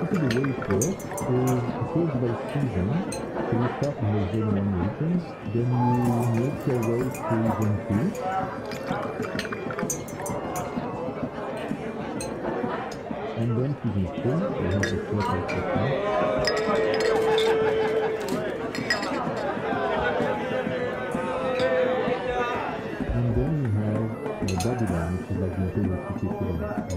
Typically the way it works is it goes by season. So you start in the Zone 1 regions, then you make your way to Zone 2. And then to Zone 3, you have the float section. And then you have Babylon, which is like the imperial city equivalent.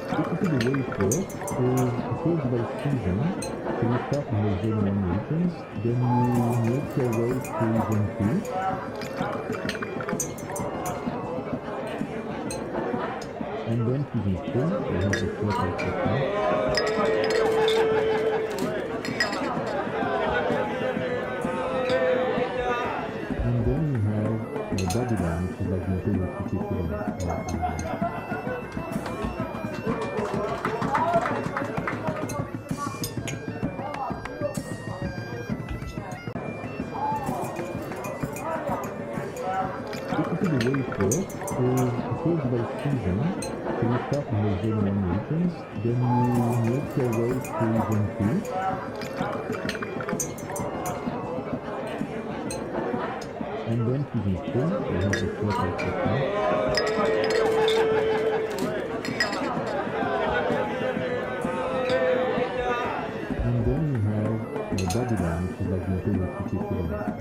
Basically the way it works is it goes by season. So you start in the Zone 1 regions, then you make your way to Zone 2. And then to Zone 3, you have the float section. And then you have Babylon, which is like the imperial city equivalent. Basically the way it works is it goes by season. So you start in the Zone 1 regions, then you make your way to Zone 2. And then to Zone 3, you have the float section. And then you have Babylon, which is like the imperial city equivalent.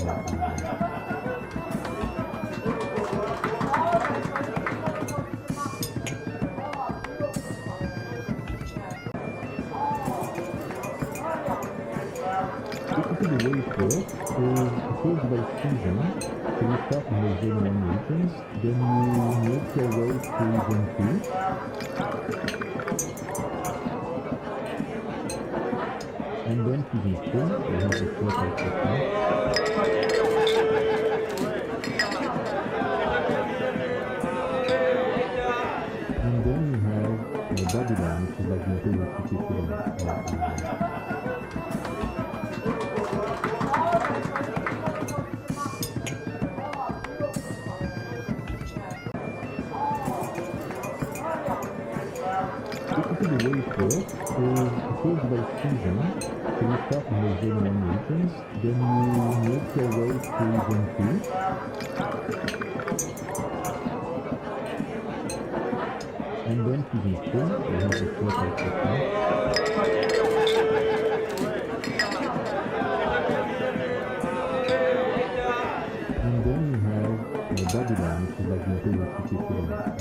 Basically the way it works is it goes by season. So you start in the Zone 1 regions, then you make your way to Zone 2. And then to Zone 3, you have the float section. And then you have Babylon, which is like the imperial city equivalent. Basically the way it works is it goes by season. So you start in the Zone 1 regions, then you make your way to Zone 2. And then to Zone 3, you have the float section. And then you have Babylon, which is like the imperial city equivalent.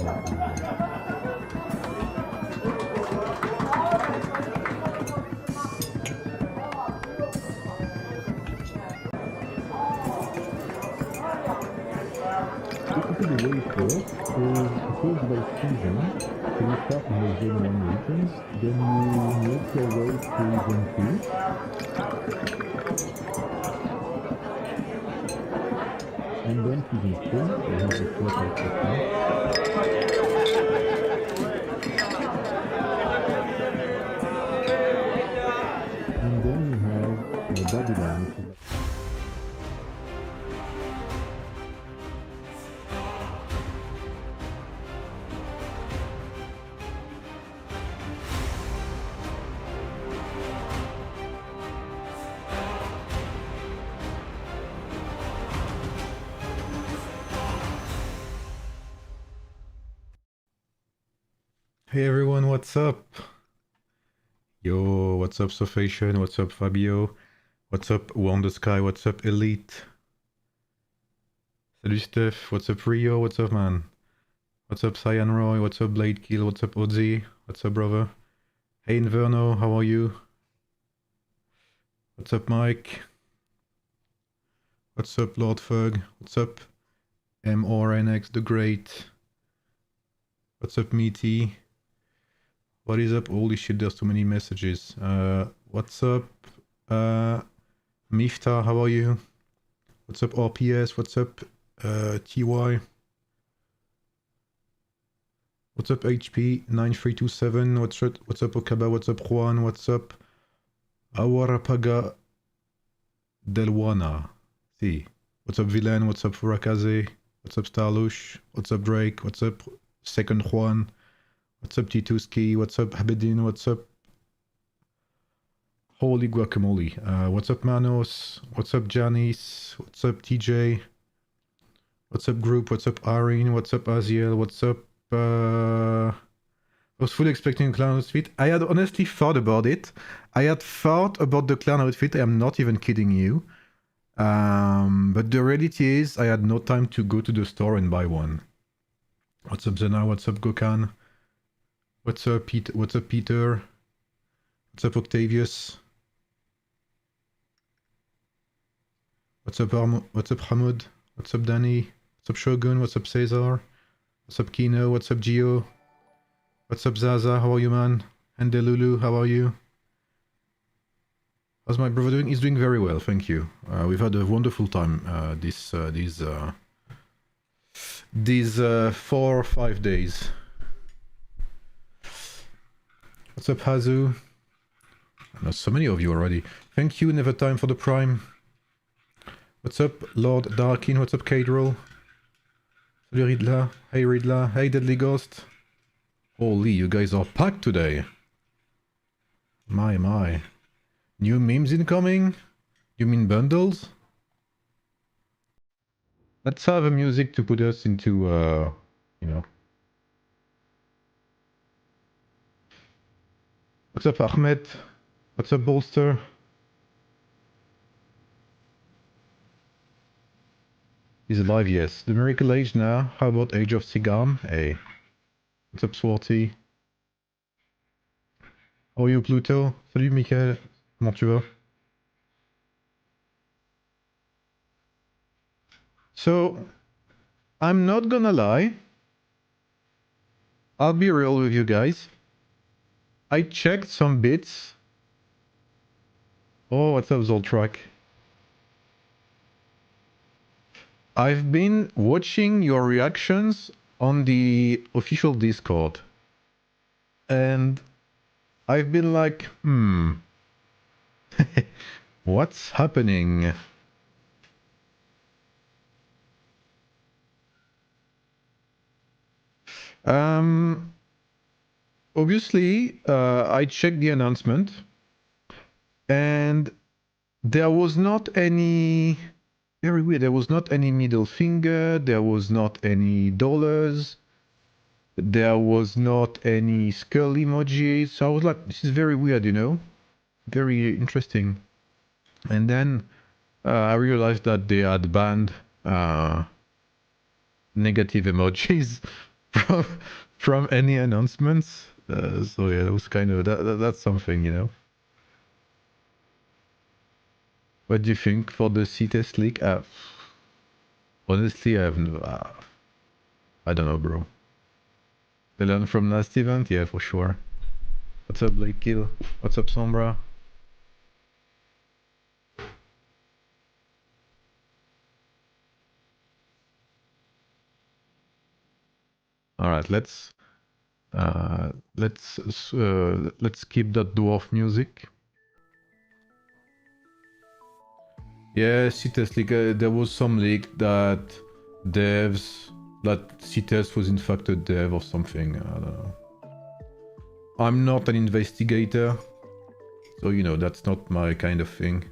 Basically the way it works is it goes by season. So you start in the Zone 1 regions, then you make your way to Zone 2. And then to Zone 3, you have the float section. And then you have Babylon, which is like Hey everyone, what's up? Yo, what's up Sofation? What's up Fabio? What's up Wonder Sky? What's up Elite? Salut Steph, what's up Rio? What's up man? What's up Cyan Roy? What's up Blade Kill? What's up Ozzy? What's up brother? Hey Inverno, how are you? What's up Mike? What's up Lord Fug? What's up MRNX the Great? What's up Meaty? What is up? Holy shit, there's too many messages. What's up? Mifta, how are you? What's up RPS? What's up TY? What's up HP 9327? What's up Okaba? What's up Juan? What's up Awarapaga? Delwana. See. What's up, Villain? What's up, Furakaze? What's up, Starlush? What's up, Drake? What's up, Second Juan? What's up, T2Ski? What's up, Habedin? What's up? Holy guacamole. What's up, Manos? What's up, Janice? What's up, TJ? What's up, Group? What's up, Irene? What's up, Aziel? What's up, I was fully expecting a clown outfit. I had honestly thought about it. I had thought about the clown outfit. I am not even kidding you. But the reality is I had no time to go to the store and buy one. What's up, Zena? What's up, Gokan? What's up, Pete? What's up, Peter? What's up, Octavius? What's up, What's up, Hamud? What's up, Danny? What's up, Shogun? What's up, Cesar? What's up, Kino? What's up, Gio? What's up, Zaza? How are you, man? And Lulu, how are you? How's my brother doing? He's doing very well, thank you. We've had a wonderful time these 4 or 5 days. What's up, Hazu? There's so many of you already. Thank you, Never Time, for the Prime. What's up, Lord Darkin? What's up, Cadrol? Salut, Ridla. Hey, Ridla. Hey, Deadly Ghost. Holy, you guys are packed today. My. New memes incoming? You mean bundles? Let's have a music to put us into, you know. What's up, Ahmed? What's up, Bolster? He's alive, yes. The Miracle Age now. How about Age of Sigam? Hey. What's up, Swarty? How are you, Pluto? Salut, Michael. Comment tu vas? So, I'm not gonna lie. I'll be real with you guys. I checked some bits. Oh, what's up, Zoltrak? I've been watching your reactions on the official Discord. And I've been like, what's happening? Obviously, I checked the announcement, and there was not any... Very weird, there was not any middle finger, there was not any dollars, there was not any skull emoji, so I was like, this is very weird, you know? Very interesting. And then I realized that they had banned negative emojis from any announcements. So yeah, that was kind of that's something, you know. What do you think for the C-test leak? Honestly, I don't know, bro. They learned from last event, yeah, for sure. What's up, Blake Kill? What's up, Sombra? All right, let's keep that dwarf music. Yeah, C-test leak. There was some leak that C-test was in fact a dev or something. I don't know. I'm not an investigator, so you know that's not my kind of thing.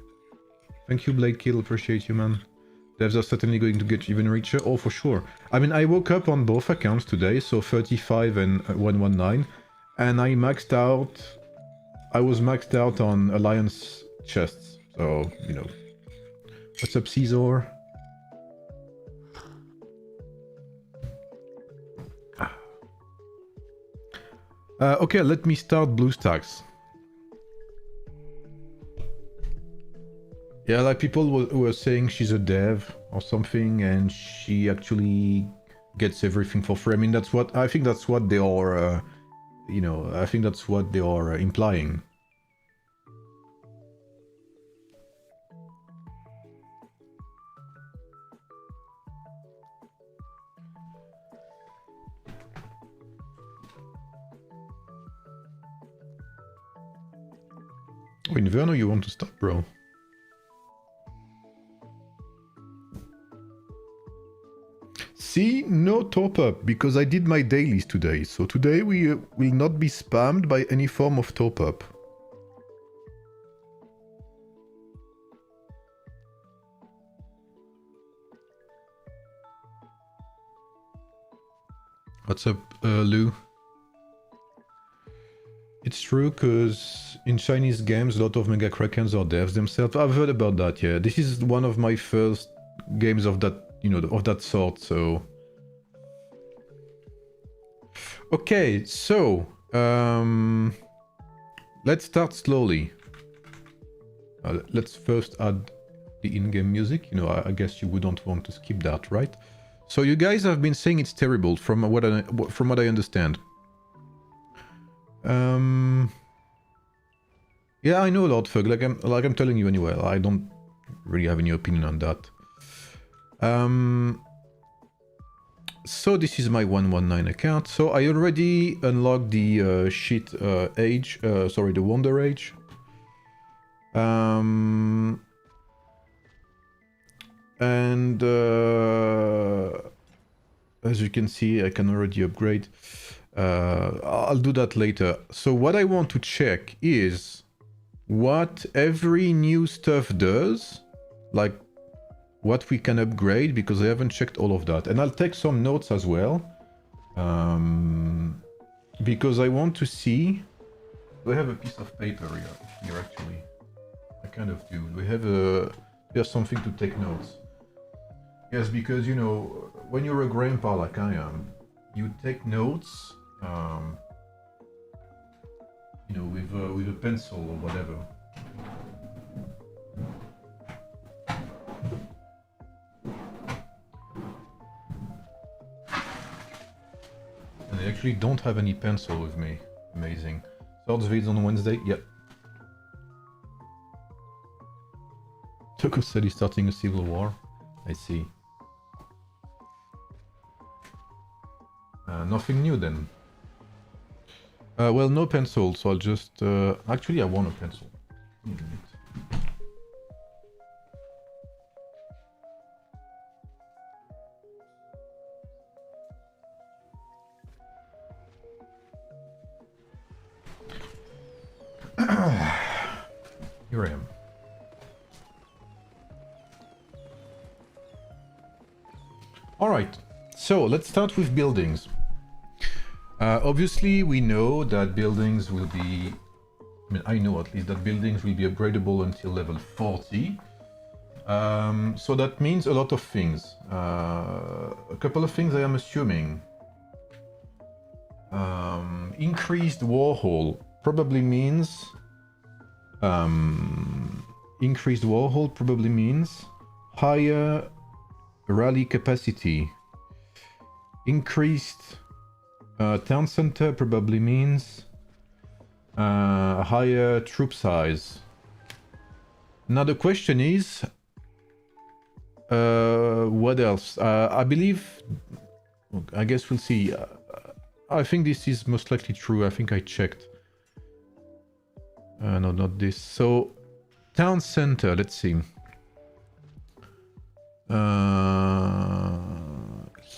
Thank you, Blake Kill. Appreciate you, man. Devs are certainly going to get even richer. Oh, for sure. I mean, I woke up on both accounts today, so 35 and 119, and I maxed out. I was maxed out on Alliance chests, so you know. What's up, Caesar? Okay, let me start BlueStacks. Yeah, like people were saying she's a dev or something, and she actually gets everything for free. I mean, I think that's what they are, you know, I think that's what they are implying. Oh, Inverno, you want to stop, bro? See, no top up because I did my dailies today. So today we will not be spammed by any form of top up. What's up, Lou? It's true, because in Chinese games, a lot of Mega Krakens are devs themselves. I've heard about that, yeah. This is one of my first games of that, you know, of that sort, so... Okay, so... let's start slowly. Let's first add the in-game music. You know, I guess you wouldn't want to skip that, right? So you guys have been saying it's terrible, from what I understand. Yeah, I know, Lord Fug. Like I'm telling you anyway. I don't really have any opinion on that. So this is my 119 account. So I already unlocked the shit age. Sorry, the Wonder Age. And as you can see, I can already upgrade. I'll do that later. So what I want to check is what every new stuff does, like what we can upgrade, because I haven't checked all of that. And I'll take some notes as well, because I want to see... Do I have a piece of paper here actually? I kind of do. We have there's something to take notes. Yes, because, you know, when you're a grandpa like I am, you take notes, you know, with a pencil or whatever. And I actually don't have any pencil with me. Amazing. Swords vids on Wednesday? Yep. Toko said he's starting a civil war. I see. Nothing new then. Well, no pencil, so I'll just... Actually, I want a pencil. Here I am. Alright, so let's start with buildings. Obviously, we know that buildings will be... I mean, I know at least that buildings will be upgradable until level 40. So that means a lot of things. A couple of things I am assuming. Increased warhole probably means... increased warhole probably means higher rally capacity. Increased town center probably means higher troop size. Now the question is, what else? I believe, I guess we'll see. I think this is most likely true. I think I checked. No, not this. So, town center, let's see.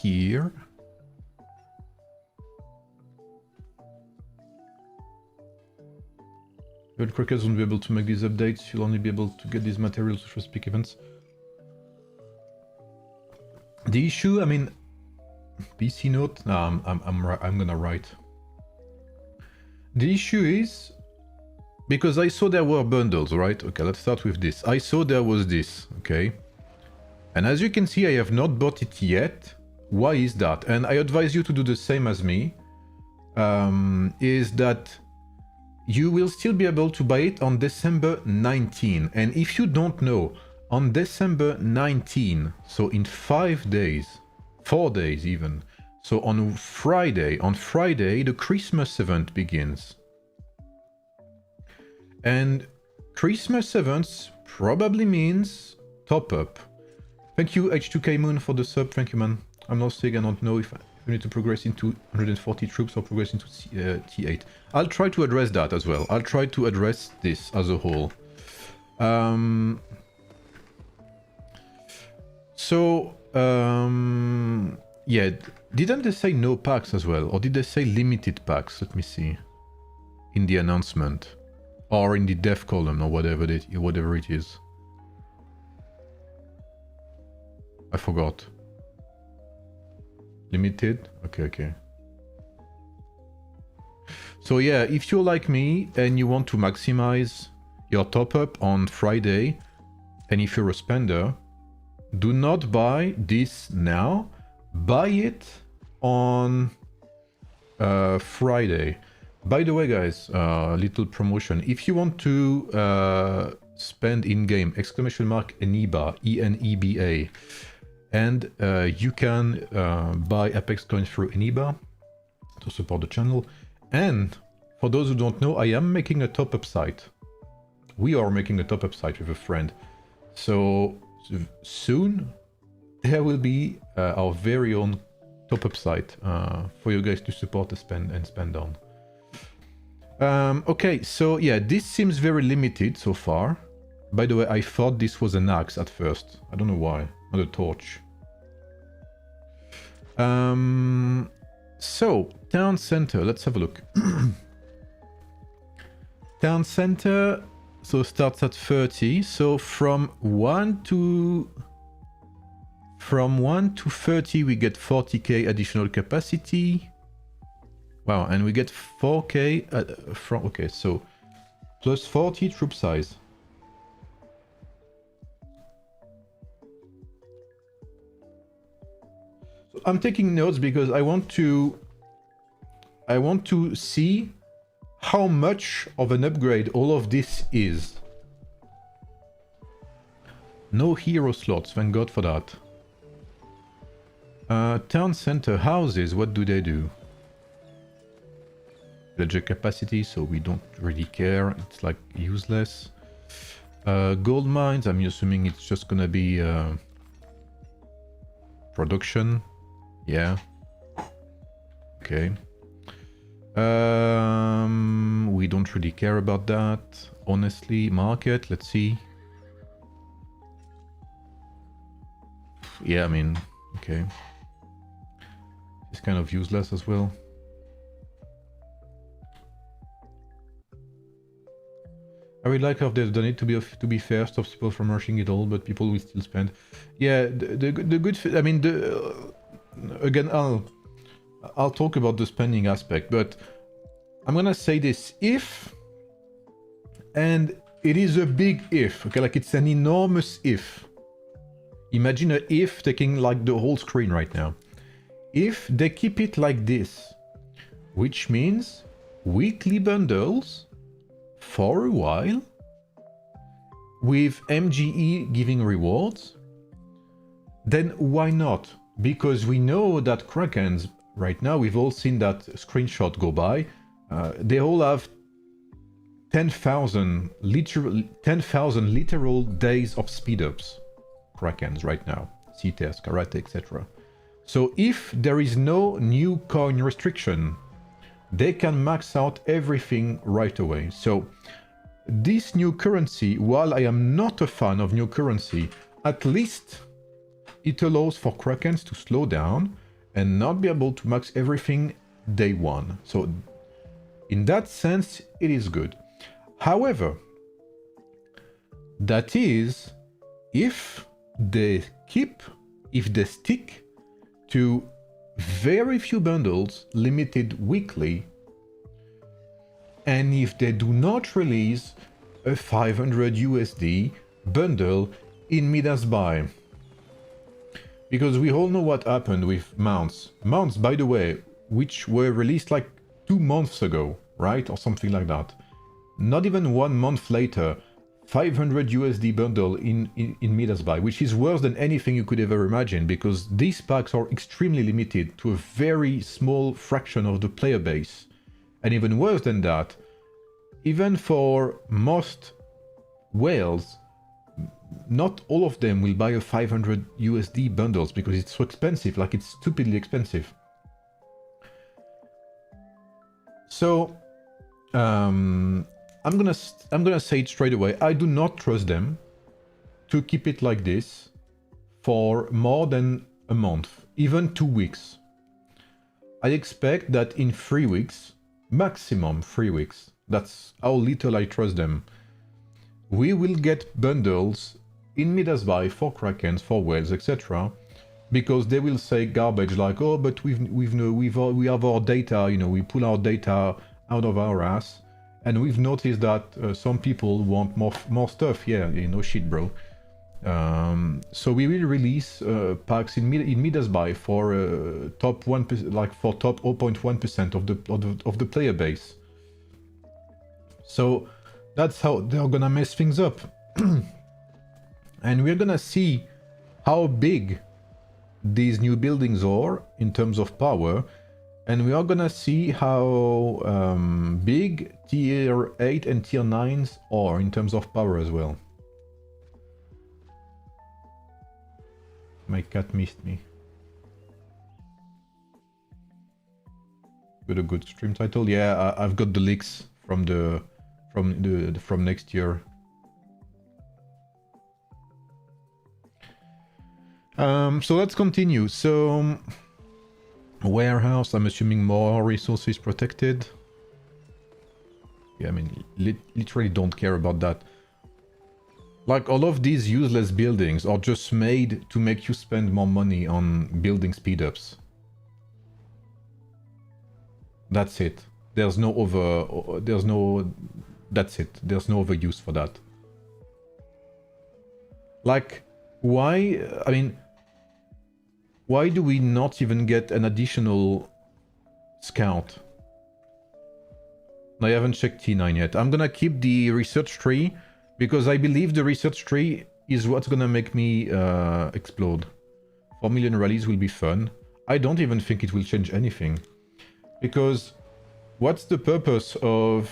Here. When Crackers won't be able to make these updates, you'll only be able to get these materials for speak events. The issue, I mean, PC note. No, I'm gonna write. The issue is because I saw there were bundles, right? Okay, let's start with this. I saw there was this, okay, and as you can see, I have not bought it yet. Why is that? And I advise you to do the same as me. Is that you will still be able to buy it on December 19. And if you don't know, on December 19, so in 5 days, 4 days even, so on Friday, the Christmas event begins. And Christmas events probably means top up. Thank you, H2K Moon, for the sub. Thank you, man. I'm not sick. I don't know if we need to progress into 140 troops or progress into T8. I'll try to address that as well. I'll try to address this as a whole. Yeah, didn't they say no packs as well? Or did they say limited packs? Let me see. In the announcement. Or in the dev column or whatever it is. I forgot. Limited? Okay. So yeah, if you're like me and you want to maximize your top up on Friday, and if you're a spender, do not buy this now. Buy it on Friday. By the way, guys, little promotion. If you want to spend in-game, !Eniba, E-N-E-B-A, and you can buy Apex coins through Eniba to support the channel. And for those who don't know, I am making a top-up site. We are making a top-up site with a friend. So soon there will be our very own top-up site for you guys to support and spend on. Okay, so yeah, this seems very limited so far. By the way, I thought this was an axe at first. I don't know why. Not a torch. So, town center, let's have a look. Town center, so starts at 30. So from 1 to 30 we get 40k additional capacity. Wow, and we get 4k from, okay, so plus 40 troop size. So I'm taking notes because I want to see how much of an upgrade all of this is. No hero slots, thank God for that. Town center houses, what do they do? Villager capacity, so we don't really care. It's like useless. Gold mines, I'm assuming it's just gonna be production. Yeah. Okay. We don't really care about that. Honestly, market, let's see. Yeah, I mean, okay. It's kind of useless as well. I would like how they've done it, to be fair, stops people from rushing it all, but people will still spend. Yeah, the good, I mean, again, I'll talk about the spending aspect, but I'm gonna say this, if, and it is a big if, okay, like it's an enormous if. Imagine a if taking like the whole screen right now. If they keep it like this, which means weekly bundles for a while, with MGE giving rewards, then why not? Because we know that Krakens, right now, we've all seen that screenshot go by, they all have 10,000 literal days of speed-ups. Krakens right now, CTS, Karate, etc. So if there is no new coin restriction, they can max out everything right away. So this new currency, while I am not a fan of new currency, at least it allows for Krakens to slow down and not be able to max everything day one. So in that sense, it is good. However, that is if they stick to very few bundles limited weekly, and if they do not release a 500 USD bundle in Midas buy. Because we all know what happened with mounts. Mounts, by the way, which were released like 2 months ago, right? Or something like that. Not even 1 month later, 500 USD bundle in Midas buy, which is worse than anything you could ever imagine, because these packs are extremely limited to a very small fraction of the player base. And even worse than that, even for most whales, not all of them will buy a 500 USD bundles because it's so expensive, like it's stupidly expensive. So, I'm gonna say it straight away. I do not trust them to keep it like this for more than a month. even 2 weeks. I expect that in 3 weeks, maximum 3 weeks, that's how little I trust them, we will get bundles in Midas Buy for Krakens, for whales, etc. Because they will say garbage like, oh, but we have our data, you know, we pull our data out of our ass, and we've noticed that some people want more stuff. Yeah, you know, shit, bro. So we will release packs in Midas Buy for top 1%, like for top 0.1% of the player base. So that's how they're gonna mess things up, and we're gonna see how big these new buildings are in terms of power, and we are gonna see how big tier 8 and tier 9s are in terms of power as well. My cat missed me. Got a good stream title. Yeah, I've got the leaks from from next year. So let's continue. So warehouse, I'm assuming more resources protected. Yeah, I mean, literally don't care about that. Like, all of these useless buildings are just made to make you spend more money on building speed-ups. That's it. That's it. There's no other use for that. Like, why, I mean, why do we not even get an additional scout? I haven't checked T9 yet. I'm gonna keep the research tree, because I believe the research tree is what's gonna make me explode. 4 million rallies will be fun. I don't even think it will change anything. Because what's the purpose of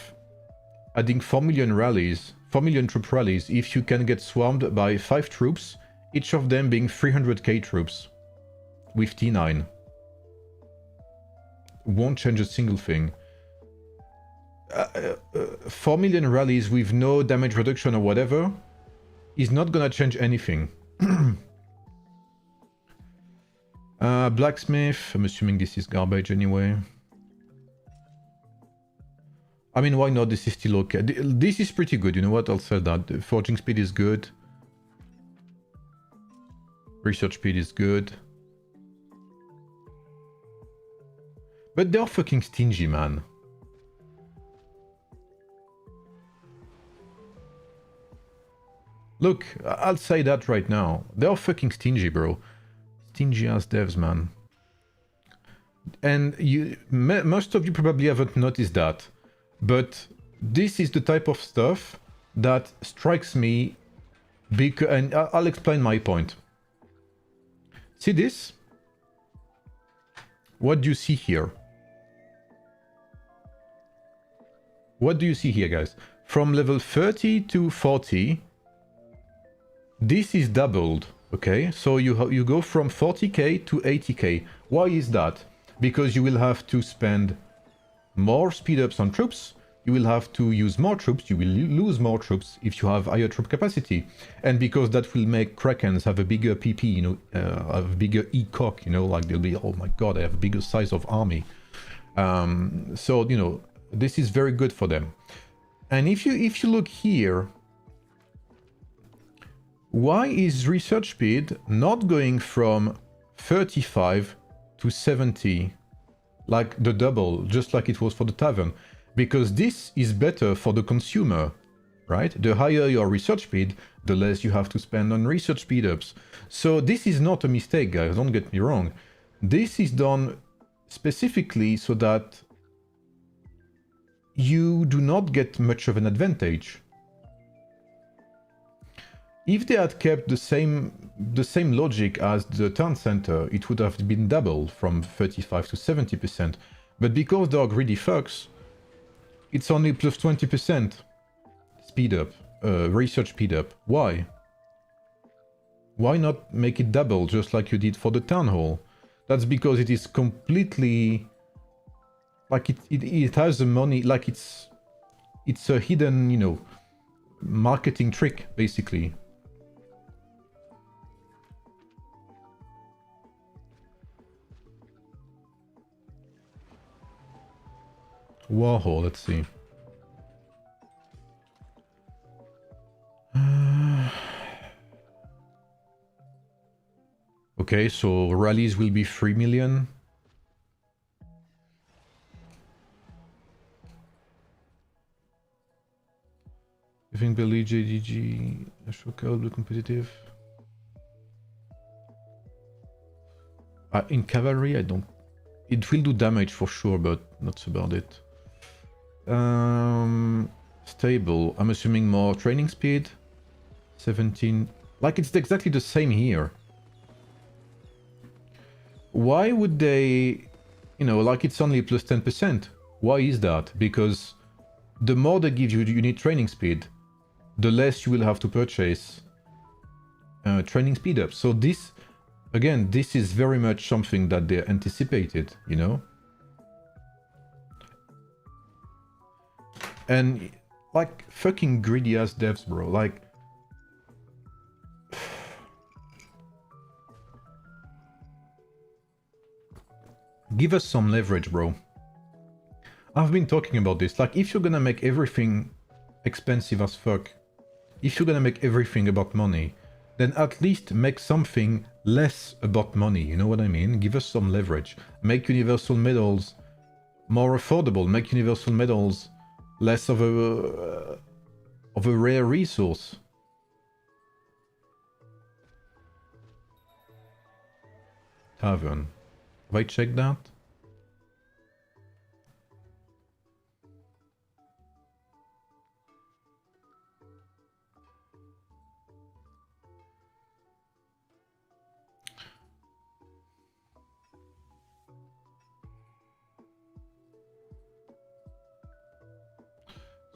adding 4 million rallies, 4 million troop rallies, if you can get swarmed by 5 troops, each of them being 300k troops with T9? Won't change a single thing. 4 million rallies with no damage reduction or whatever is not gonna change anything. Blacksmith, I'm assuming this is garbage anyway. I mean, why not? This is still okay. This is pretty good, you know what? I'll say that. The forging speed is good. Research speed is good. But they're fucking stingy, man. Look, I'll say that right now. They're fucking stingy, bro. Stingy ass devs, man. And most of you probably haven't noticed that. But this is the type of stuff that strikes me, and I'll explain my point. See this? What do you see here? What do you see here, guys? From level 30 to 40, this is doubled, okay? So you go from 40k to 80k. Why is that? Because you will have to spend more speed-ups on troops, you will have to use more troops, you will lose more troops if you have higher troop capacity. And because that will make Krakens have a bigger PP, you know, have a bigger ECOC, you know, like they'll be, oh my god, I have a bigger size of army. So, you know, this is very good for them. And if you look here, why is research speed not going from 35 to 70, like the double, just like it was for the tavern? Because this is better for the consumer, right? The higher your research speed, the less you have to spend on research speed-ups. So this is not a mistake, guys, don't get me wrong. This is done specifically so that you do not get much of an advantage. If they had kept the same logic as the town center, it would have been doubled from 35 to 70%. But because they are greedy fucks, it's only plus 20% speed up, research speed up. Why? Why not make it double just like you did for the town hall? That's because it is completely, like it has the money, like it's a hidden, you know, marketing trick basically. Warhol, let's see. Okay, so rallies will be 3 million. You think Billy JDG will be competitive? In cavalry, I don't. It will do damage for sure, but that's about it. Stable. I'm assuming more training speed. 17. Like it's exactly the same here. Why would they, you know, like it's only plus 10%. Why is that? Because the more they give you unit training speed, the less you will have to purchase training speed up. So this, again, this is very much something that they anticipated, you know? And like fucking greedy ass devs, bro. Like, give us some leverage, bro. I've been talking about this. Like, if you're gonna make everything expensive as fuck, if you're gonna make everything about money, then at least make something less about money. You know what I mean? Give us some leverage. Make universal medals more affordable. Make universal medals less of a rare resource. Tavern. Have I checked that?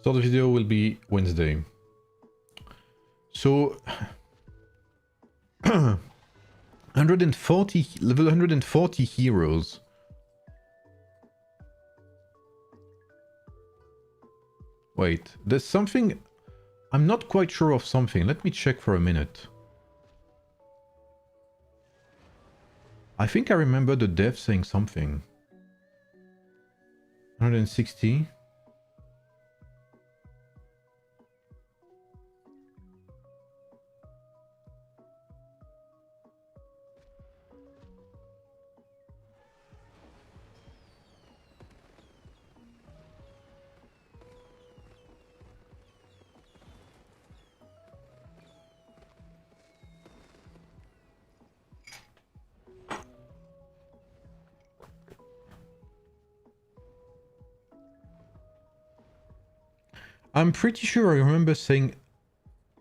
So the video will be Wednesday. So 140 level 140 heroes. Wait, there's something. I'm not quite sure of something. Let me check for a minute. I think I remember the dev saying something. 160. I'm pretty sure I remember saying...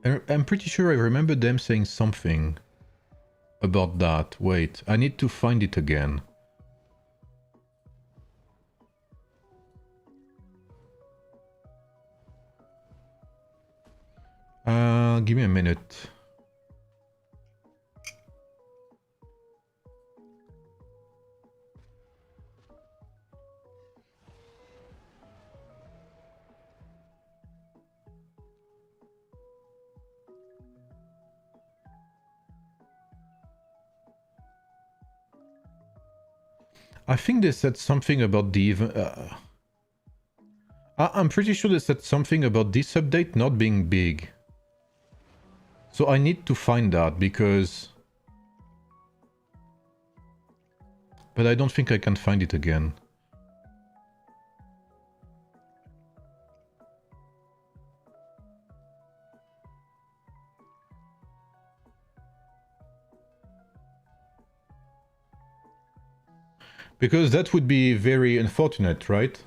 I'm pretty sure I remember them saying something about that. Wait, I need to find it again. Give me a minute. I think they said something about the I'm pretty sure they said something about this update not being big. So I need to find that because... But I don't think I can find it again. Because that would be very unfortunate, right?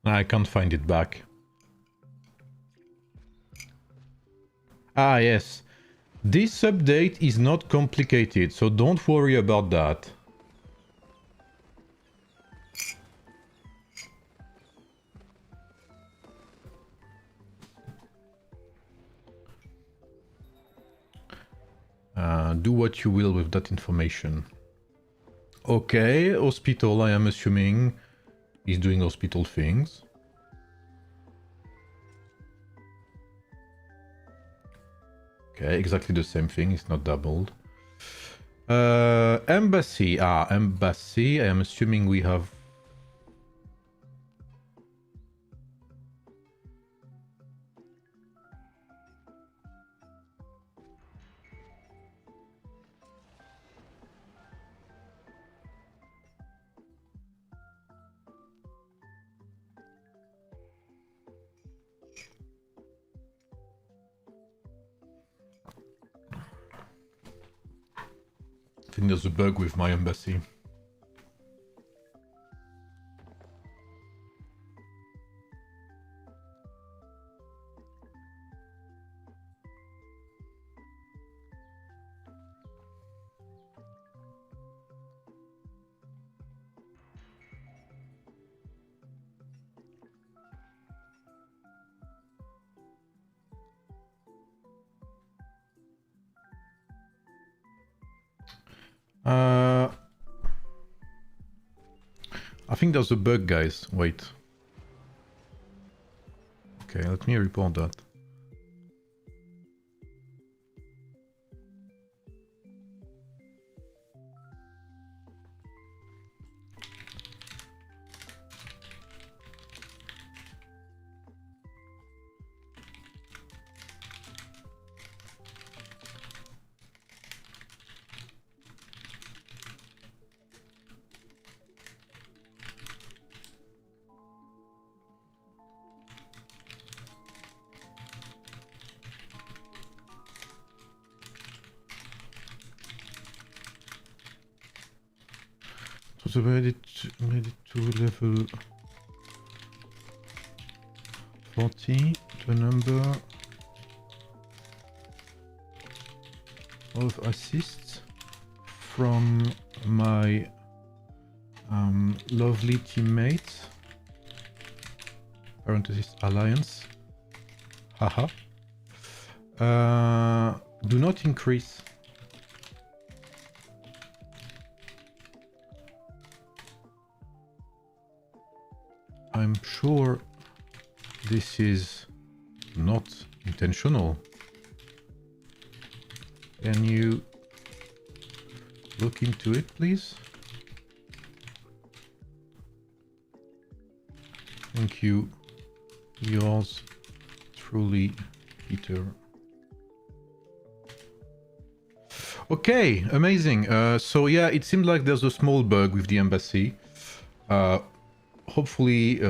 I can't find it back. Ah, yes. This update is not complicated, so don't worry about that. Do what you will with that information. Okay, hospital, I am assuming he's doing hospital things. Okay, exactly the same thing, it's not doubled. Embassy, embassy, I am assuming we have... I think there's a bug with my embassy. I think there's a bug, guys. Wait. Okay, let me report that. So made it to level 40, the number of assists from my lovely teammates, parenthesis alliance, haha, do not increase. I'm sure this is not intentional. Can you look into it, please? Thank you. Yours truly, Peter. Okay, amazing. So yeah, it seems like there's a small bug with the embassy. Hopefully,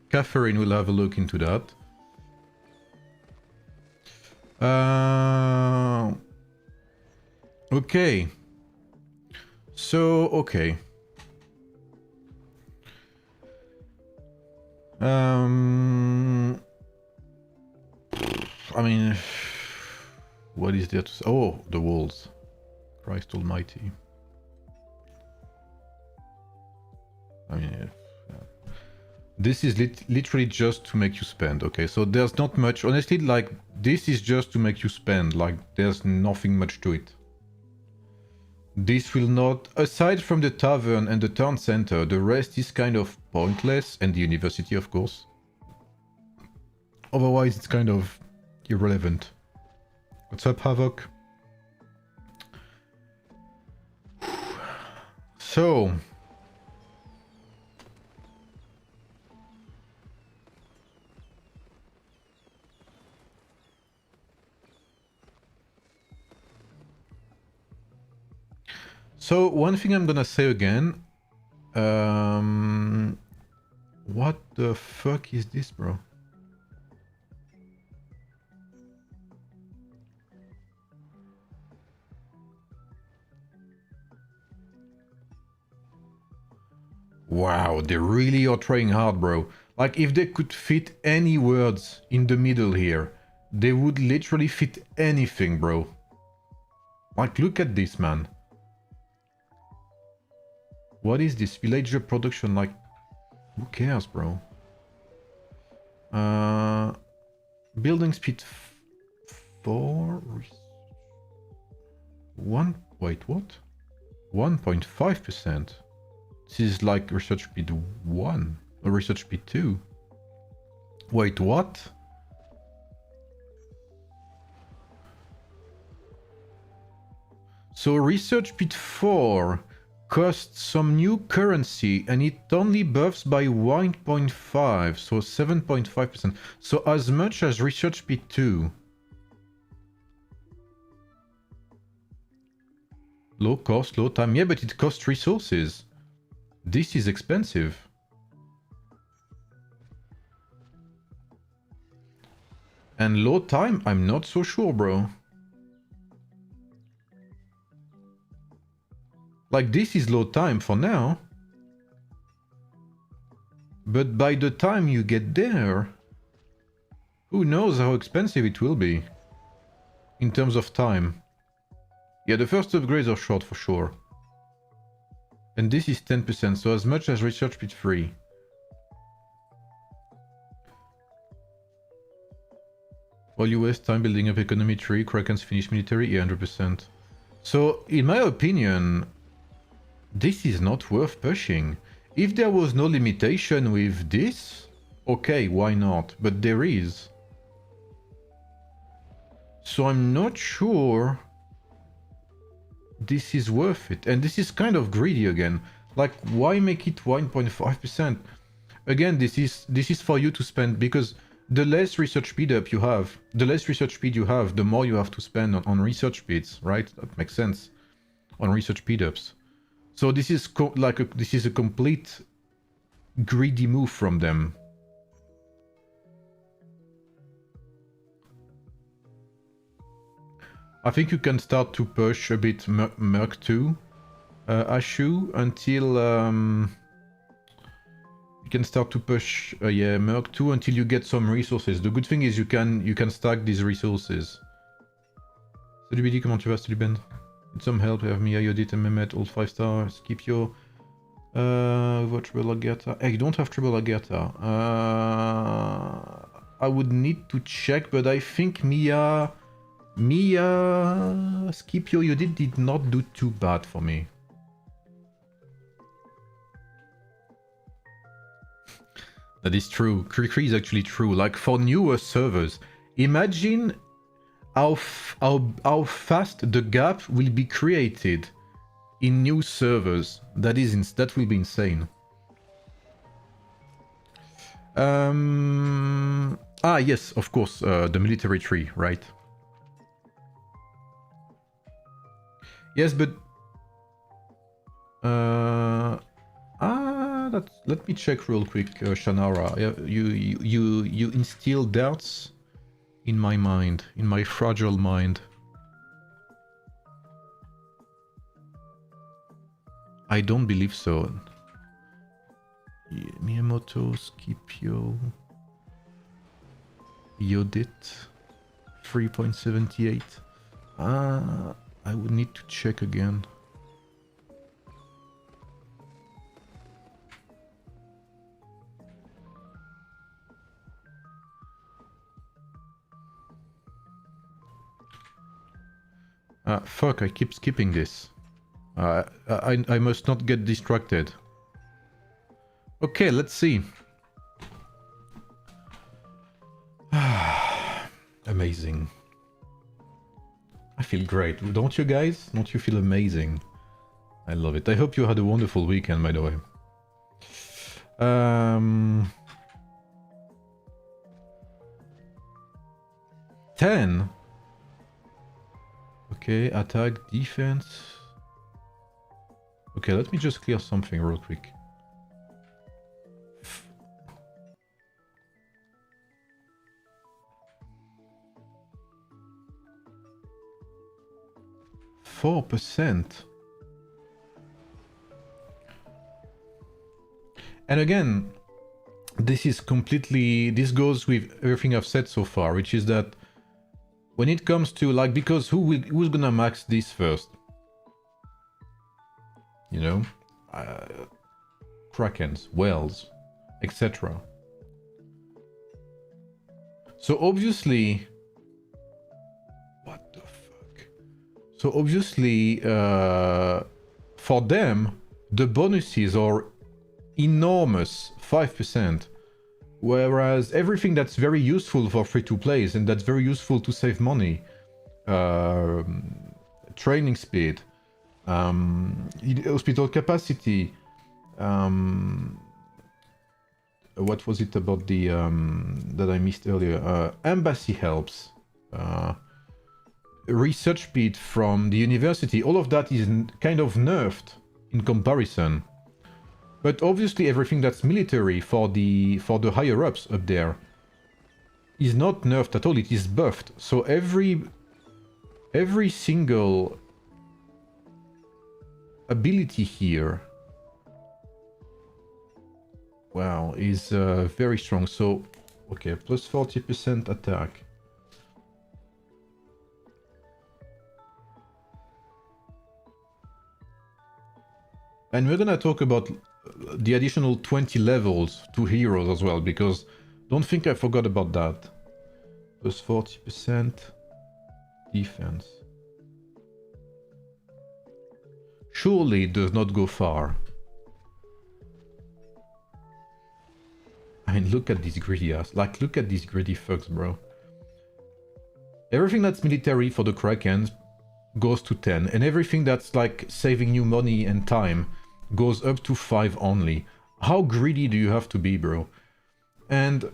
Catherine will have a look into that. Okay. So, okay. I mean, what is there to say? Oh, the walls. Christ almighty. I mean, this is literally just to make you spend, okay? So there's not much, honestly, like, this is just to make you spend, like, there's nothing much to it. This will not, aside from the tavern and the town center, the rest is kind of pointless, and the university, of course. Otherwise, it's kind of irrelevant. What's up, Havoc? So... So, one thing I'm gonna say again, what the fuck is this, bro? Wow, they really are trying hard, bro. Like, if they could fit any words in the middle here, they would literally fit anything, bro. Like, look at this, man. What is this? Villager production, like... Who cares, bro? Building speed 4... Wait, what? 1.5%. This is like research speed 1 or research speed 2. Wait, what? So research speed 4 costs some new currency and it only buffs by 1.5, so 7.5%. So as much as research speed 2. Low cost, low time. Yeah, but it costs resources. This is expensive. And low time, I'm not so sure, bro. Like, this is low time for now. But by the time you get there, who knows how expensive it will be in terms of time. Yeah, the first upgrades are short for sure. And this is 10%, so as much as research speed 3. While you waste time building up economy tree, Kraken's finish military, 100%. So, in my opinion, this is not worth pushing. If there was no limitation with this, okay, why not? But there is. So I'm not sure this is worth it. And this is kind of greedy again. Like, why make it 1.5%? Again, this is for you to spend, because the less research speed up you have, the less research speed you have, the more you have to spend on research speeds, right? That makes sense. On research speed ups. So this is this is a complete greedy move from them. I think you can start to push a bit Merc 2, Ashu, until you can start to push yeah, Merc 2 until you get some resources. The good thing is you can stack these resources. Salut Billy, comment tu vas? Salut Ben. Need some help, have me, Ayodit and Mehmet, all 5-star, Scipio. What Trouble Agatha? Hey, you don't have Trouble Agatha. I would need to check, but I think Mia, Scipio, you did not do too bad for me. That is true. Krikri is actually true. Like, for newer servers, imagine how fast the gap will be created in new servers. That will be insane. Yes, of course, the military tree, right? Yes, but let me check real quick, Shannara. You instill doubts in my mind, in my fragile mind. I don't believe so. Miyamoto, Scipio, Yodit, 3.78. I would need to check again. Fuck, I keep skipping this. I must not get distracted. Okay, let's see. Amazing. I feel great. Don't you guys? Don't you feel amazing? I love it. I hope you had a wonderful weekend, by the way. 10. Okay, attack, defense. Okay, let me just clear something real quick. %. And again, this goes with everything I've said so far, which is that when it comes to, like, because who's gonna max this first? You know? Krakens, whales, etc. So obviously... What the fuck? So obviously, for them, the bonuses are enormous, 5%. Whereas everything that's very useful for free-to-plays and that's very useful to save money, training speed, hospital capacity, what was it about the that I missed earlier? Embassy helps, research speed from the university. All of that is kind of nerfed in comparison. But obviously everything that's military for the higher ups up there is not nerfed at all. It is buffed. So every single ability here, wow, is very strong. So okay, plus 40% attack. And we're gonna talk about the additional 20 levels to heroes as well, because don't think I forgot about that. Plus 40% defense. Surely it does not go far. I mean, look at these greedy ass. Like, look at these greedy fucks, bro. Everything that's military for the Krakens goes to 10, and everything that's like saving you money and time goes up to 5 only. How greedy do you have to be, bro? And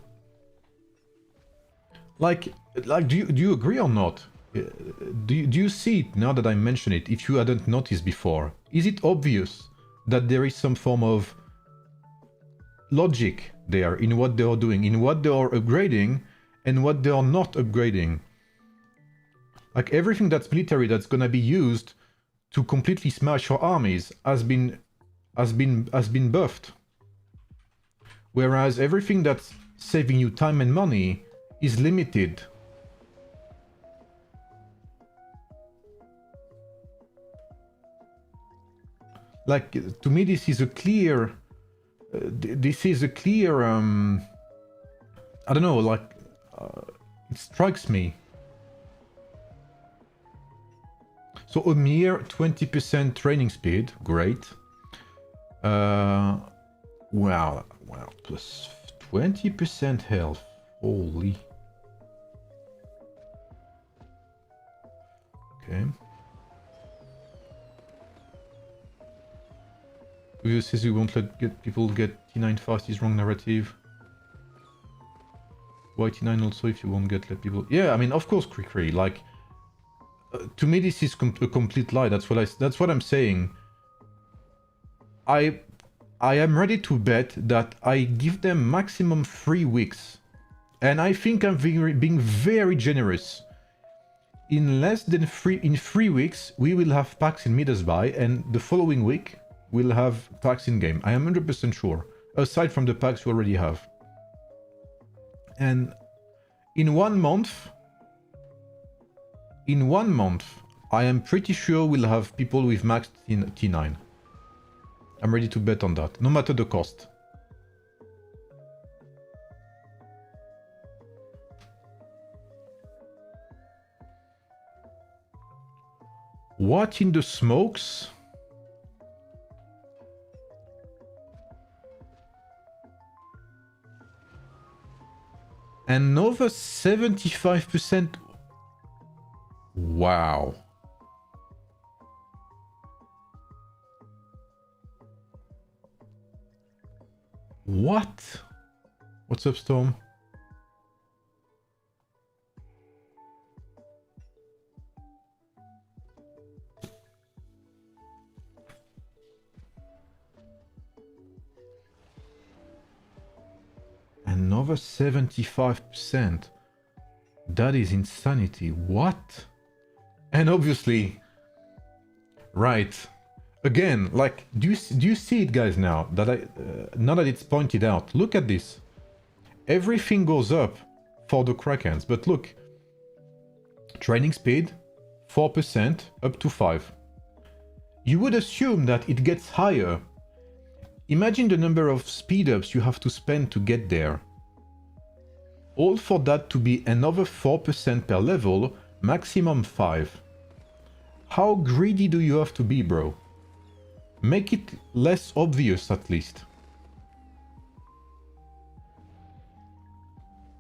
like do you agree or not? Do you see it now that I mention it, if you hadn't noticed before? Is it obvious that there is some form of logic there in what they are doing, in what they are upgrading and what they are not upgrading? Like everything that's military that's gonna be used to completely smash your armies has been buffed. Whereas everything that's saving you time and money is limited. Like, to me this is a clear I don't know, like it strikes me. So a mere 20% training speed, great. Wow, plus 20% health, holy. Okay. Who says we won't let people get T9 fast is wrong narrative. Why T9 also if you won't let people... Yeah, I mean, of course, Krikri, like... to me this is a complete lie, that's what I'm saying. I am ready to bet that I give them maximum 3 weeks. And I think I'm being very generous. In less than 3 weeks, we will have packs in Midas-Buy, and the following week, we'll have packs in-game. I am 100% sure. Aside from the packs we already have. And in 1 month... In 1 month, I am pretty sure we'll have people with maxed in T9. I'm ready to bet on that, no matter the cost. What in the smokes? Another 75%. Wow. What? What's up, Storm? Another 75%. That is insanity. What? And obviously, right, again, like, do you see it, guys, now that now that it's pointed out? Look at this. Everything goes up for the Krakens, but look, training speed, 4% up to 5. You would assume that it gets higher. Imagine the number of speed ups you have to spend to get there. All for that to be another 4% per level, maximum 5. How greedy do you have to be, bro? Make it less obvious, at least.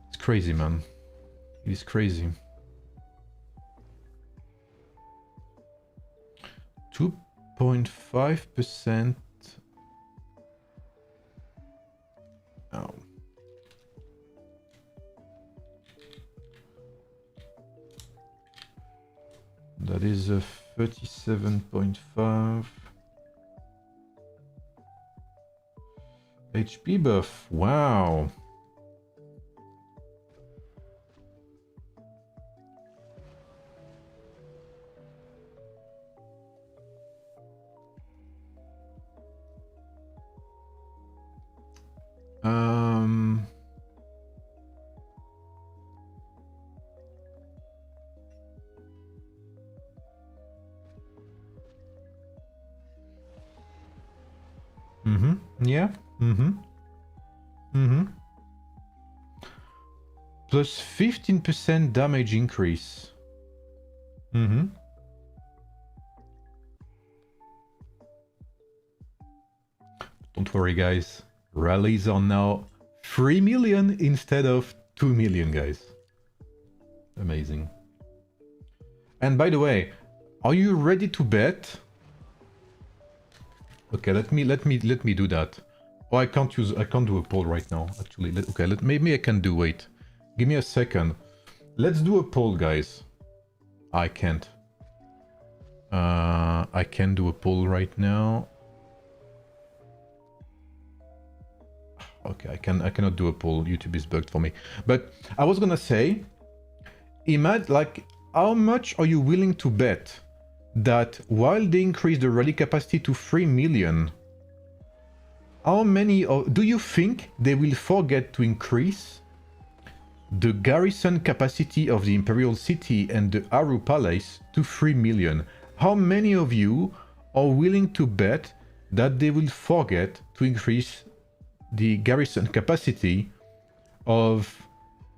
It's crazy, man. It is crazy. 2.5%. Oh. That is a 37.5 HP buff. Wow. Yeah. Plus 15% damage increase. Don't worry, guys. Rallies are now 3 million instead of 2 million, guys. Amazing. And by the way, are you ready to bet? Okay, let me do that. Oh, I can't do a poll right now, actually. Maybe I can do, wait. Give me a second. Let's do a poll, guys. I can't. I can do a poll right now. Okay, I cannot do a poll. YouTube is bugged for me. But I was gonna say, imagine, like, how much are you willing to bet that while they increase the rally capacity to 3 million, how many do you think they will forget to increase the garrison capacity of the Imperial City and the Aru Palace to 3 million? How many of you are willing to bet that they will forget to increase the garrison capacity of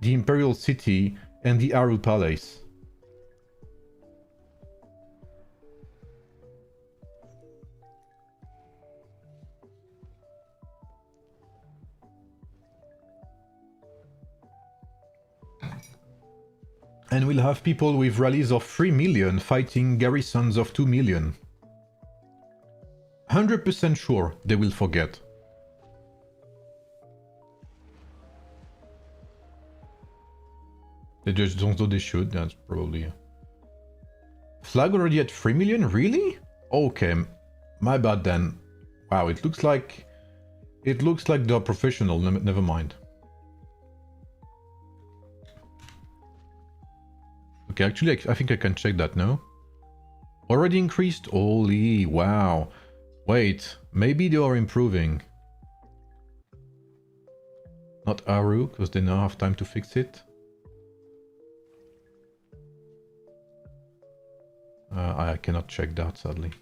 the Imperial City and the Aru Palace? And we'll have people with rallies of 3 million fighting garrisons of 2 million. 100% sure they will forget. They just don't know they should, that's probably... Flag already at 3 million? Really? Okay, my bad then. Wow, it looks like they're professional, never mind. Okay, actually, I think I can check that now. Already increased? Holy, wow. Wait, maybe they are improving. Not Aru, because they now have time to fix it. I cannot check that, sadly.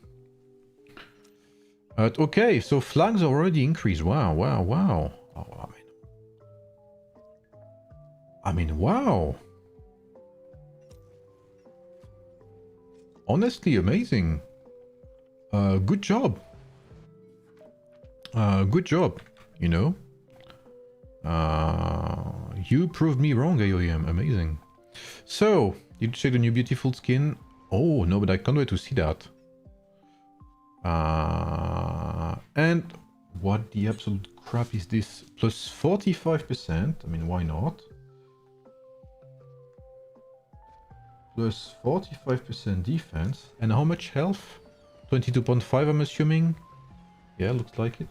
But okay, so flags already increased. Wow, wow, wow. Oh, I mean, wow. Honestly, amazing. Good job. Good job, you know. You proved me wrong, AoEM. Amazing. So, did you check the new beautiful skin? Oh, no, but I can't wait to see that. And what the absolute crap is this? Plus 45%. I mean, why not? Plus 45% defense. And how much health? 22.5, I'm assuming. Yeah, looks like it.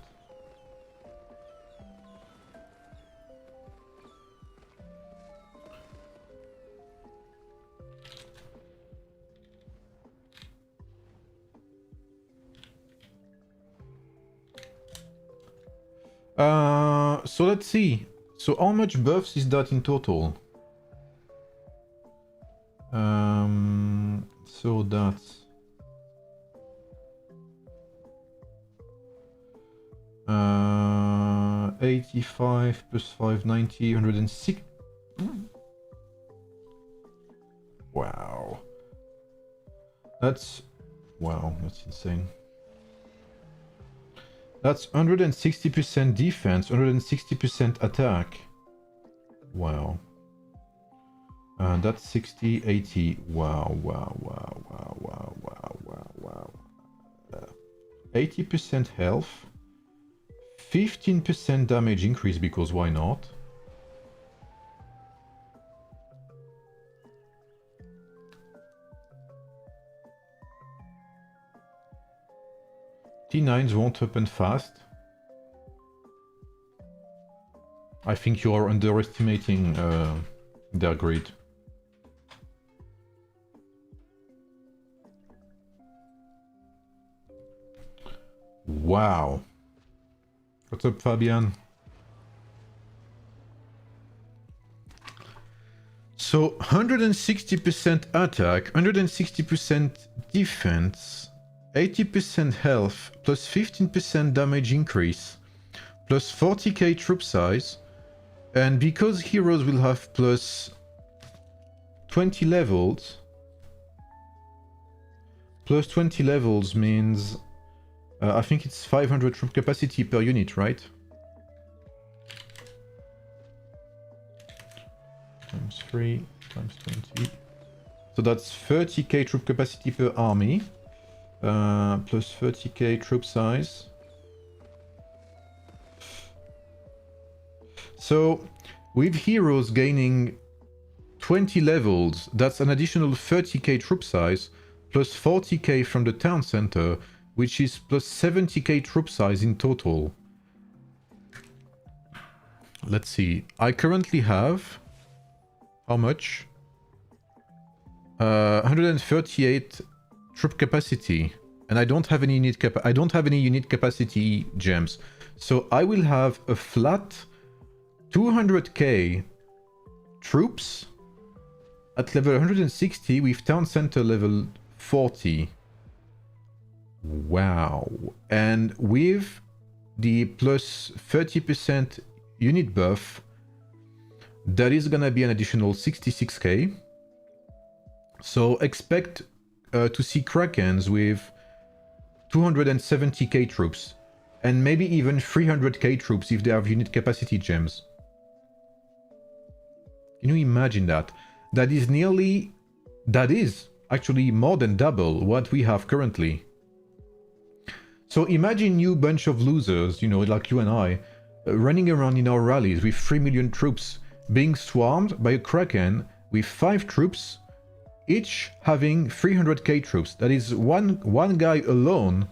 So let's see. So how much buffs is that in total? So that's 85 plus 590, 106. Wow. That's Wow, that's insane. That's 160% defense, 160% attack. Wow. That's 60, 80. Wow, wow, wow, wow, wow, wow, wow, wow. 80% health. 15% damage increase, because why not? T9s won't open fast. I think you are underestimating their grid. Wow. What's up, Fabian? So 160% attack, 160% defense, 80% health, plus 15% damage increase, plus 40k troop size, and because heroes will have plus 20 levels, plus 20 levels means I think it's 500 troop capacity per unit, right? Times 3 times 20. So that's 30k troop capacity per army, plus 30k troop size. So with heroes gaining 20 levels, that's an additional 30k troop size, plus 40k from the town center, which is plus 70k troop size in total. Let's see. I currently have... how much? 138 troop capacity, and I don't have any unit capacity gems. So I will have a flat 200k troops at level 160 with town center level 40. Wow. And with the plus 30% unit buff, that is gonna be an additional 66k. So expect to see Krakens with 270k troops, and maybe even 300k troops if they have unit capacity gems. Can you imagine that? That is actually more than double what we have currently. So imagine you bunch of losers, you know, like you and I, running around in our rallies with 3 million troops, being swarmed by a Kraken with 5 troops, each having 300k troops. That is one guy alone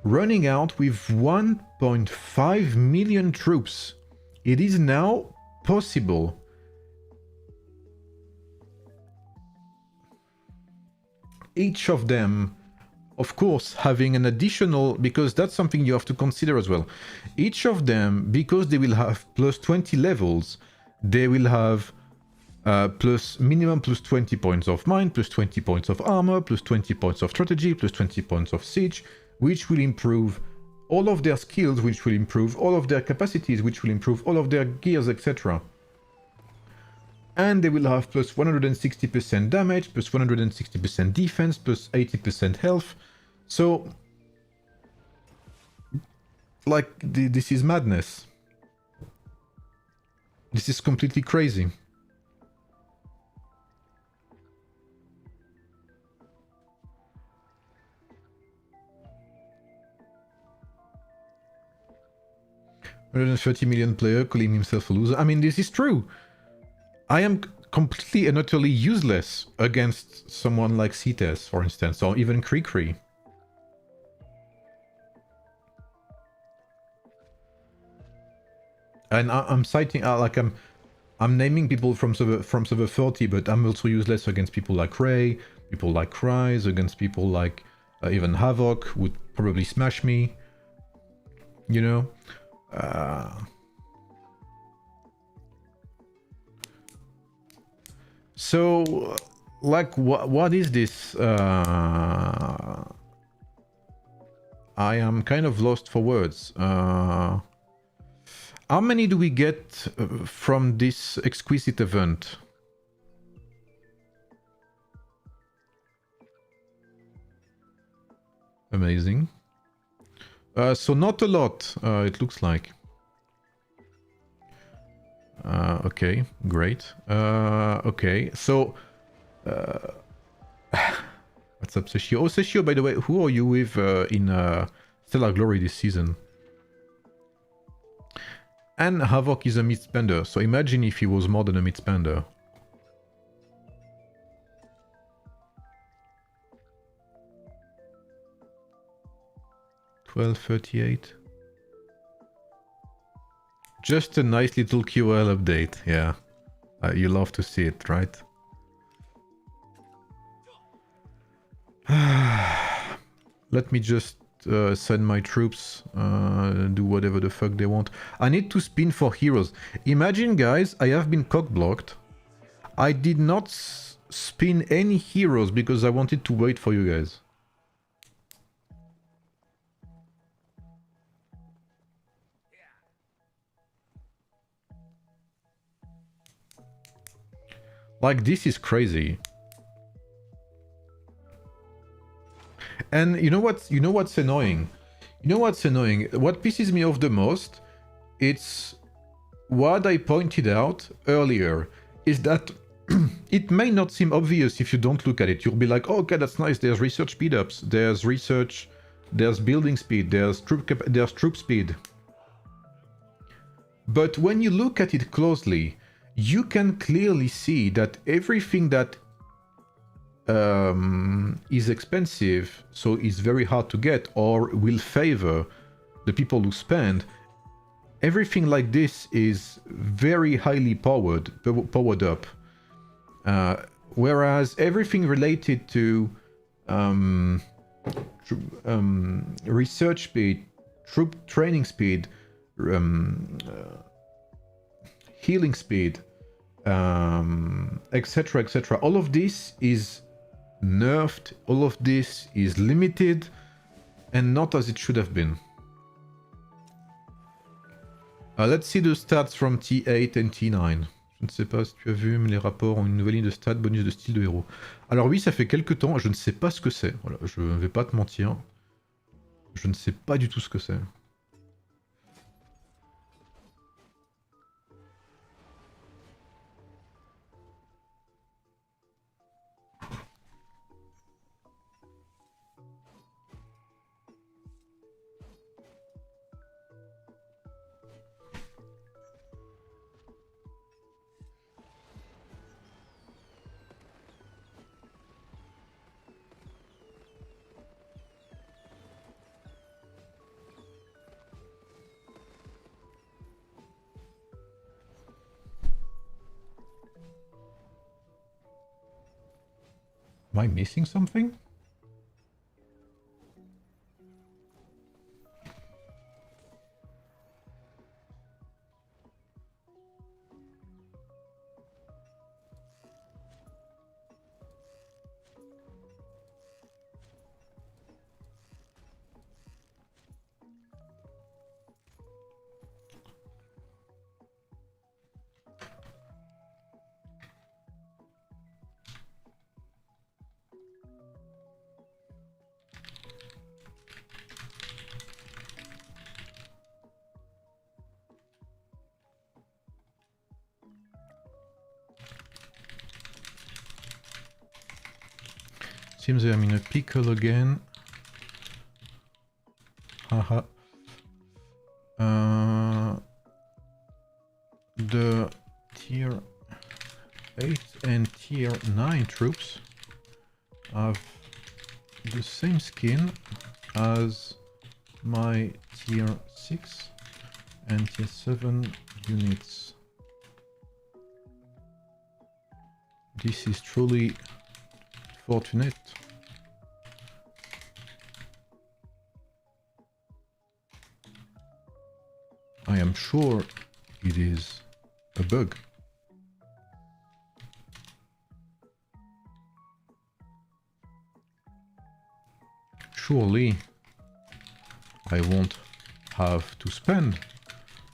running out with 1.5 million troops. It is now possible. Each of them, of course, having an additional, because that's something you have to consider as well. Each of them, because they will have plus 20 levels, they will have minimum plus 20 points of mind, plus 20 points of armor, plus 20 points of strategy, plus 20 points of siege, which will improve all of their skills, which will improve all of their capacities, which will improve all of their gears, etc. And they will have plus 160% damage, plus 160% defense, plus 80% health. So, like, this is madness. This is completely crazy. $130 million player calling himself a loser. I mean, this is true. I am completely and utterly useless against someone like Cites, for instance, or even Krikri. And I'm citing, like I'm naming people from server 40, but I'm also useless against people like Ray, people like Cries, against people like even Havoc would probably smash me. You know. So, like, what is this? I am kind of lost for words. How many do we get from this exquisite event? Amazing. So not a lot, it looks like. Okay, great. Okay, so... what's up, Seshio? Oh, Seshio, by the way, who are you with in Stellar Glory this season? And Havoc is a mid-spender, so imagine if he was more than a mid-spender. $12.38. Just a nice little QL update, yeah. You love to see it, right? Let me just send my troops, do whatever the fuck they want. I need to spin for heroes. Imagine, guys, I have been cock-blocked. I did not spin any heroes because I wanted to wait for you guys. Like, this is crazy. And you know what's annoying? You know what's annoying? What pisses me off the most, it's what I pointed out earlier, is that it may not seem obvious if you don't look at it. You'll be like, oh, okay, that's nice. There's research speed-ups. There's research. There's building speed. There's troop speed. But when you look at it closely, you can clearly see that everything that is expensive, so is very hard to get, or will favor the people who spend, everything like this is very highly powered up. Whereas everything related to research speed, troop training speed, healing speed, etc, etc, all of this is nerfed, all of this is limited, and not as it should have been. Let's see the stats from T8 and T9. Je ne sais pas si tu as vu, mais les rapports ont une nouvelle ligne de stats, bonus de style de héros. Alors oui, ça fait quelques temps, je ne sais pas ce que c'est. Voilà, je vais pas te mentir. Je ne sais pas du tout ce que c'est. Am I missing something? Seems I'm in a pickle again. Haha. The tier 8 and tier 9 troops have the same skin as my tier 6 and tier 7 units. This is truly fortunate. I am sure it is a bug. Surely I won't have to spend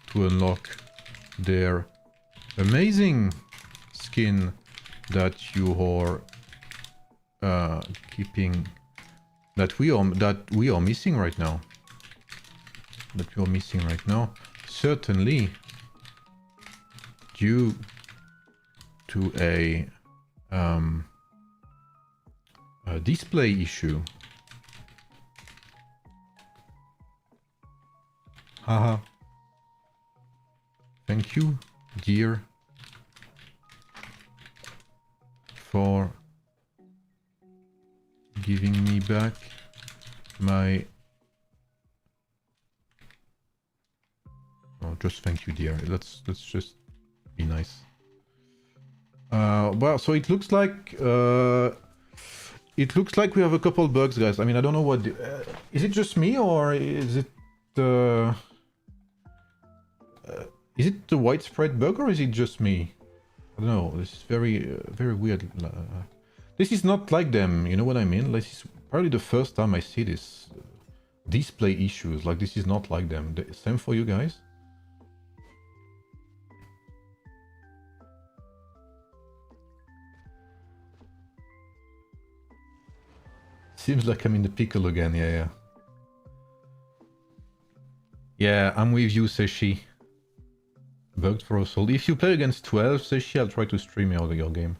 to unlock their amazing skin that you are keeping that we are missing right now. Certainly due to a display issue. Haha. Thank you, dear, for giving me back my... Oh, just thank you, dear. Let's just be nice. Well, so it looks like we have a couple bugs, guys. I mean, I don't know what... is it just me, or is it the widespread bug, or is it just me? I don't know. This is very weird. This is not like them, you know what I mean? This is probably the first time I see this display issues. Like, this is not like them. Same for you guys? Seems like I'm in the pickle again. Yeah. Yeah, I'm with you, Seshi. Bugged for us all. If you play against 12, Seshi, I'll try to stream your game.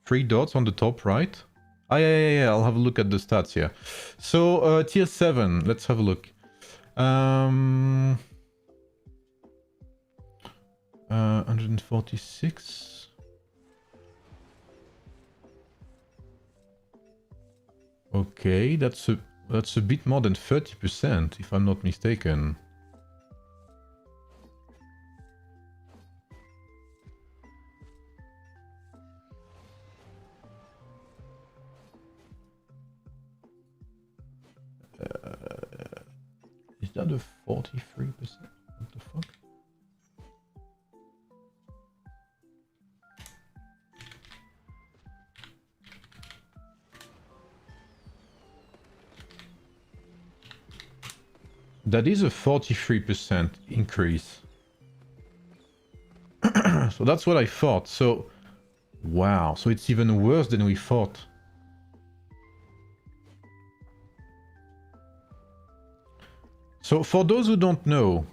3 dots on the top right. Ah, yeah. I'll have a look at the stats here. So, tier 7. Let's have a look. 146. Okay, that's a bit more than 30%, if I'm not mistaken. Is that a 43%? What the fuck? That is a 43% increase. So that's what I thought. So, wow. So it's even worse than we thought. So for those who don't know,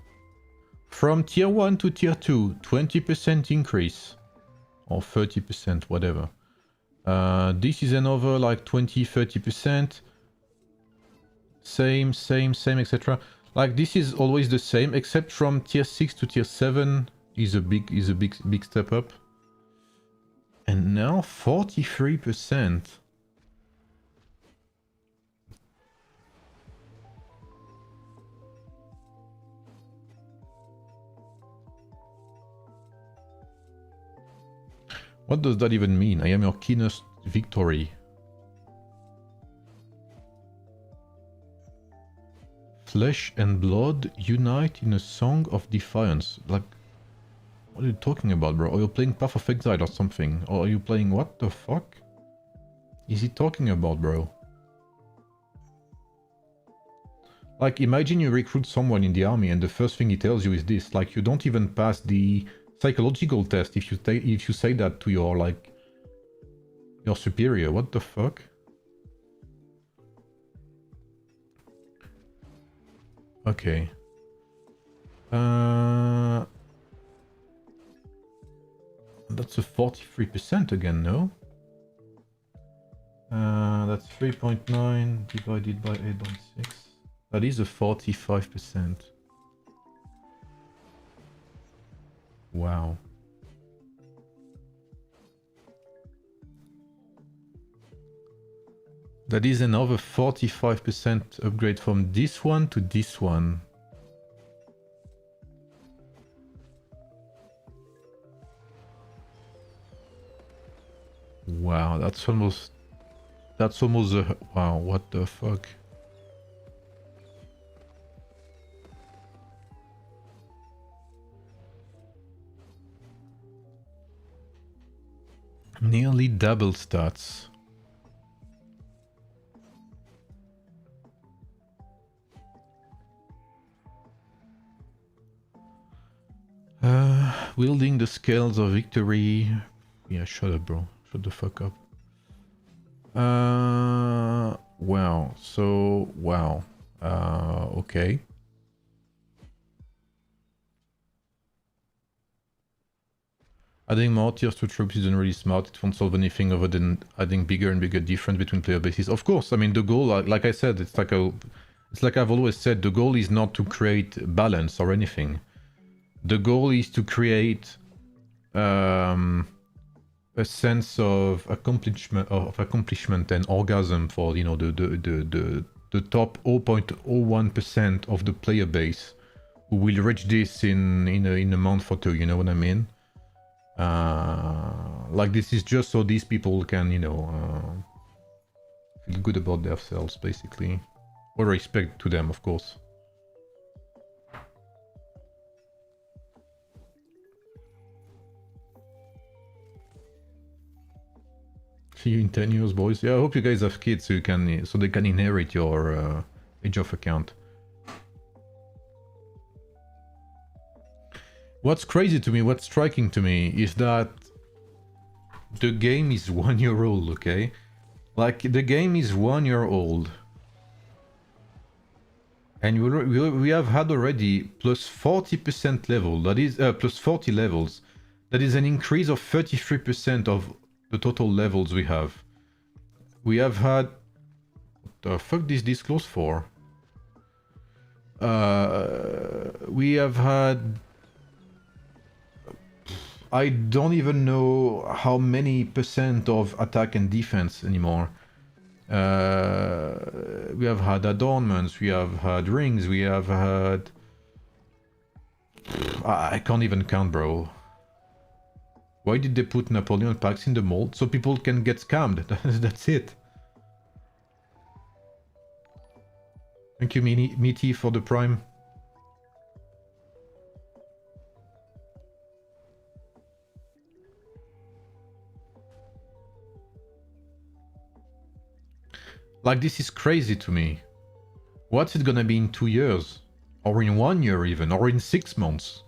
from tier 1 to tier 2, 20% increase. Or 30%, whatever. This is another like 20-30%. Same, etc. Like, this is always the same, except from tier 6 to tier 7 is a big step up. And now 43%. What does that even mean? I am your keenest victory. Flesh and blood unite in a song of defiance. Like, what are you talking about, bro? Are you playing Path of Exile or something? Or are you playing what the fuck? Is he talking about, bro? Like, imagine you recruit someone in the army and the first thing he tells you is this. Like, you don't even pass the psychological test if you say that to your, like, your superior. What the fuck? Okay. That's a 43% again, no? That's 3.9 divided by 8.6. That is a 45%. Wow. That is another 45% upgrade from this one to this one. Wow, that's almost a... Wow, what the fuck? Nearly double stats. Wielding the scales of victory. Yeah, shut up, bro. Shut the fuck up. Wow. So, wow. Okay. Adding more tiers to troops isn't really smart. It won't solve anything other than adding bigger and bigger difference between player bases. Of course, I mean, the goal, like I said, it's like I've always said, the goal is not to create balance or anything. The goal is to create a sense of accomplishment and orgasm for, you know, the top 0.01% of the player base who will reach this in a month or two. You know what I mean? Like, this is just so these people can, you know, feel good about themselves, basically. Or respect to them, of course. See you in 10 years, boys. Yeah, I hope you guys have kids so they can inherit your Age of account. What's crazy to me, what's striking to me, is that the game is 1 year old, okay? Like, the game is 1 year old. And we have had already plus 40% level, that is, plus 40 levels. That is an increase of 33% of the total levels we have. We have had... What the fuck is this close for? We have had... I don't even know how many percent of attack and defense anymore. We have had adornments, we have had rings, we have had... I can't even count, bro. Why did they put Napoleon packs in the mold? So people can get scammed. That's it. Thank you, Meaty, for the prime. Like, this is crazy to me. What's it gonna be in 2 years? Or in 1 year even? Or in 6 months?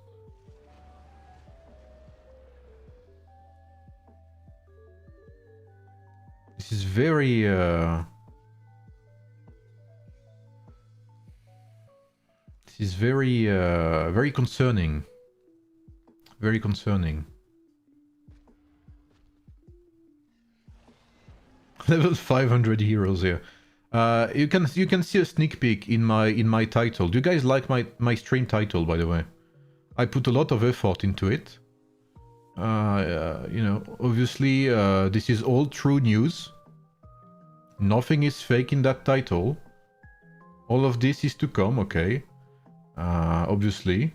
This is very... This is very, very concerning. Very concerning. Level 500 heroes here. You can see a sneak peek in my title. Do you guys like my stream title, by the way? I put a lot of effort into it. You know, obviously this is all true news. Nothing is fake in that title. All of this is to come, okay? Obviously.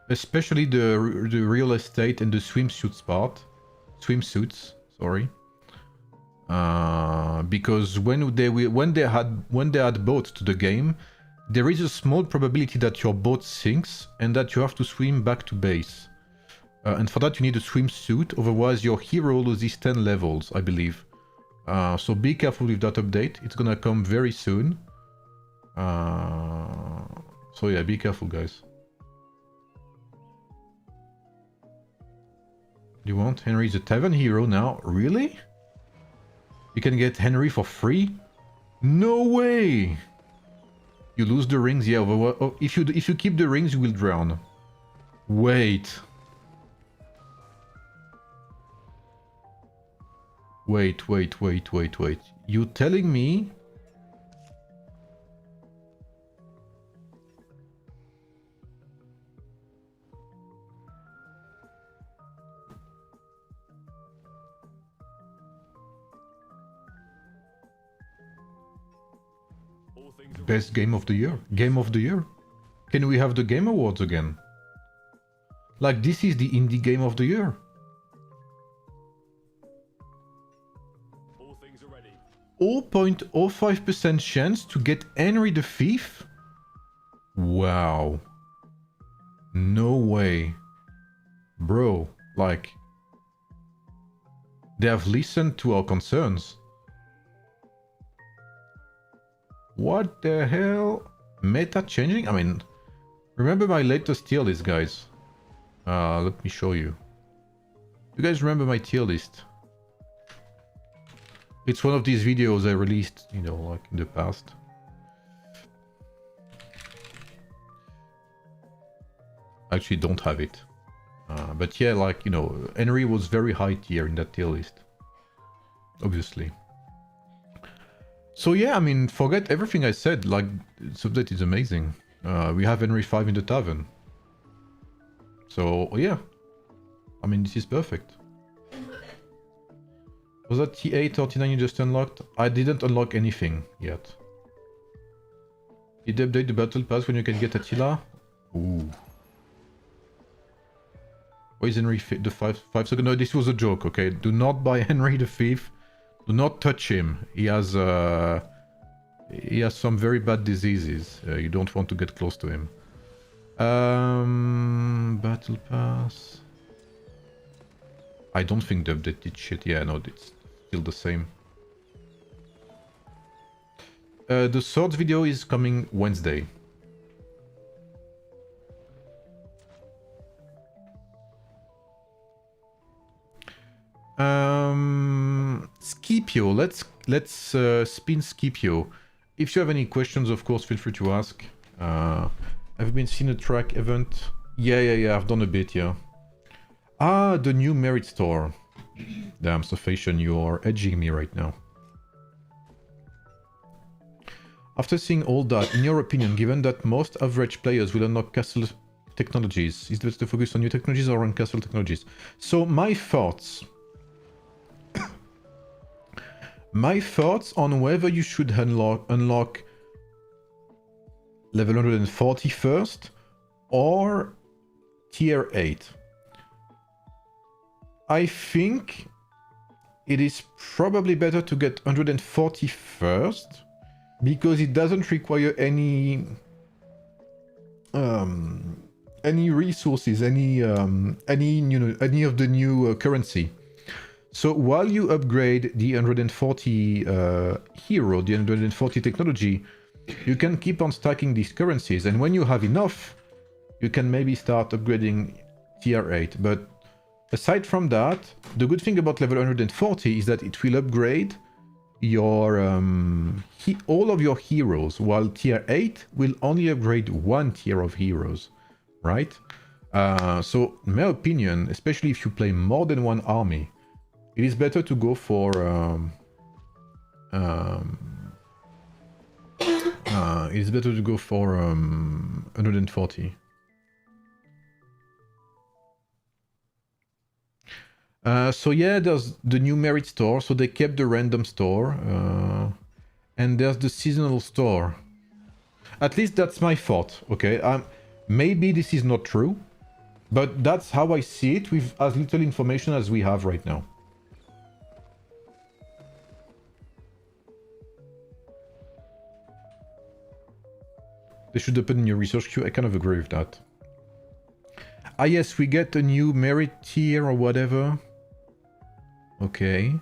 Especially the real estate and the swimsuits part. Swimsuits, sorry. Because when they add boats to the game, there is a small probability that your boat sinks and that you have to swim back to base. And for that you need a swimsuit, otherwise your hero loses 10 levels, I believe. So be careful with that update, it's gonna come very soon. So yeah, be careful, guys. You want Henry the Tavern hero now? Really? You can get Henry for free? No way! You lose the rings, yeah. Oh, if you keep the rings, you will drown. Wait. Wait. You telling me? Best game of the year. Game of the year. Can we have the Game Awards again? Like, this is the indie game of the year. All things are ready. 0.05% chance to get Henry the Thief? Wow. No way. Bro, like... They have listened to our concerns. What the hell? Meta changing? I mean, remember my latest tier list, guys. Let me show you. You guys remember my tier list? It's one of these videos I released, you know, like in the past. I actually don't have it. But yeah, like, you know, Henry was very high tier in that tier list. Obviously. So yeah, I mean, forget everything I said, like, this update is amazing. We have Henry 5 in the tavern. So yeah, I mean, this is perfect. Was that T8 or T9 you just unlocked? I didn't unlock anything yet. Did they update the battle pass when you can get Attila? Ooh. Why is Henry the 5 second? No, this was a joke, okay? Do not buy Henry the 5th. Do not touch him. He has some very bad diseases. You don't want to get close to him. Battle pass. I don't think the update did shit. Yeah, no, it's still the same. The swords video is coming Wednesday. Scipio. Let's spin Scipio. If you have any questions, of course, feel free to ask. Have you been seen a track event? Yeah. I've done a bit, yeah. Ah, the new merit store. Damn, Sophian, you are edging me right now. After seeing all that, in your opinion, given that most average players will unlock castle technologies, is it to focus on new technologies or on castle technologies? So my thoughts. My thoughts on whether you should unlock level 140 first or tier 8. I think it is probably better to get 140 first because it doesn't require any resources, any of the new currency. So while you upgrade the 140 hero, the 140 technology, you can keep on stacking these currencies, and when you have enough, you can maybe start upgrading tier 8. But aside from that, the good thing about level 140 is that it will upgrade your all of your heroes, while tier 8 will only upgrade one tier of heroes, right? So in my opinion, especially if you play more than one army, it is better to go for it is better to go for 140. So yeah, there's the new merit store, so they kept the random store, and there's the seasonal store. At least that's my thought, okay? Maybe this is not true, but that's how I see it with as little information as we have right now. They should open a new research queue. I kind of agree with that. Ah yes, we get a new merit tier or whatever. Okay.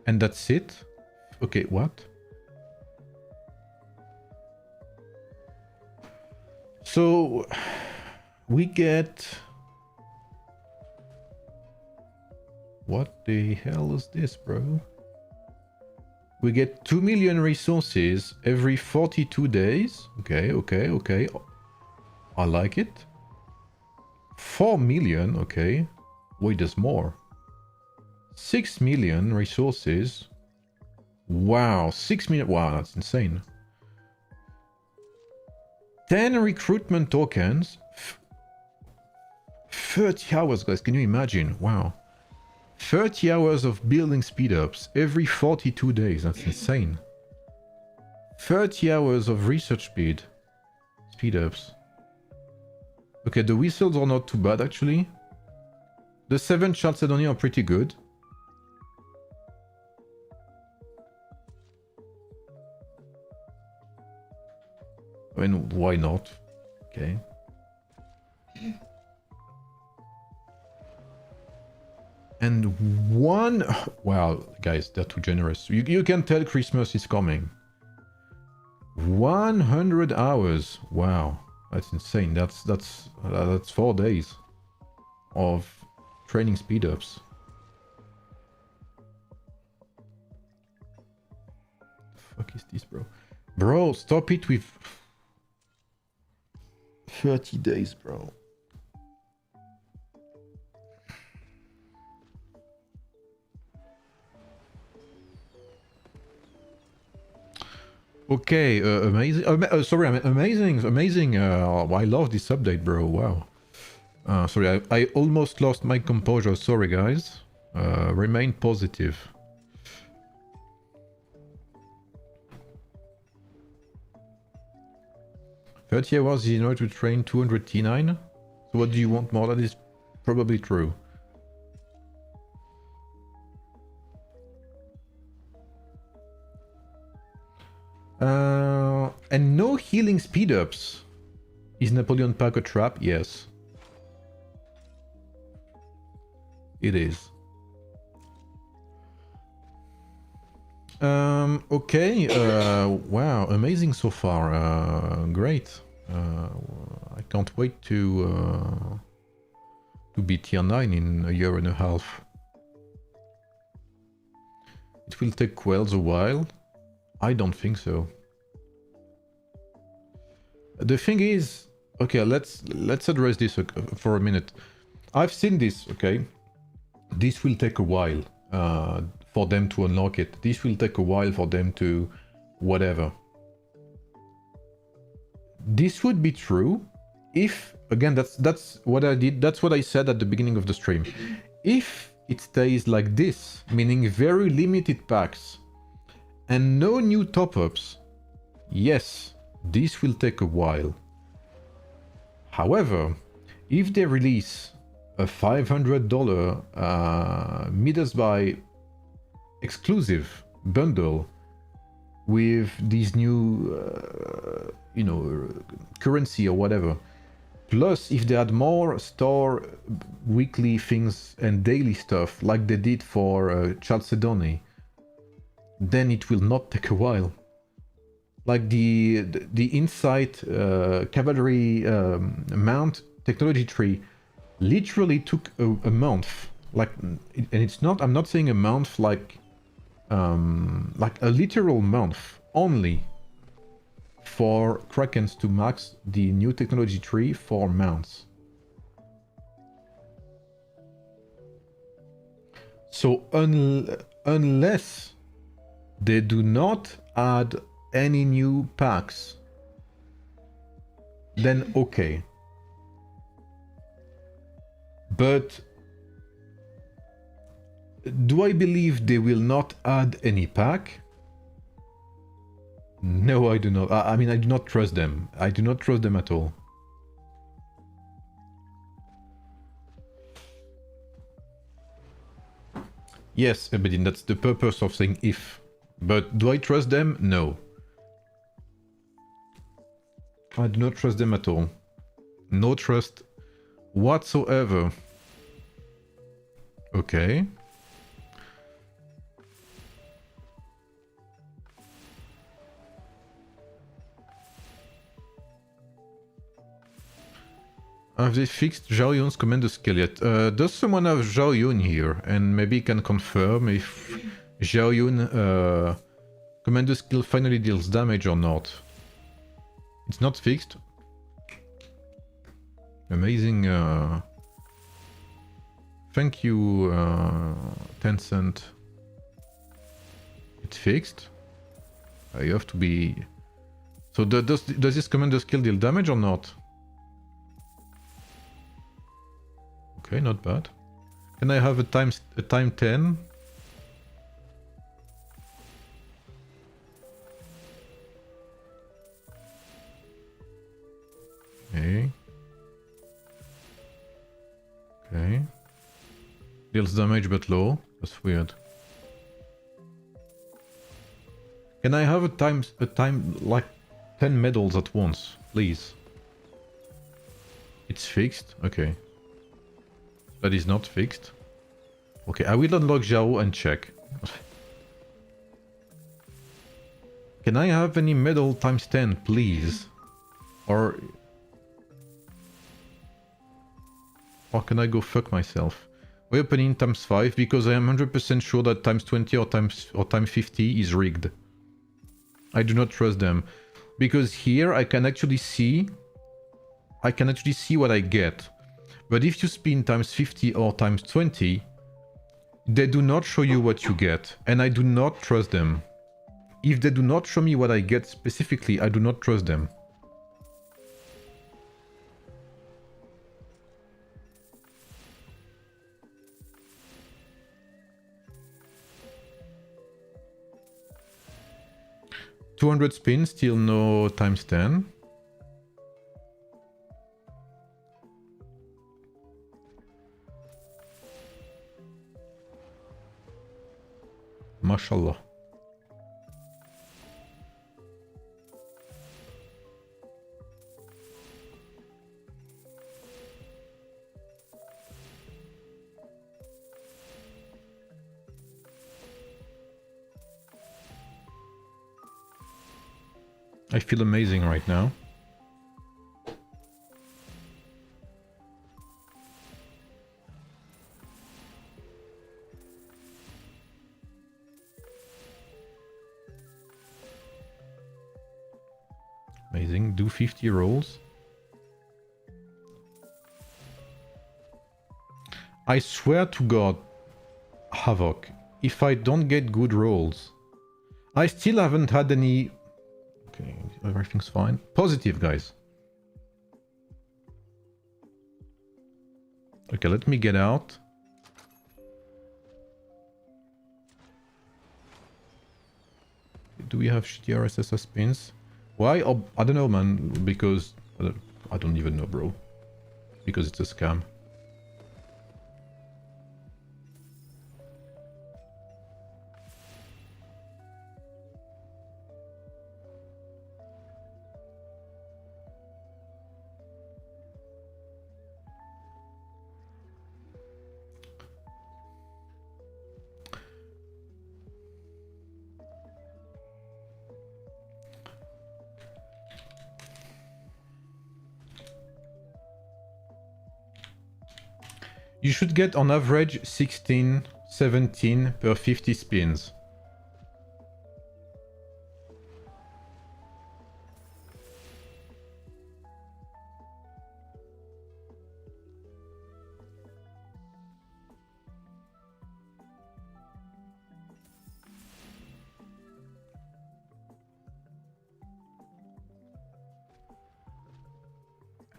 And that's it? Okay, what? So we get... What the hell is this, bro? We get 2 million resources every 42 days. Okay. I like it. 4 million, okay. Wait, there's more. 6 million resources. Wow, 6 million. Wow, that's insane. 10 recruitment tokens. 30 hours, guys. Can you imagine? Wow. 30 hours of building speed-ups every 42 days. That's insane. 30 hours of research speed-ups. Okay, the whistles are not too bad, actually. The 7 Chalcedony are pretty good. I mean, why not? Okay. And one... Wow, guys, they're too generous. You can tell Christmas is coming. 100 hours. Wow, that's insane. That's 4 days of training speed-ups. is this, bro? Bro, stop it with 30 days, bro. Okay, amazing. Sorry, I mean, amazing. I love this update, bro. Wow. Sorry, I almost lost my composure. Sorry, guys. Remain positive. $30 hours in order to train 200 T9? So what do you want more? That is probably true. And no healing speed-ups. Is Napoleon Pack a trap? Yes. It is. Okay, wow, amazing so far. Great. I can't wait to be tier 9 in a year and a half. It will take Quells a while. I don't think so. The thing is, okay, let's address this for a minute. I've seen this, okay? This will take a while for them to unlock it. This will take a while for them to whatever. This would be true if, again, that's what I did. That's what I said at the beginning of the stream. If it stays like this, meaning very limited packs and no new top-ups, yes, this will take a while. However, if they release a $500 Midas by exclusive bundle with these new, currency or whatever, plus if they add more store weekly things and daily stuff like they did for Chalcedony, then it will not take a while. Like the Insight cavalry mount technology tree literally took a month. Like, and it's not. I'm not saying a month like a literal month only for Krakens to max the new technology tree for mounts. So unless they do not add any new packs, then okay. But do I believe they will not add any pack? No, I do not. I mean, I do not trust them. I do not trust them at all. Yes, Ebedin, that's the purpose of saying if. But do I trust them? No. I do not trust them at all. No trust whatsoever. Okay. Have they fixed Xiao Yun's commander skill yet? Does someone have Xiao Yun here? And maybe can confirm if Xiao Yun commander skill finally deals damage or not. It's not fixed. Amazing. Thank you, Tencent. It's fixed. You have to be... So does this commander skill deal damage or not? Okay, not bad. Can I have a time 10? Okay. Okay. Deals damage but low. That's weird. Can I have a time like 10 medals at once, please? It's fixed? Okay. That is not fixed. Okay, I will unlock Xiao and check. Can I have any medal times 10, please? Or can I go fuck myself? Weaponing times 5 because I am 100% sure that times 20 or times 50 is rigged. I do not trust them. Because here I can actually see what I get. But if you spin times 50 or times 20, they do not show you what you get, and I do not trust them. If they do not show me what I get specifically, I do not trust them. $200 spins, still no times 10. Mashallah. I feel amazing right now. Amazing. Do 50 rolls. I swear to God, Havoc, if I don't get good rolls, I still haven't had any... Okay, everything's fine. Positive, guys. Okay, let me get out. Do we have shitty RSS spins? Why? Oh, I don't know, man. Because... I don't even know, bro. Because it's a scam. You should get on average 16, 17 per 50 spins.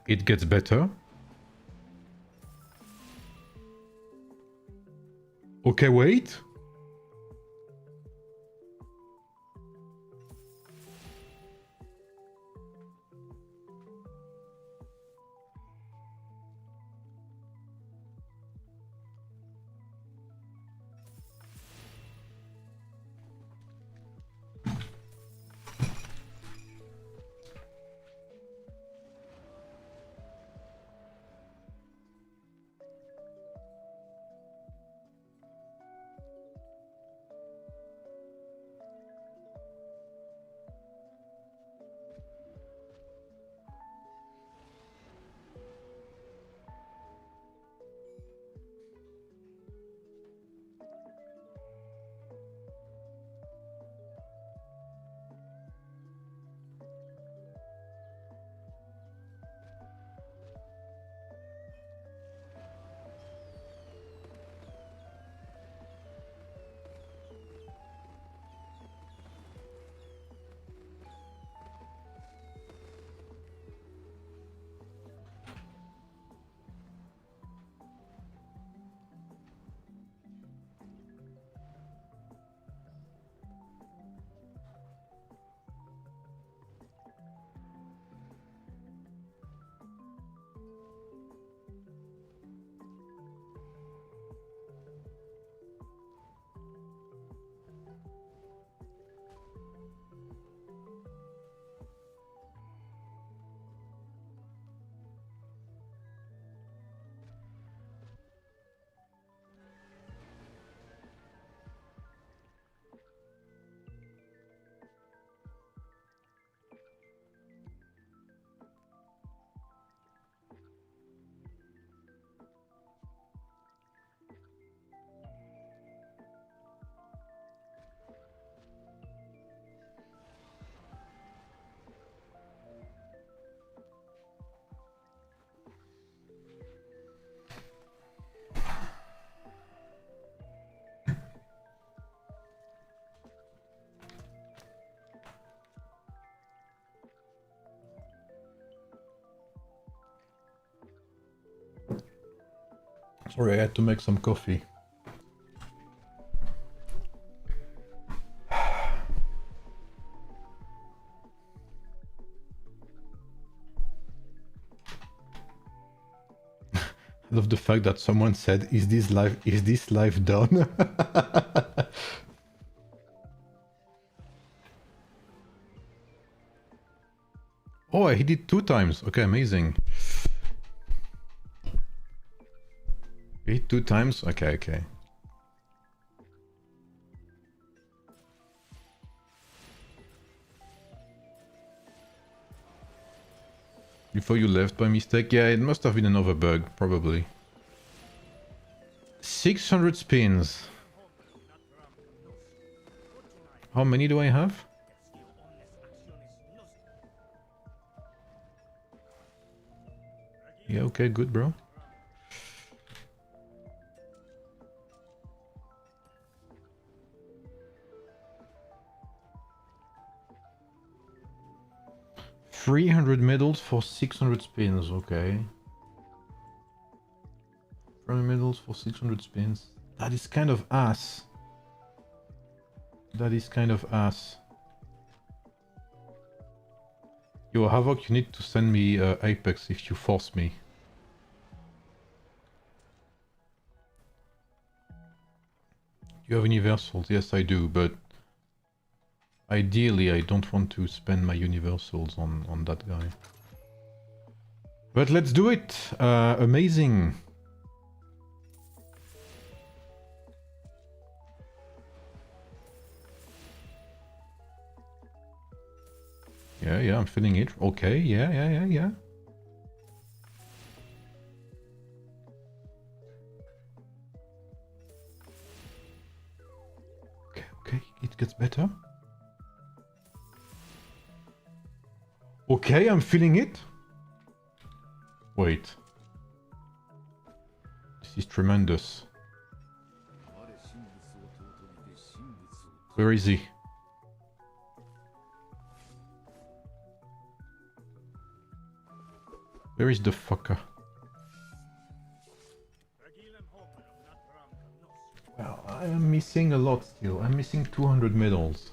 It gets better. Okay, wait. Sorry, I had to make some coffee. I love the fact that someone said, is this live done? Oh, I hit it 2 times. Okay, amazing. Hit 2 times? Okay, okay. Before you left by mistake? Yeah, it must have been another bug, probably. 600 spins. How many do I have? Yeah, okay, good, bro. $300 medals for 600 spins, okay. 300 medals for 600 spins. That is kind of ass. That is kind of ass. Yo, Havoc, you need to send me Apex if you force me. You have universals? Yes, I do, but ideally I don't want to spend my universals on that guy. But let's do it! Amazing! Yeah, I'm feeling it. Okay, yeah. Okay, it gets better. Okay, I'm feeling it. Wait. This is tremendous. Where is he? Where is the fucker? Well, I am missing a lot still. I'm missing 200 medals.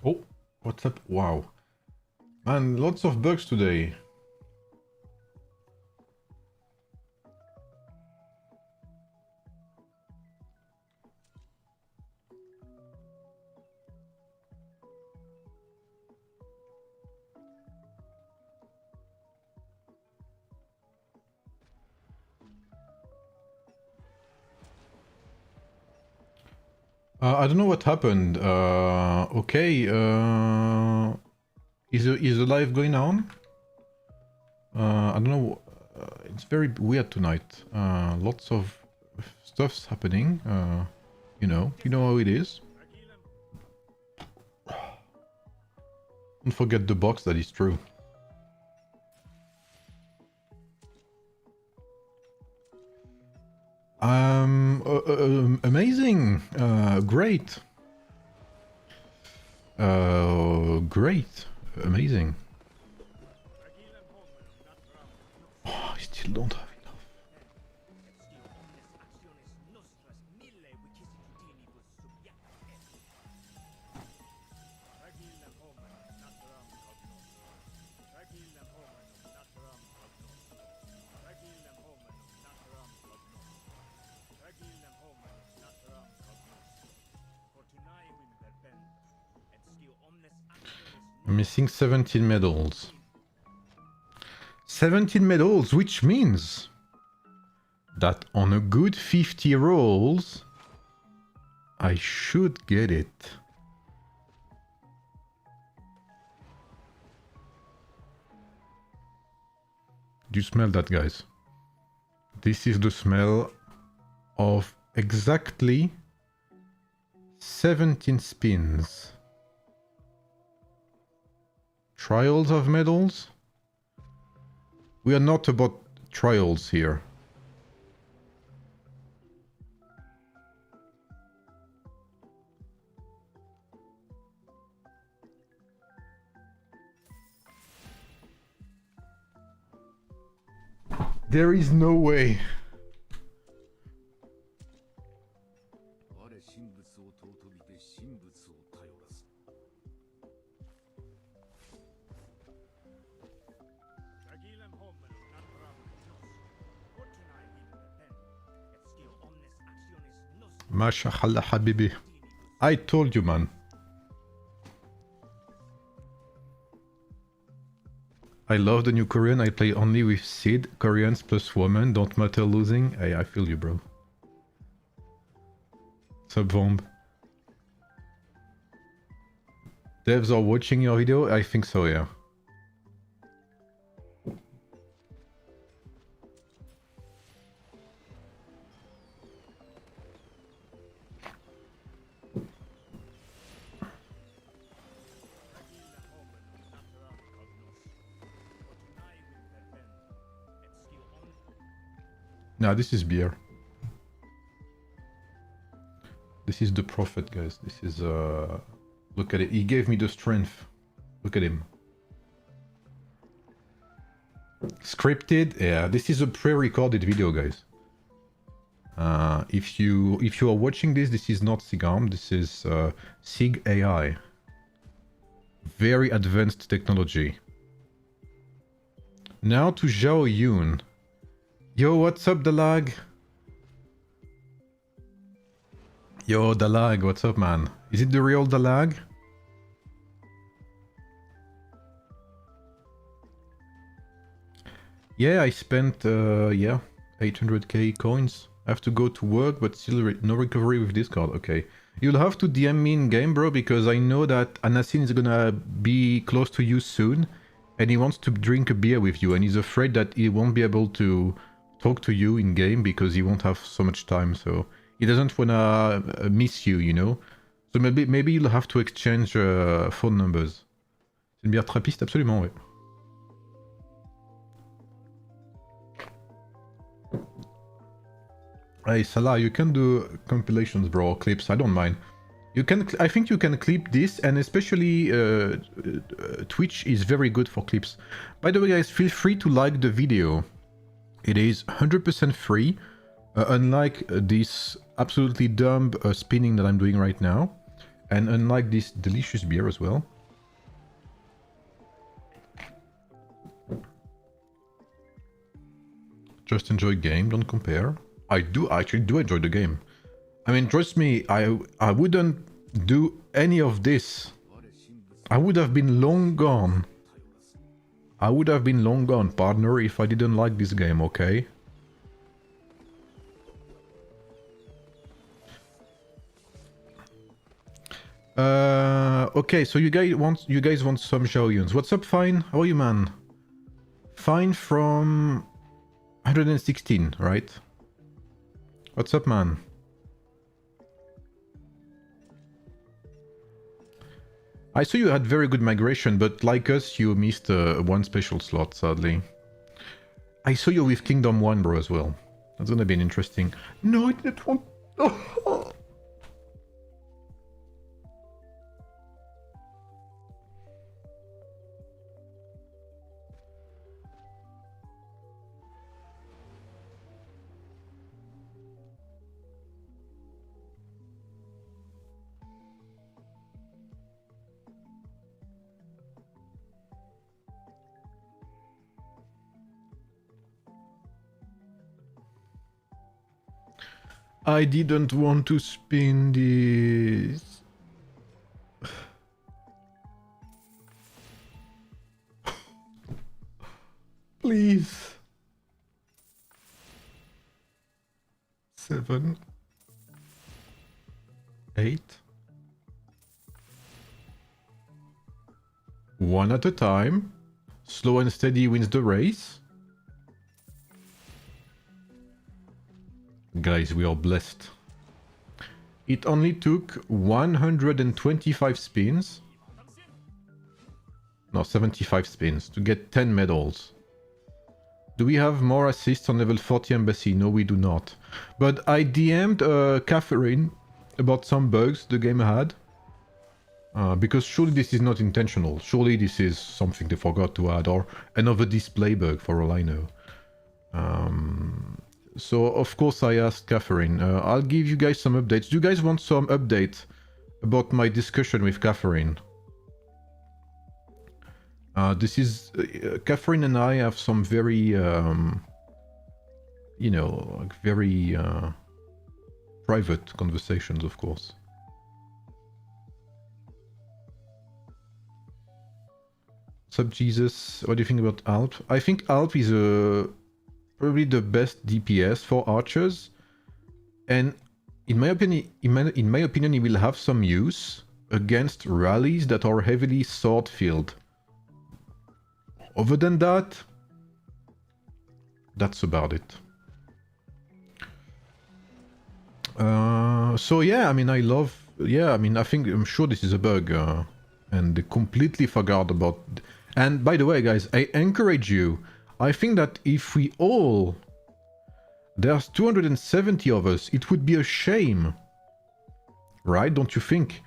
Oh, what's up? Wow. Man, lots of bugs today. I don't know what happened. Okay. Is the live going on? I don't know. It's very weird tonight. Lots of stuff's happening. You know how it is. Don't forget the box. That is true. Amazing. Great. Great. Amazing. Oh, I still don't have enough. I'm missing 17 medals. 17 medals, which means that on a good 50 rolls, I should get it. Do you smell that, guys? This is the smell of exactly 17 spins. Trials of medals? We are not about trials here. There is no way. Mashallah habibi. I told you, man. I love the new Korean. I play only with Sid. Koreans plus woman. Don't matter losing. Hey, I feel you, bro. Subvomb. Devs are watching your video? I think so, yeah. Nah, this is beer. This is the prophet, guys. This is look at it. He gave me the strength. Look at him. Scripted. Yeah, this is a pre-recorded video, guys. If you are watching this, this is not SIGARM. This is SIG AI. Very advanced technology. Now to Xiao Yun. Yo, what's up, Dalag? Yo, Dalag, what's up, man? Is it the real Dalag? Yeah, I spent, 800k coins. I have to go to work, but still no recovery with this card. Okay. You'll have to DM me in game, bro, because I know that Anassin is gonna be close to you soon, and he wants to drink a beer with you, and he's afraid that he won't be able to talk to you in game because he won't have so much time, so he doesn't wanna miss you, you know. So maybe you'll have to exchange phone numbers. C'est une bière trappiste, absolument, ouais. Hey Salah, you can do compilations, bro, or clips. I don't mind. You can. I think you can clip this, and especially Twitch is very good for clips. By the way, guys, feel free to like the video. It is 100% free, unlike this absolutely dumb spinning that I'm doing right now, and unlike this delicious beer as well. Just enjoy game, don't compare. I actually do enjoy the game. I mean, trust me, I wouldn't do any of this. I would have been long gone. I would have been long gone, partner, if I didn't like this game, okay? Okay, so you guys want some Xiaoyuns. What's up, Fine? How are you, man? Fine from 116, right? What's up, man? I saw you had very good migration, but like us, you missed one special slot, sadly. I saw you with Kingdom 1, bro, as well. That's gonna be an interesting... No, I didn't want... Oh. I didn't want to spin this. Please. 7. 8. One at a time. Slow and steady wins the race. Guys, we are blessed. It only took 125 spins. No, 75 spins to get 10 medals. Do we have more assists on level 40 embassy? No, we do not. But I DM'd Catherine about some bugs the game had. Because surely this is not intentional. Surely this is something they forgot to add, or another display bug for all I know. So of course I asked Catherine. I'll give you guys some updates. Do you guys want some update about my discussion with Catherine? This is Catherine and I have some very, you know, like very private conversations, of course. What's up, Jesus? What do you think about Alp? I think Alp is probably the best DPS for archers, and in my opinion, he will have some use against rallies that are heavily sword filled. Other than that, that's about it. So yeah, I mean, I'm sure this is a bug, and they completely forgot about. And by the way, guys, I encourage you. I think that if we all, there's 270 of us, it would be a shame, right? Don't you think?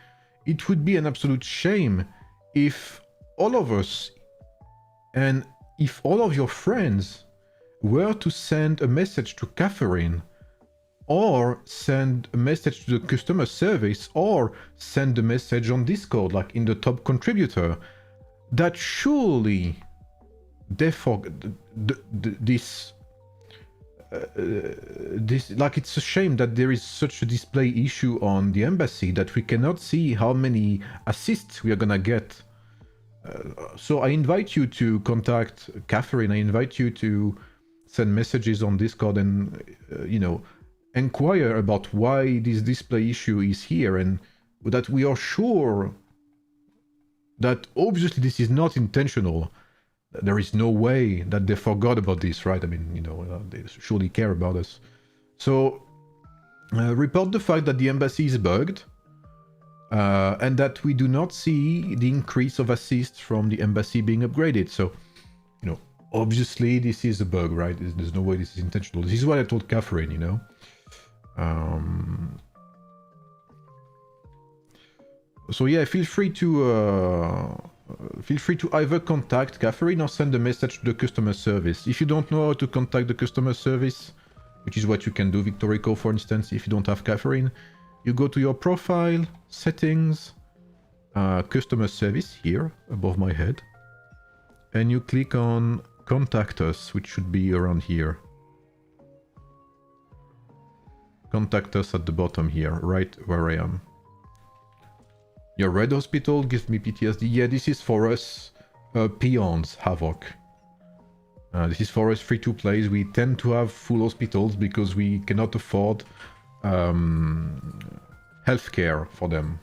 It would be an absolute shame if all of us, and if all of your friends were to send a message to Catherine, or send a message to the customer service, or send a message on Discord, like in the top contributor, that surely, therefore, this, like, it's a shame that there is such a display issue on the embassy that we cannot see how many assists we are gonna get. So I invite you to contact Catherine. I invite you to send messages on Discord and, you know, inquire about why this display issue is here, and that we are sure that obviously this is not intentional. There is no way that they forgot about this, right? I mean, you know, they surely care about us. So report the fact that the embassy is bugged, and that we do not see the increase of assists from the embassy being upgraded. So, you know, obviously this is a bug, right? There's no way this is intentional. This is what I told Catherine, you know. So yeah, feel free to either contact Catherine or send a message to the customer service. If you don't know how to contact the customer service, which is what you can do, Victorico, for instance, if you don't have Catherine, you go to your profile, settings, customer service here above my head, and you click on contact us, which should be around here. Contact us at the bottom here, right where I am. Your red hospital gives me PTSD. Yeah, this is for us peons, Havoc. This is for us free-to-plays. We tend to have full hospitals because we cannot afford healthcare for them.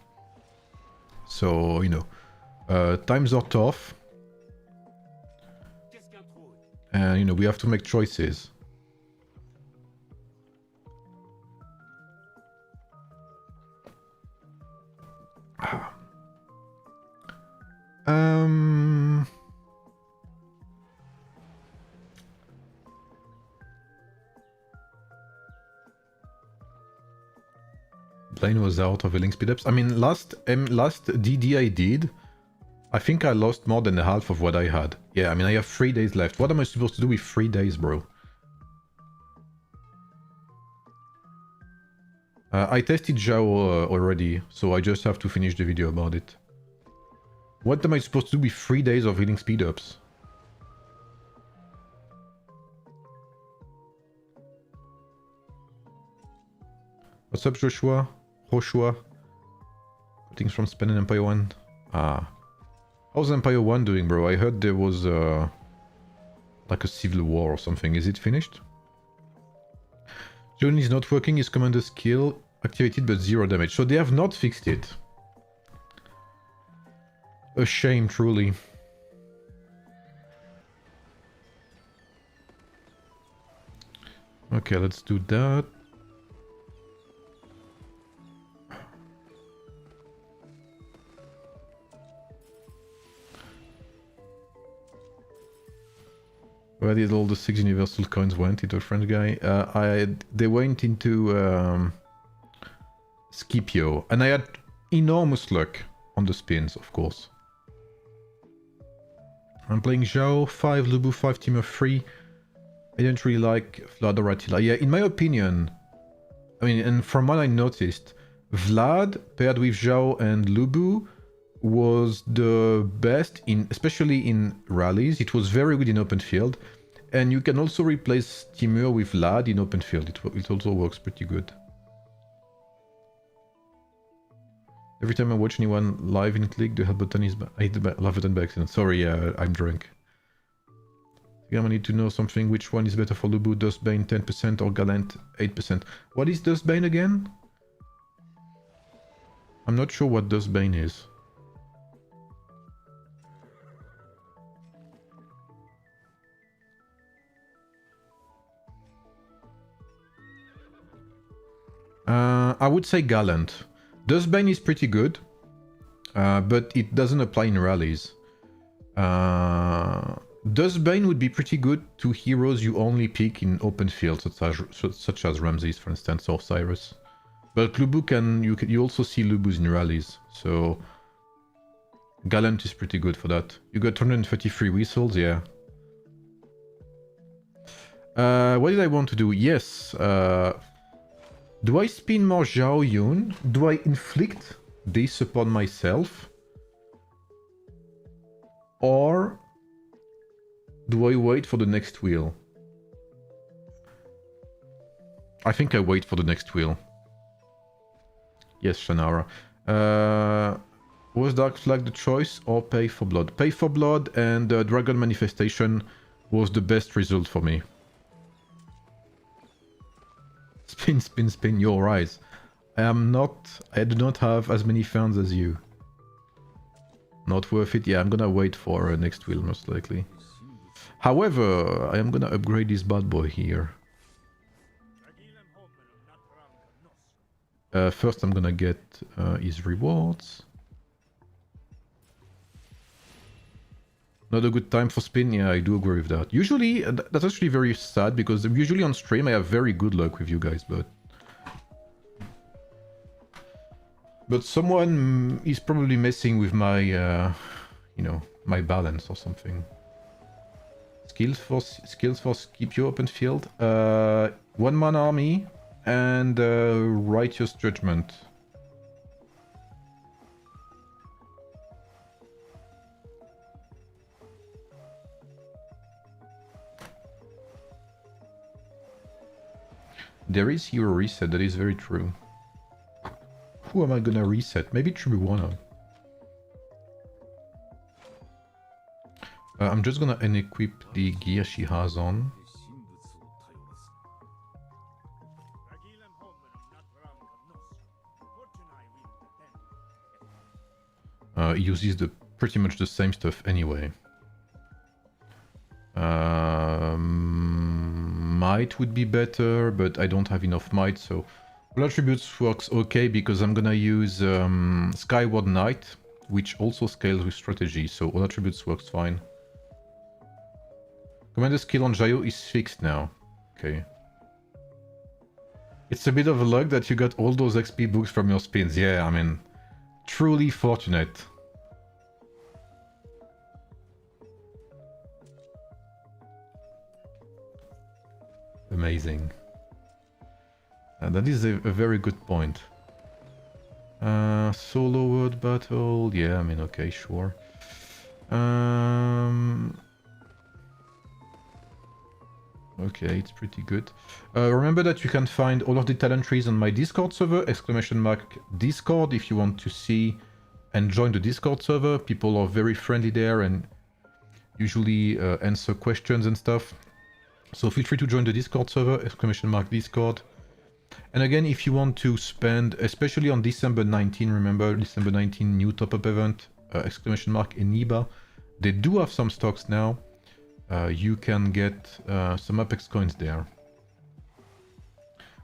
So, you know, times are tough. And, you know, we have to make choices. Plane was out of healing speed-ups. I mean, last DD I did, I think I lost more than half of what I had. Yeah, I mean, I have 3 days left. What am I supposed to do with 3 days, bro? I tested Xiao already, so I just have to finish the video about it. What am I supposed to do with 3 days of healing speed-ups? What's up, Joshua? Joshua. Things from Spain and Empire 1. Ah. How's Empire 1 doing, bro? I heard there was like a civil war or something. Is it finished? John is not working. His commander skill activated but 0 damage. So they have not fixed it. A shame, truly. Okay, let's do that. Where did all the 6 universal coins went? Into a French guy? They went into Scipio. And I had enormous luck on the spins, of course. I'm playing Xiao, 5 Lubu, 5 team of 3. I don't really like Vlad or Attila. Yeah, in my opinion, I mean, and from what I noticed, Vlad paired with Xiao and Lubu was the best in, especially in rallies. It was very good in open field, and you can also replace Timur with Vlad in open field. It also works pretty good. Every time I watch anyone live in Click, the help button is I hit the love button by accident. Sorry, I'm drunk. I need to know something. Which one is better for Lubu? Dustbane 10% or Gallant 8%? What is Dustbane again? I'm not sure what Dustbane is. I would say Gallant. Dustbane is pretty good, but it doesn't apply in rallies. Dustbane would be pretty good to heroes you only pick in open fields, such as Ramses, for instance, or Cyrus. But Lubu you also see Lubus in rallies, so Gallant is pretty good for that. You got 133 whistles, yeah. What did I want to do? Yes. Do I spin more Xiao Yun? Do I inflict this upon myself? Or do I wait for the next wheel? I think I wait for the next wheel. Yes, Shannara. Was Dark Flag the choice or Pay for Blood? Pay for Blood and Dragon Manifestation was the best result for me. Spin, spin, spin, your eyes. I do not have as many fans as you. Not worth it? Yeah, I'm gonna wait for next wheel most likely. However, I am gonna upgrade this bad boy here. First I'm gonna get his rewards. Not a good time for spin? Yeah, I do agree with that. Usually, that's actually very sad because usually on stream I have very good luck with you guys, but someone is probably messing with my, you know, my balance or something. Skills for Scipio open field. 1-man army and righteous judgment. There is hero reset, that is very true. Who am I gonna reset? Maybe Tribuana. I'm just gonna unequip the gear she has on. Uses pretty much the same stuff anyway. Might would be better, but I don't have enough might, so all attributes works okay because I'm gonna use Skyward Knight, which also scales with strategy, so all attributes works fine. Commander skill on Xiao is fixed now. Okay. It's a bit of a luck that you got all those XP books from your spins. Yeah, I mean, truly fortunate. Amazing. That is a very good point. Solo word battle. Yeah, I mean, okay, sure. Okay, it's pretty good. Remember that you can find all of the talent trees on my Discord server, !Discord, if you want to see and join the Discord server. People are very friendly there and usually answer questions and stuff. So feel free to join the Discord server, !Discord. And again, if you want to spend, especially on December 19, remember, December 19 new top-up event, !Eniba. They do have some stocks now. You can get some Apex coins there.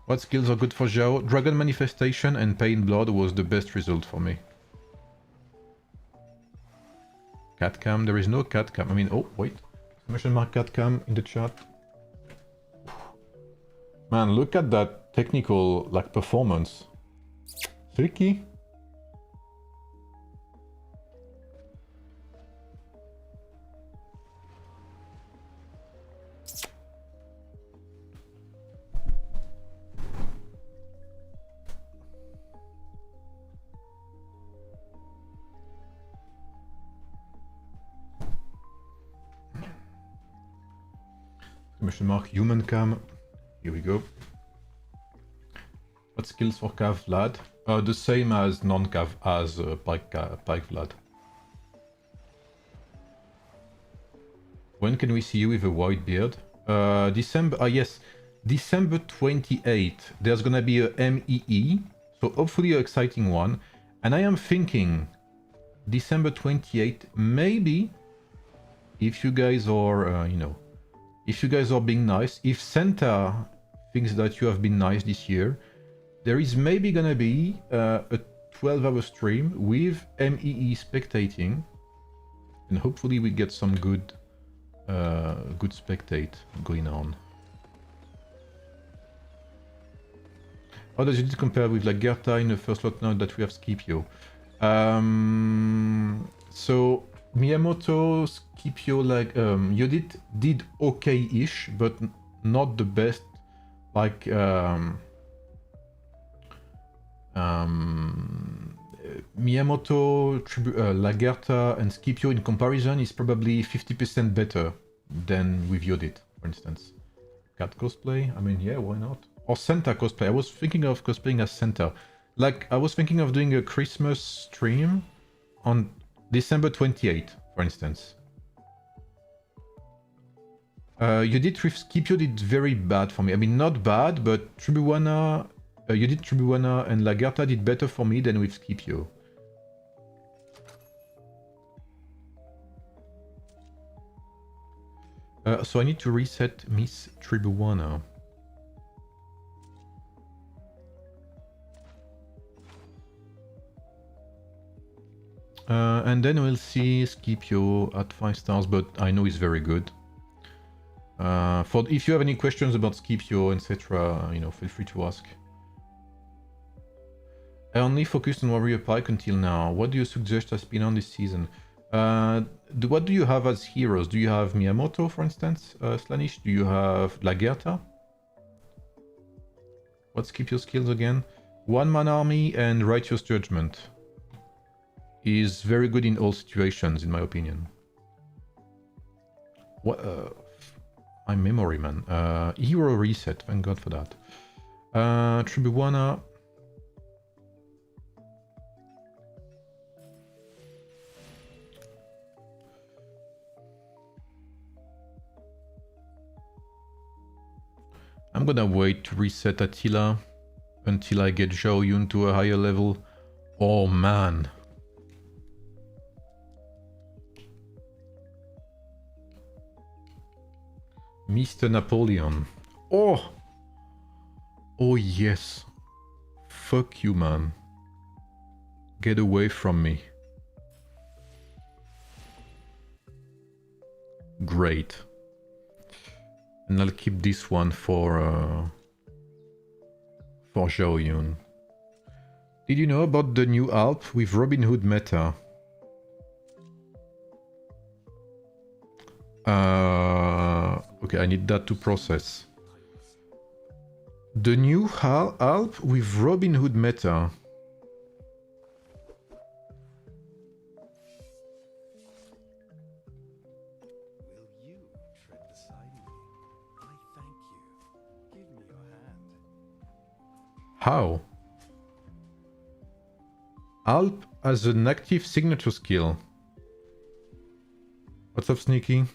What skills are good for Xiao? Dragon Manifestation and Pain Blood was the best result for me. Catcam, there is no catcam. I mean, oh, wait. Catcam in the chat. Man, look at that technical, like, performance. Tricky. Human cam. Here we go. What skills for Cav Vlad? The same as non-Cav, as Pike Vlad. When can we see you with a white beard? December, yes, December 28th. There's gonna be a MEE, so hopefully an exciting one. And I am thinking, December 28th, maybe, if you guys are, you know, if you guys are being nice, if Santa thinks that you have been nice this year, there is maybe gonna be a 12-hour stream with MEE spectating, and hopefully we get some good spectate going on. How does it compare with like Gerta in the first lot now that we have Scipio? So Miyamoto, Scipio, like Yodit did okay-ish, but not the best. Like Miyamoto, Lagerta, and Scipio in comparison is probably 50% better than with Yodit, for instance. Cat cosplay? I mean, yeah, why not? Or Santa cosplay. I was thinking of cosplaying as Santa. Like, I was thinking of doing a Christmas stream on December 28th, for instance. Yodit with Scipio did very bad for me. I mean, not bad, but Tribuana, Yodit, Tribuana, and Lagerta did better for me than with Scipio. So I need to reset Miss Tribuana. And then we'll see Scipio at 5 stars, but I know he's very good. For if you have any questions about Scipio, etc., you know, feel free to ask. I only focused on Warrior Pike until now. What do you suggest has been on this season? What do you have as heroes? Do you have Miyamoto, for instance, Slanish? Do you have Lagerta? What's Scipio's skills again? One-man army and righteous judgment. Is very good in all situations, in my opinion. What? My memory, man. Hero reset. Thank God for that. Tribuana. I'm gonna wait to reset Attila until I get Xiao Yun to a higher level. Oh man. Mr. Napoleon. Oh! Oh yes. Fuck you, man. Get away from me. Great. And I'll keep this one for Xiao Yun. Did you know about the new Alp with Robin Hood meta? Okay, I need that to process. The new Alp with Robin Hood meta. How? Alp as an active signature skill. What's up, Sneaky?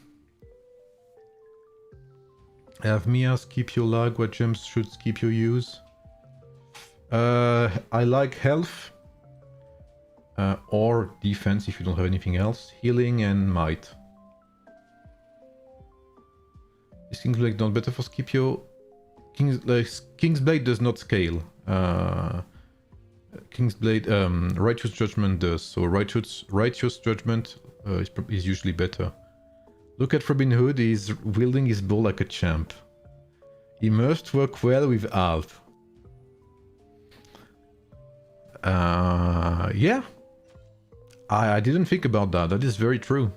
I have Mia, Scipio lag. What gems should Scipio use? I like health. Or defense if you don't have anything else. Healing and might. Is Kingsblade not better for Scipio? Kingsblade does not scale. Kingsblade, Righteous Judgment does. So Righteous Judgment is usually better. Look at Robin Hood, he's wielding his bow like a champ. He must work well with Alf. Yeah. I didn't think about that. That is very true.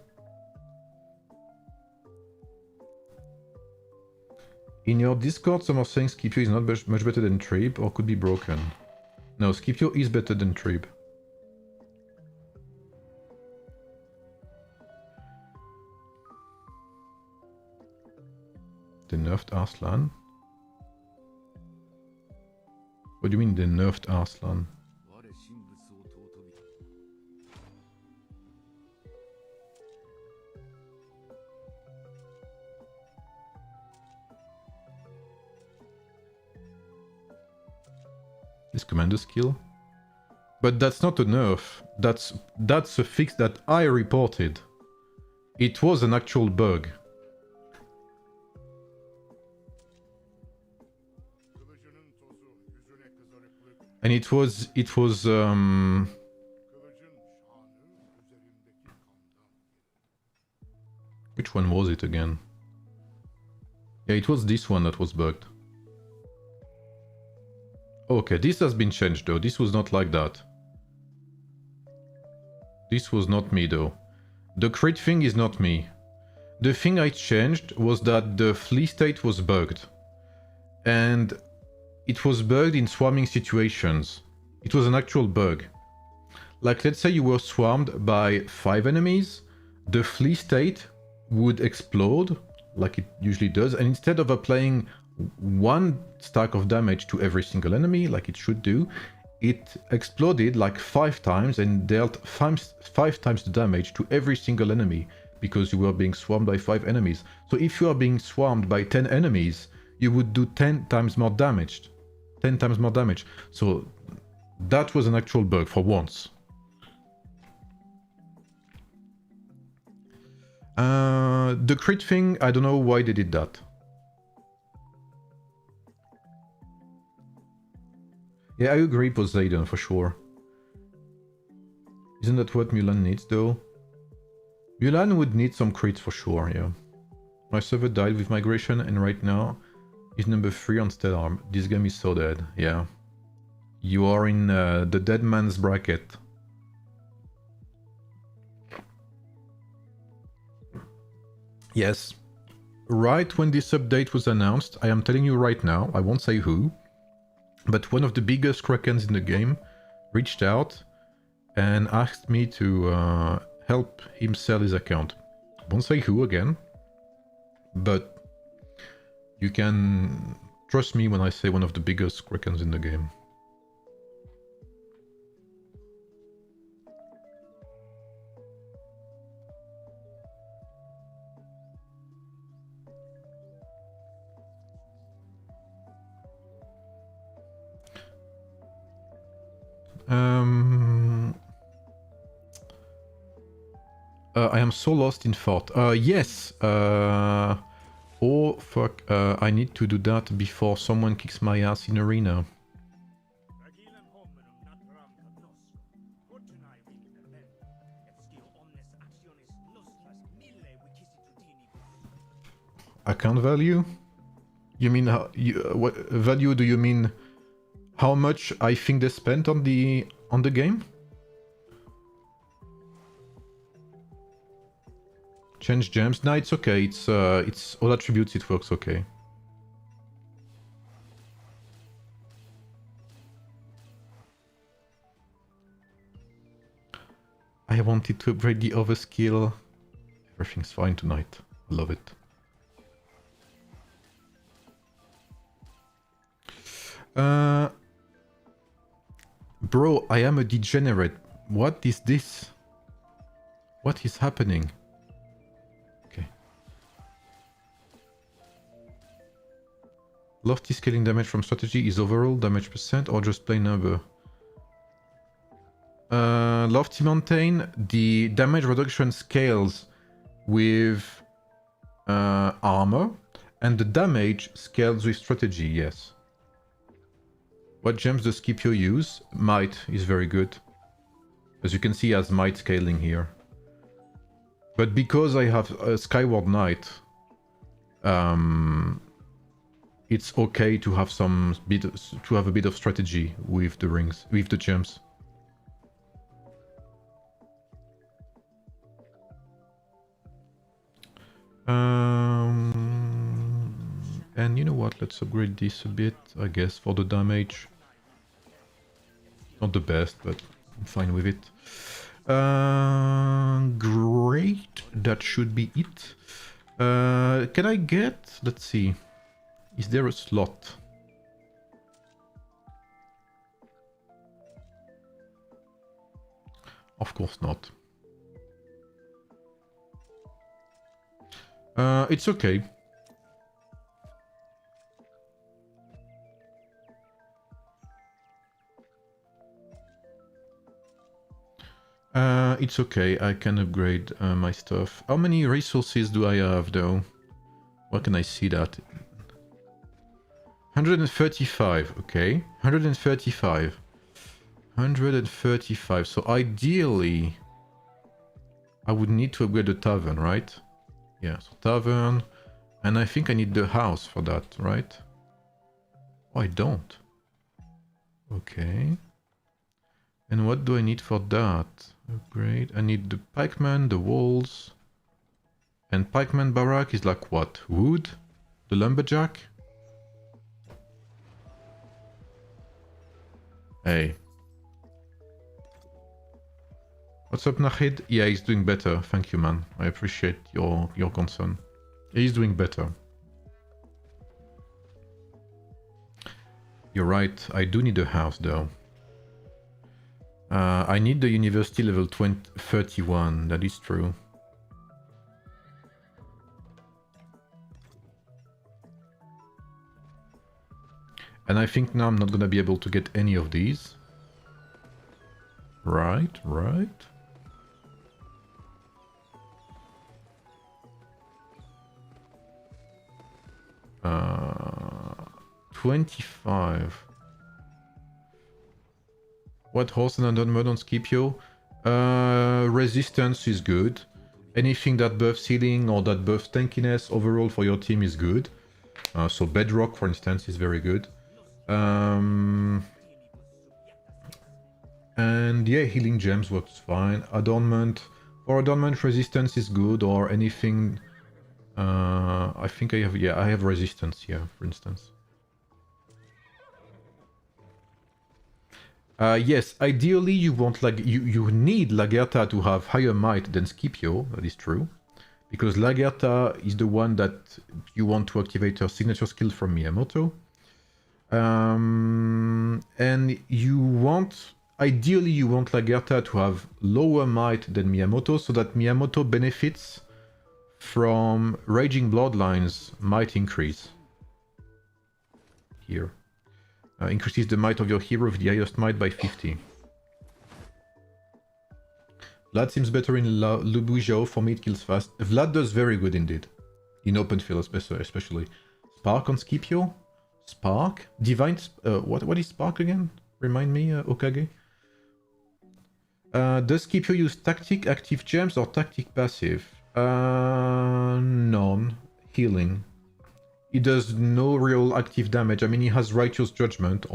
In your Discord, some are saying Scipio is not much better than Trib or could be broken. No, Scipio is better than Trib. The nerfed Arslan? What do you mean the nerfed Arslan? This commander skill? But that's not a nerf. That's a fix that I reported. It was an actual bug. And it was which one was it again? Yeah, it was this one that was bugged. Okay, this has been changed though. This was not like that. This was not me though. The crit thing is not me. The thing I changed was that the flee state was bugged. And it was bugged in swarming situations. It was an actual bug. Like, let's say you were swarmed by 5 enemies, the flee state would explode, like it usually does, and instead of applying 1 stack of damage to every single enemy, like it should do, it exploded like 5 times and dealt 5 times the damage to every single enemy, because you were being swarmed by 5 enemies. So if you are being swarmed by 10 enemies, you would do 10 times more damage. 10 times more damage. So that was an actual bug for once. The crit thing, I don't know why they did that. Yeah, I agree, Poseidon, for sure. Isn't that what Mulan needs, though? Mulan would need some crits for sure, yeah. My server died with migration, and right now is number 3 on Stellar. This game is so dead, yeah. You are in the dead man's bracket. Yes. Right when this update was announced, I am telling you right now, I won't say who, but one of the biggest Krakens in the game reached out and asked me to help him sell his account. I won't say who again, but you can trust me when I say one of the biggest Krakens in the game. I am so lost in thought. Yes. Oh, fuck. I need to do that before someone kicks my ass in arena. Account value? You mean how? What value do you mean? How much I think they spent on the game? Change gems? No, it's okay. It's all attributes. It works okay. I wanted to upgrade the other skill. Everything's fine tonight. I love it. Bro, I am a degenerate. What is this? What is happening? Okay. Lofty scaling damage from strategy is overall damage percent or just plain number? Lofty Mountain, the damage reduction scales with armor, and the damage scales with strategy, yes. What gems does Scipio use? Might is very good. As you can see, he has might scaling here. But because I have a Skyward Knight, it's okay to have a bit of strategy with the rings, with the gems. And you know what? Let's upgrade this a bit, I guess, for the damage. Not the best, but I'm fine with it. Great, that should be it. Can I get, let's see, is there a slot? Of course not. It's okay. It's okay, I can upgrade my stuff. How many resources do I have though? Where can I see that? 135, okay. 135. 135, so ideally I would need to upgrade the tavern, right? Yeah, so tavern, and I think I need the house for that, right? Oh, I don't. Okay. And what do I need for that? Upgrade. I need the pikeman, the walls. And pikeman barrack is like what? Wood? The lumberjack? Hey. What's up, Nahid? Yeah, he's doing better. Thank you, man. I appreciate your concern. He's doing better. You're right. I do need a house, though. I need the university level 31. That is true. And I think now I'm not gonna be able to get any of these. Right, right. 25. What horse and undone mode on Scipio? Resistance is good. Anything that buffs healing or that buffs tankiness overall for your team is good. So Bedrock, for instance, is very good. And yeah, healing gems works fine. Adornment. For adornment, resistance is good, or anything. I think I have, yeah, I have resistance here, for instance. Yes, ideally you want, like, you need Lagertha to have higher might than Scipio, that is true. Because Lagertha is the one that you want to activate her signature skill from Miyamoto. And you want, ideally you want Lagertha to have lower might than Miyamoto, so that Miyamoto benefits from Raging Bloodlines might increase. Here. Increases the might of your hero with the highest might by 50. Vlad seems better in Lubu Xiao. For me it kills fast. Vlad does very good indeed. In open field especially. Spark on Scipio? Spark? Divine... what is Spark again? Remind me, Okage? Does Scipio use tactic active gems or tactic passive? None. Healing. He does no real active damage. I mean, he has Righteous Judgment,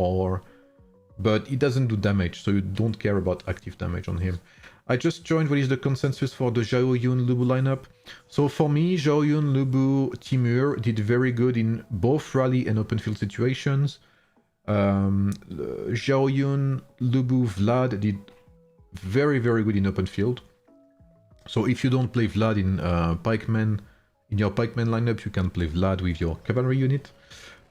but he doesn't do damage, so you don't care about active damage on him. I just joined. What is the consensus for the Xiao Yun Lubu lineup? So for me, Xiao Yun, Lubu, Timur did very good in both rally and open field situations. Xiao Yun, Lubu, Vlad did very, very good in open field. So if you don't play Vlad in Pikeman, in your Pikeman lineup, you can play Vlad with your cavalry unit.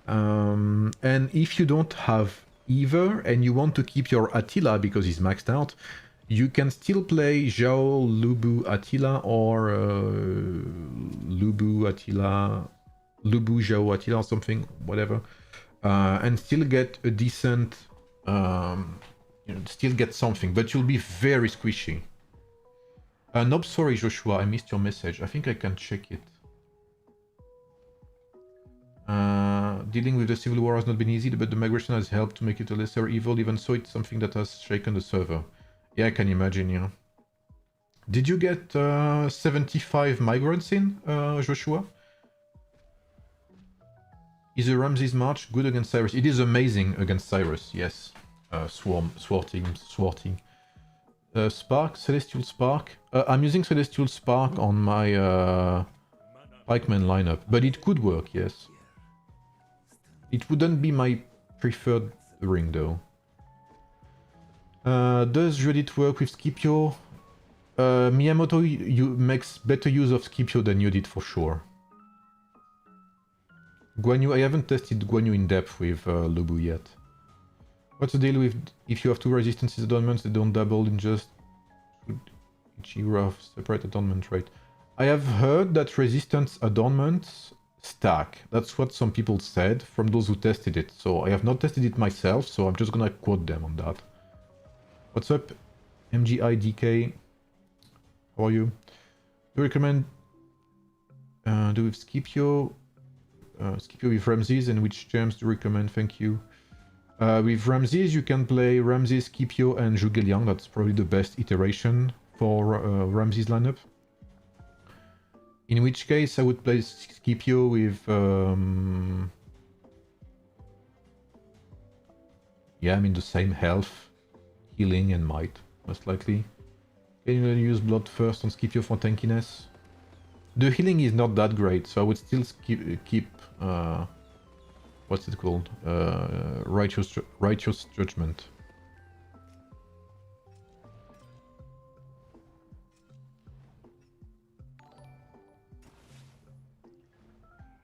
And if you don't have either, and you want to keep your Attila because he's maxed out, you can still play Xiao, Lubu, Attila, or Lubu, Attila, Lubu, Xiao, Attila, or something, whatever, and still get a decent, still get something, but you'll be very squishy. Nope, sorry, Joshua, I missed your message. I think I can check it. Dealing with the civil war has not been easy, but the migration has helped to make it a lesser evil. Even so, it's something that has shaken the server. Yeah, I can imagine, yeah. Did you get 75 migrants in, Joshua? Is the Ramses March good against Cyrus? It is amazing against Cyrus, yes. Swarting. Spark, Celestial Spark. I'm using Celestial Spark on my Pikeman lineup, but it could work, yes. It wouldn't be my preferred ring, though. Does Judith work with Scipio? Miyamoto makes better use of Scipio than you did, for sure. Guan Yu, I haven't tested Guan Yu in depth with Lubu yet. What's the deal with if you have two resistances adornments, they don't double in just Giraffe separate adornment rate? I have heard that resistance adornments stack. That's what some people said from those who tested it. So I have not tested it myself, so I'm just gonna quote them on that. What's up, MGIDK? How are you? Do you recommend do with Scipio? Scipio with Ramses, and which gems do you recommend? Thank you. With Ramses, you can play Ramses, Scipio, and Zhuge Liang. That's probably the best iteration for Ramses lineup. In which case, I would play Scipio with... yeah, I mean the same health, healing, and might, most likely. Can you use blood first on Scipio for tankiness? The healing is not that great, so I would still keep... what's it called? Righteous Judgment.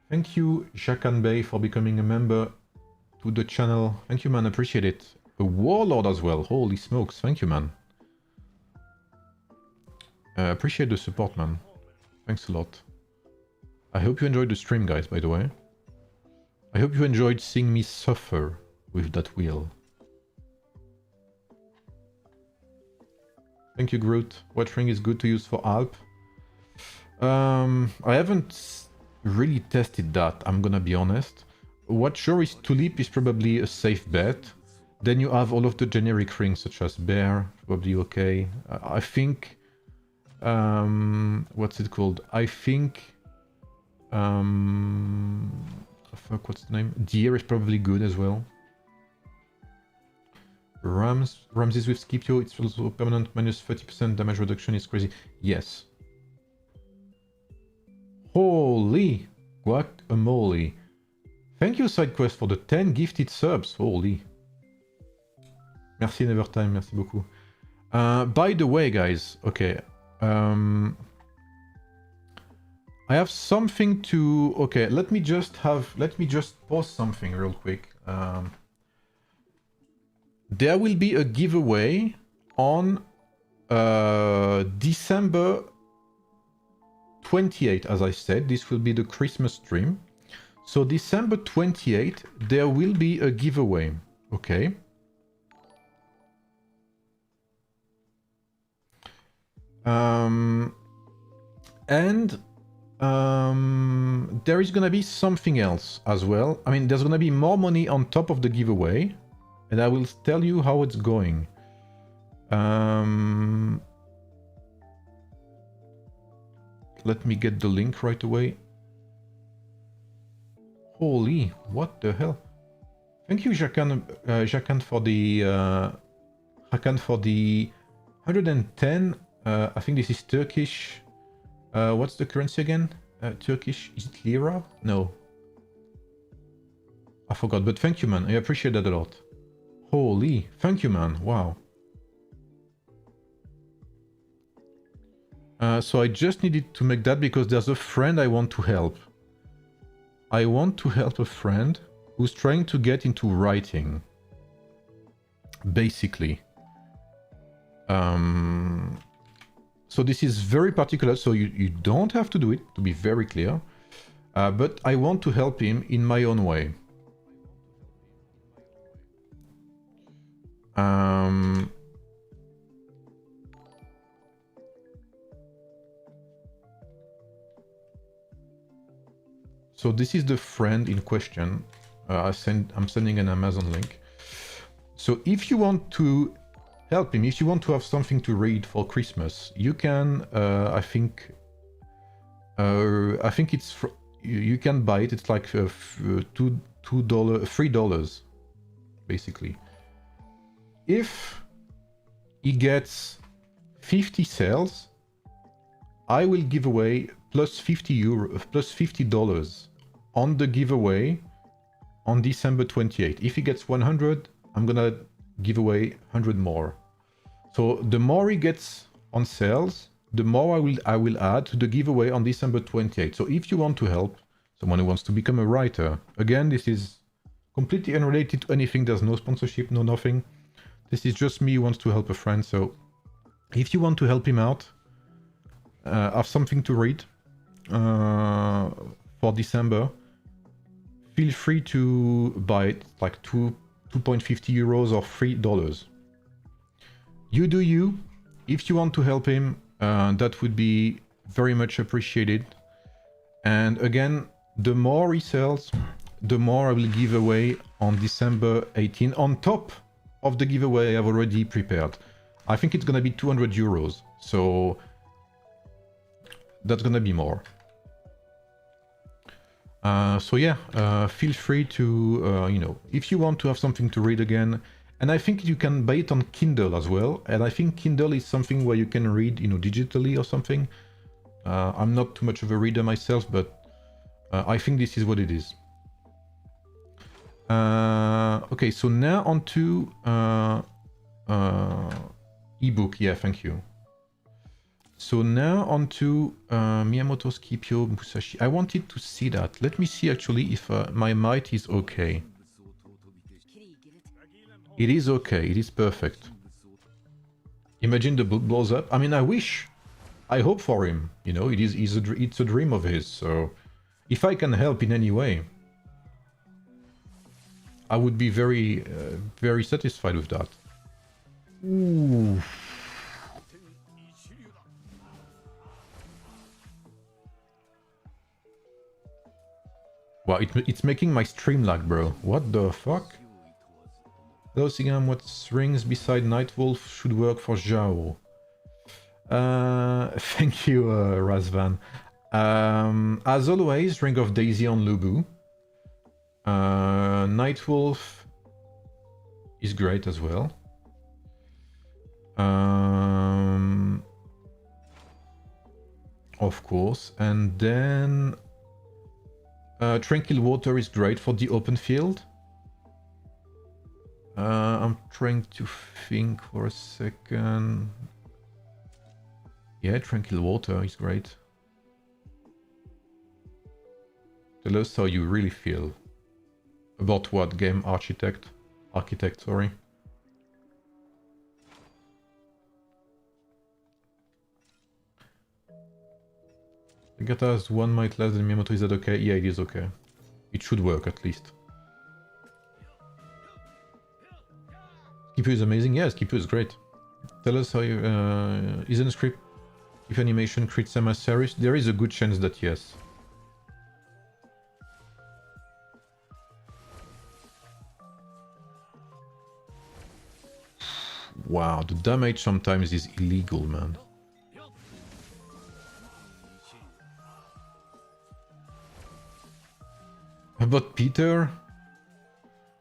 Thank you, Shakan Bey, for becoming a member to the channel. Thank you, man. Appreciate it. A Warlord as well. Holy smokes. Thank you, man. Appreciate the support, man. Thanks a lot. I hope you enjoyed the stream, guys, by the way. I hope you enjoyed seeing me suffer with that wheel. Thank you, Groot. What ring is good to use for Alp? I haven't really tested that, I'm gonna be honest. What sure is Tulip is probably a safe bet. Then you have all of the generic rings such as Bear, probably okay. I think... what's it called? I think... fuck, what's the name? Deer is probably good as well. Ramses with Scipio, it's also permanent minus 30% damage reduction, is crazy. Yes. Holy guacamole. Thank you, SideQuest, for the 10 gifted subs. Holy. Merci Nevertime, merci beaucoup. By the way, guys, okay. I have something to... Okay, let me just post something real quick. There will be a giveaway on December 28th, as I said. This will be the Christmas stream. So December 28th, there will be a giveaway. Okay. There is gonna be something else as well. I mean, there's gonna be more money on top of the giveaway, and I will tell you how it's going. Let me get the link right away. Holy, what the hell? Thank you, Jacan, for the 110. I think this is Turkish. What's the currency again? Turkish, is it lira? No. I forgot, but thank you, man. I appreciate that a lot. Holy, thank you, man. Wow. So I just needed to make that because there's a friend I want to help. I want to help a friend who's trying to get into writing. basically. So this is very particular, so you don't have to do it, to be very clear. But I want to help him in my own way. So this is the friend in question. I'm sending an Amazon link. So if you want to help him, if you want to have something to read for Christmas, you can. I think it's you can buy it. It's like $3 basically. If he gets 50 sales, I will give away plus $50 on the giveaway on December 28th. If he gets 100, I'm gonna give away 100 more. So the more he gets on sales, the more I will add to the giveaway on December 28th. So if you want to help someone who wants to become a writer, again, this is completely unrelated to anything. There's no sponsorship, no nothing. This is just me who wants to help a friend. So if you want to help him out, have something to read for December, feel free to buy it, like 2.50 euros or $3. You do you. If you want to help him, that would be very much appreciated. And again, the more he sells, the more I will give away on December 18, on top of the giveaway I have already prepared. I think it's gonna be 200 euros, so that's gonna be more. So yeah, feel free to, you know, if you want to have something to read again, and I think you can buy it on Kindle as well, and I think Kindle is something where you can read, you know, digitally or something. I'm not too much of a reader myself, but I think this is what it is. Okay, so now on to ebook. Yeah, thank you. So now on to Miyamoto, Scipio, Musashi. I wanted to see that. Let me see actually if my might is okay. It is okay. It is perfect. Imagine the book blows up. I mean, I wish. I hope for him. You know, it's a dream of his. So if I can help in any way, I would be very, very satisfied with that. Ooh. Wow, it's making my stream lag, bro. What the fuck? Those again, what rings beside Nightwolf should work for Xiao. Thank you, Razvan. As always, Ring of Daisy on Lubu. Nightwolf is great as well. Of course, and then Tranquil Water is great for the open field. I'm trying to think for a second. Yeah, Tranquil Water is great. Tell us how you really feel. About what? Game Architect? Architect, sorry. Regatta has one might less than Miyamoto, is that okay? Yeah, it is okay. It should work at least. Scipio is amazing. Yeah, Scipio is great. Tell us how you... isn't a script if animation creates them as Cyrus? There is a good chance that yes. Wow, the damage sometimes is illegal, man. About Peter?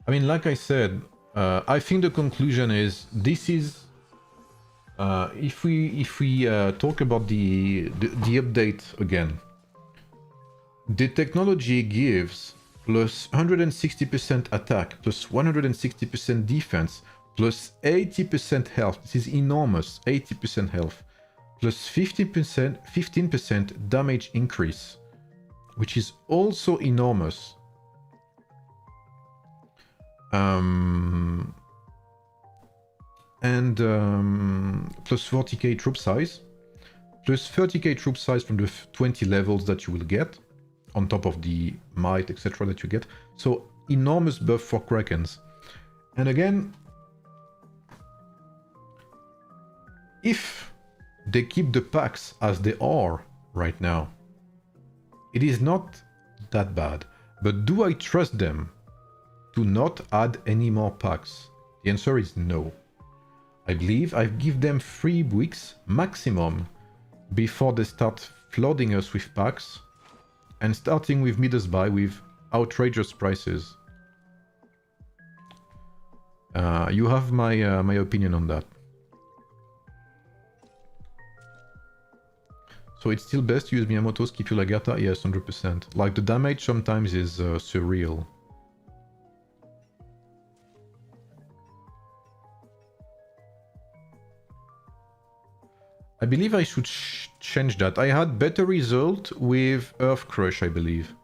I mean, like I said, I think the conclusion is this is if we talk about the update again, the technology gives plus 160% attack, plus 160% defense, plus 80% health. This is enormous. 80% health, plus 15% damage increase, which is also enormous. and plus 40k troop size, plus 30k troop size from the 20 levels that you will get, on top of the might, etc. that you get. So enormous buff for Krakens. And again, if they keep the packs as they are right now, it is not that bad. But do I trust them to not add any more packs? The answer is no. I believe I give them 3 weeks maximum before they start flooding us with packs and starting with Midas buy with outrageous prices. You have my my opinion on that. So it's still best to use Miyamoto, Scipio, Lagarta? Yes, 100%. Like, the damage sometimes is surreal. I believe I should change that. I had better result with Earth Crush, I believe.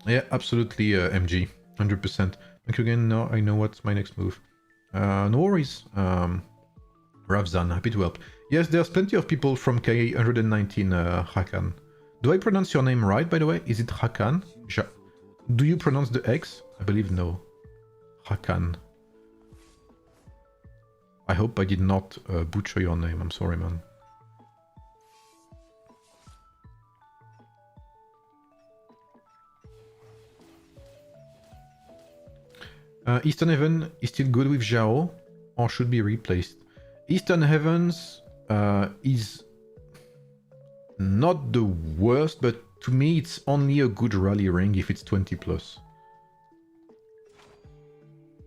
Yeah, absolutely, MG. 100%. Thank you again. Now I know what's my next move. No worries. Ravzan, happy to help. Yes, there's plenty of people from K119, Hakan. Do I pronounce your name right, by the way? Is it Hakan? Do you pronounce the X? I believe no. Hakan. I hope I did not butcher your name. I'm sorry, man. Eastern Heaven is still good with Xiao, or should be replaced. Eastern Heavens is not the worst, but to me it's only a good rally ring if it's 20 plus.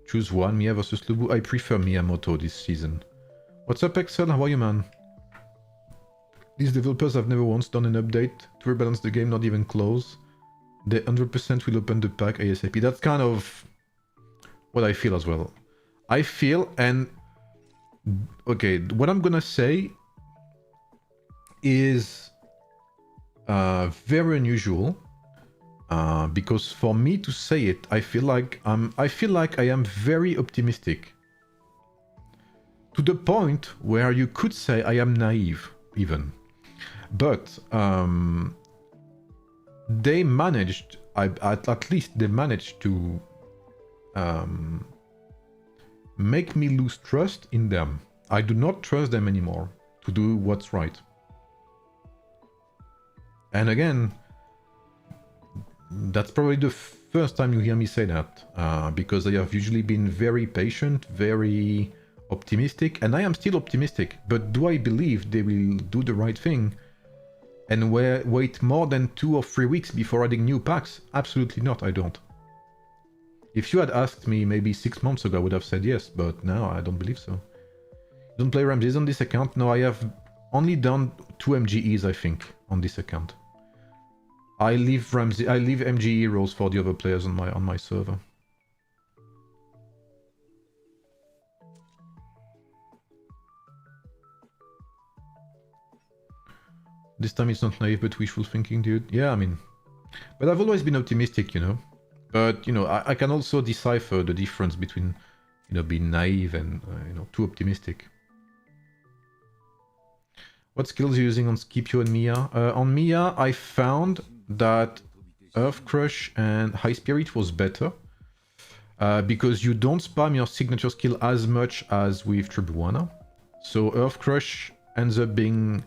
Choose one, Mia versus Lubu. I prefer Miyamoto this season. What's up, Excel? How are you, man? These developers have never once done an update to rebalance the game, not even close. They 100% will open the pack ASAP. That's kind of what I feel as well. I feel, and okay, what I'm gonna say is very unusual, because for me to say it, I feel like I am very optimistic, to the point where you could say I am naive even. But they managed, at least they managed to make me lose trust in them. I do not trust them anymore to do what's right. And again, that's probably the first time you hear me say that, because I have usually been very patient, very optimistic, and I am still optimistic. But do I believe they will do the right thing and wait more than 2 or 3 weeks before adding new packs? Absolutely not, I don't. If you had asked me maybe 6 months ago, I would have said yes, but now I don't believe so. Don't play Ramses on this account? No, I have only done 2 MGEs, I think, on this account. I leave MGE roles for the other players on my server. This time it's not naive, but wishful thinking, dude. Yeah, I mean, but I've always been optimistic, you know. But, you know, I can also decipher the difference between, you know, being naive and, you know, too optimistic. What skills are you using on Scipio and Mia? On Mia, I found that Earth Crush and High Spirit was better, because you don't spam your signature skill as much as with Tribuana. So Earth Crush ends up being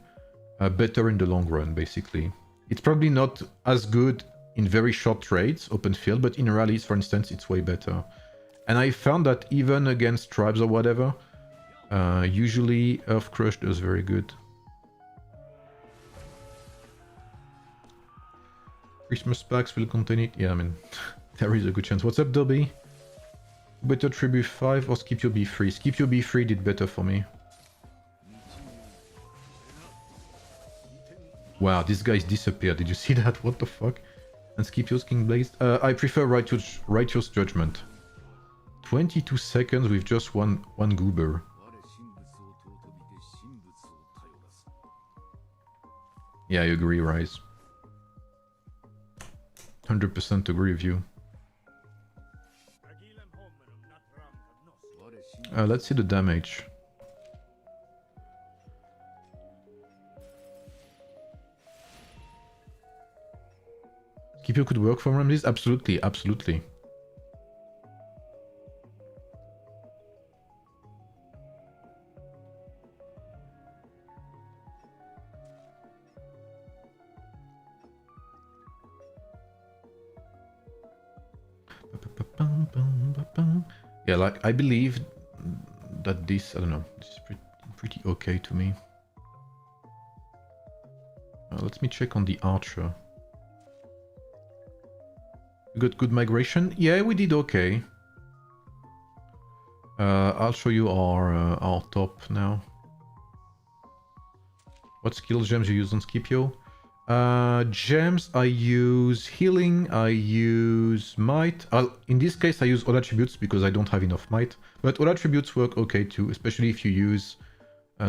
better in the long run, basically. It's probably not as good in very short trades, open field, but in rallies, for instance, it's way better. And I found that even against tribes or whatever, usually Earth Crush does very good. Christmas packs will contain it. Yeah, I mean, there is a good chance. What's up, Dobby? Better Tribute 5 or Scipio B3? Scipio B3 did better for me. Wow, this guy's disappeared. Did you see that? What the fuck? And Scipio's King Blaze? I prefer Righteous Judgment. 22 seconds with just one goober. Yeah, I agree, Rise. 100% agree with you. Let's see the damage. Scipio could work for Ramses? Absolutely, absolutely. Yeah, like, I believe that this, I don't know, this is pretty okay to me. Let me check on the archer. You got good migration? Yeah, we did okay. I'll show you our top now. What skill gems you use on Scipio? Gems, I use healing, I use might. In this case, I use all attributes because I don't have enough might. But all attributes work okay too, especially if you use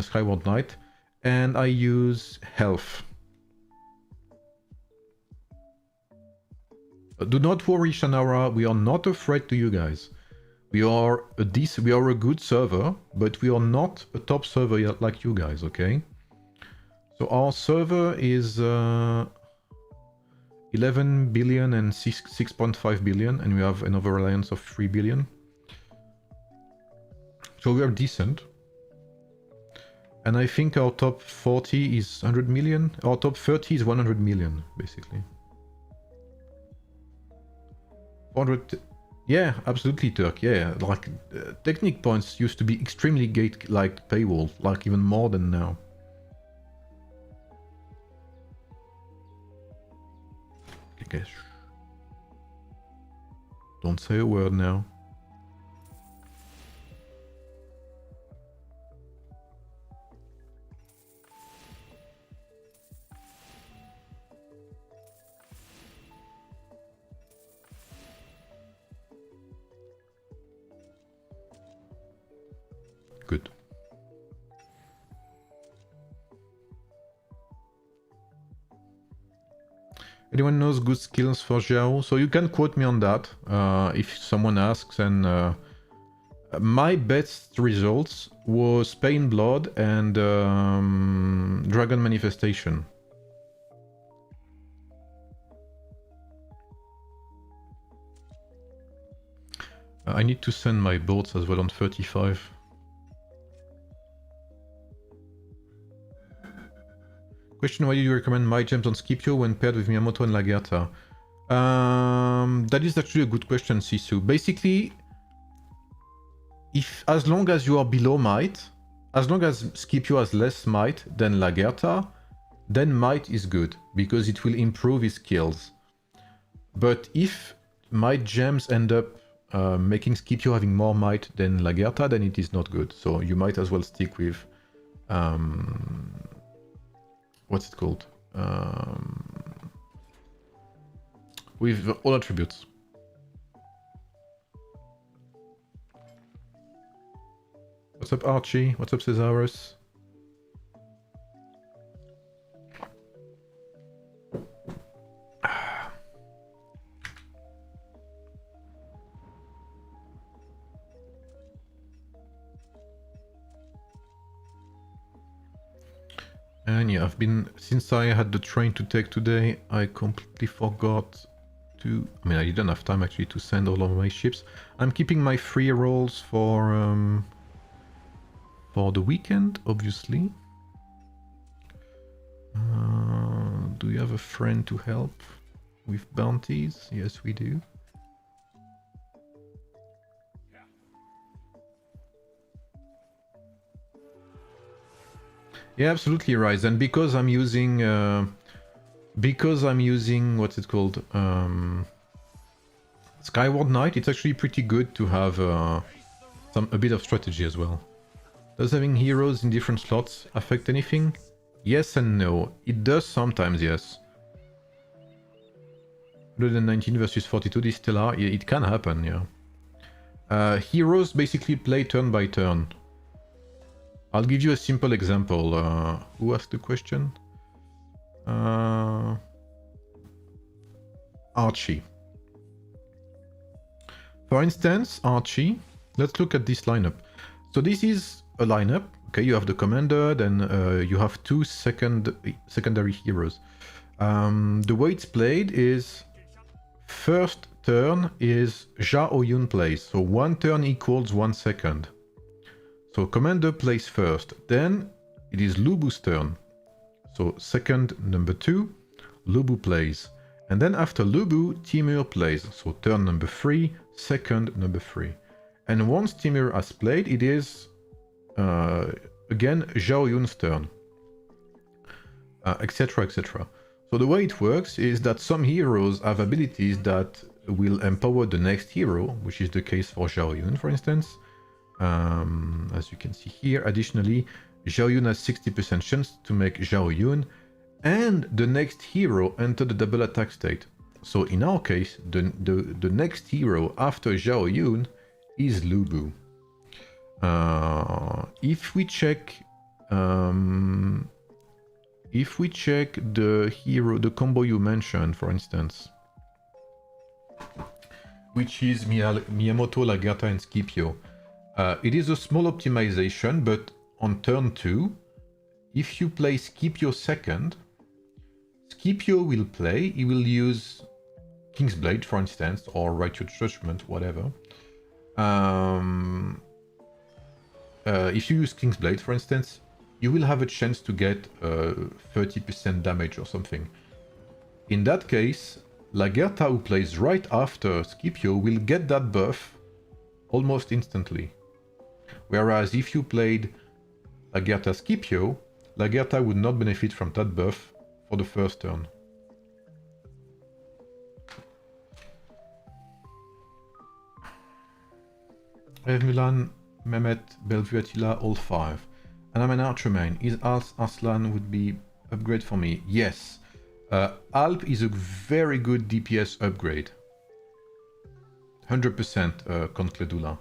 Skyward Knight. And I use health. Do not worry, Shannara, we are not afraid to you guys. We are a good server, but we are not a top server yet like you guys, okay? So our server is 11 billion and 6.5 billion, and we have an over-reliance of 3 billion. So we are decent. And I think our top 40 is 100 million. Our top 30 is 100 million, basically. 400... Yeah, absolutely, Turk. Yeah, like technique points used to be extremely gate-like paywall, like even more than now. Okay. Don't say a word now. Good. Anyone knows good skills for Xiao? So you can quote me on that if someone asks. And my best results was Pain Blood and Dragon Manifestation. I need to send my boats as well on 35. Question: why do you recommend my gems on Scipio when paired with Miyamoto and Lagerta? That is actually a good question, Sisu. Basically, as long as you are below might, as long as Scipio has less might than Lagerta, then might is good, because it will improve his skills. But if might gems end up making Scipio having more might than Lagerta, then it is not good. So you might as well stick with... what's it called? With all attributes. What's up, Archie? What's up, Cesarus? And yeah, since I had the train to take today, I completely forgot to, I mean, I didn't have time actually to send all of my ships. I'm keeping my free rolls for the weekend, obviously. Do you have a friend to help with bounties? Yes, we do. Yeah, absolutely, Rise. And because I'm using what's it called? Skyward Knight, it's actually pretty good to have a bit of strategy as well. Does having heroes in different slots affect anything? Yes and no. It does sometimes, yes. 119 versus 42, this still are. Yeah, it can happen, yeah. Heroes basically play turn by turn. I'll give you a simple example. Who asked the question? Archie. For instance, Archie, let's look at this lineup. So this is a lineup. Okay, you have the commander, then you have two secondary heroes. The way it's played is first turn is Xiao Yun plays. So 1 turn equals 1 second. So commander plays first. Then it is Lubu's turn. So second number 2, Lubu plays. And then after Lubu, Timur plays. So turn number 3, second number 3. And once Timur has played, it is again Xiao Yun's turn. Etc, etc. So the way it works is that some heroes have abilities that will empower the next hero, which is the case for Xiao Yun, for instance. As you can see here, additionally, Xiao Yun has 60% chance to make Xiao Yun and the next hero enter the double attack state. So in our case, the next hero after Xiao Yun is Lubu. If we check the hero, the combo you mentioned, for instance, which is Miyamoto, Lagertha, and Scipio, it is a small optimization, but on turn 2, if you play Scipio second, Scipio will play, he will use King's Blade, for instance, or Righteous Judgment, whatever. If you use King's Blade, for instance, you will have a chance to get 30% damage or something. In that case, Lagertha, who plays right after Scipio, will get that buff almost instantly. Whereas if you played Lagertha Scipio, Lagertha would not benefit from that buff for the first turn. Rev Milan, Mehmet, Bellevue, Attila, all 5. And I'm an archer main. Is Arslan would be upgrade for me? Yes. Alp is a very good DPS upgrade. 100% Concledula.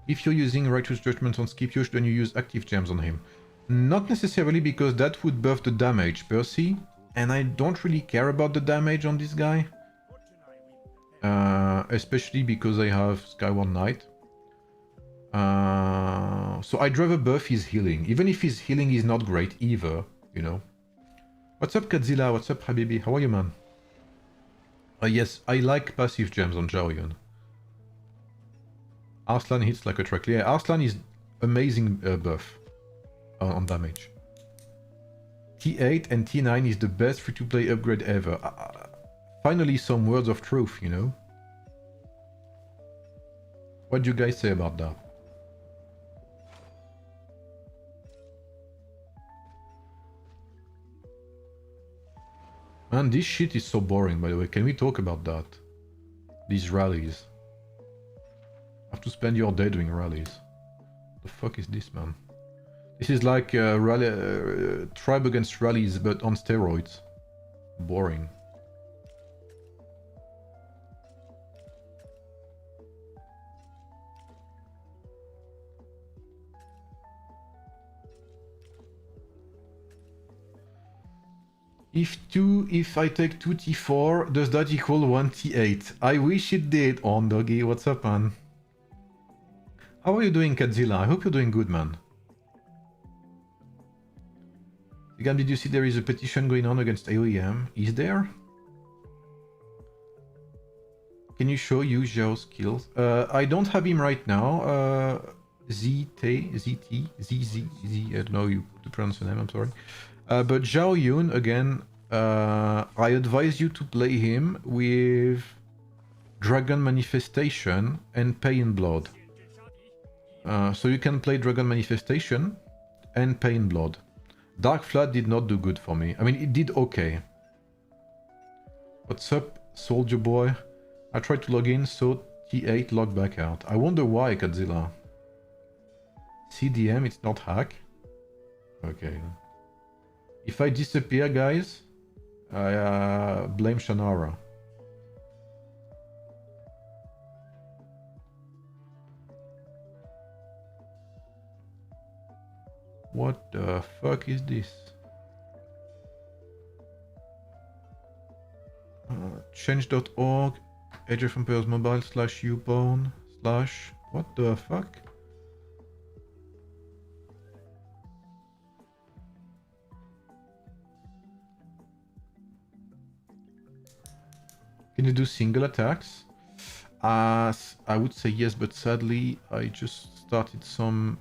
If you're using Righteous Judgment on Scipio, then you use active gems on him. Not necessarily, because that would buff the damage per se, and I don't really care about the damage on this guy. Especially because I have Skyward Knight. So I'd rather buff his healing, even if his healing is not great either, you know. What's up, Kadzilla? What's up, Habibi? How are you, man? Yes, I like passive gems on Xiao Yun. Arslan hits like a truck. Yeah, Arslan is amazing buff on damage. T8 and T9 is the best free-to-play upgrade ever. Finally, some words of truth, you know. What do you guys say about that? Man, this shit is so boring, by the way. Can we talk about that? These rallies. Have to spend your day doing rallies. The fuck is this, man? This is like tribe against rallies, but on steroids. Boring. If I take 2 T4, does that equal 1 T8? I wish it did. On doggy, what's up, man? How are you doing, Kadzilla? I hope you're doing good, man. Again, did you see there is a petition going on against AoEM? Is there? Can you show you Xiao's skills? I don't have him right now. ZT, I don't know you to pronounce the name, I'm sorry. But Xiao Yun, again, I advise you to play him with Dragon Manifestation and Pay in Blood. So you can play Dragon Manifestation and Pay in Blood. Dark Flood did not do good for me. I mean, it did okay. What's up, Soldier Boy? I tried to log in, so T8 logged back out. I wonder why, Kadzilla. CDM, it's not hack? Okay. If I disappear, guys, I blame Shannara. What the fuck is this? change.org, Age of Empires Mobile / Uborn / what the fuck? Can you do single attacks? I would say yes, but sadly I just started some...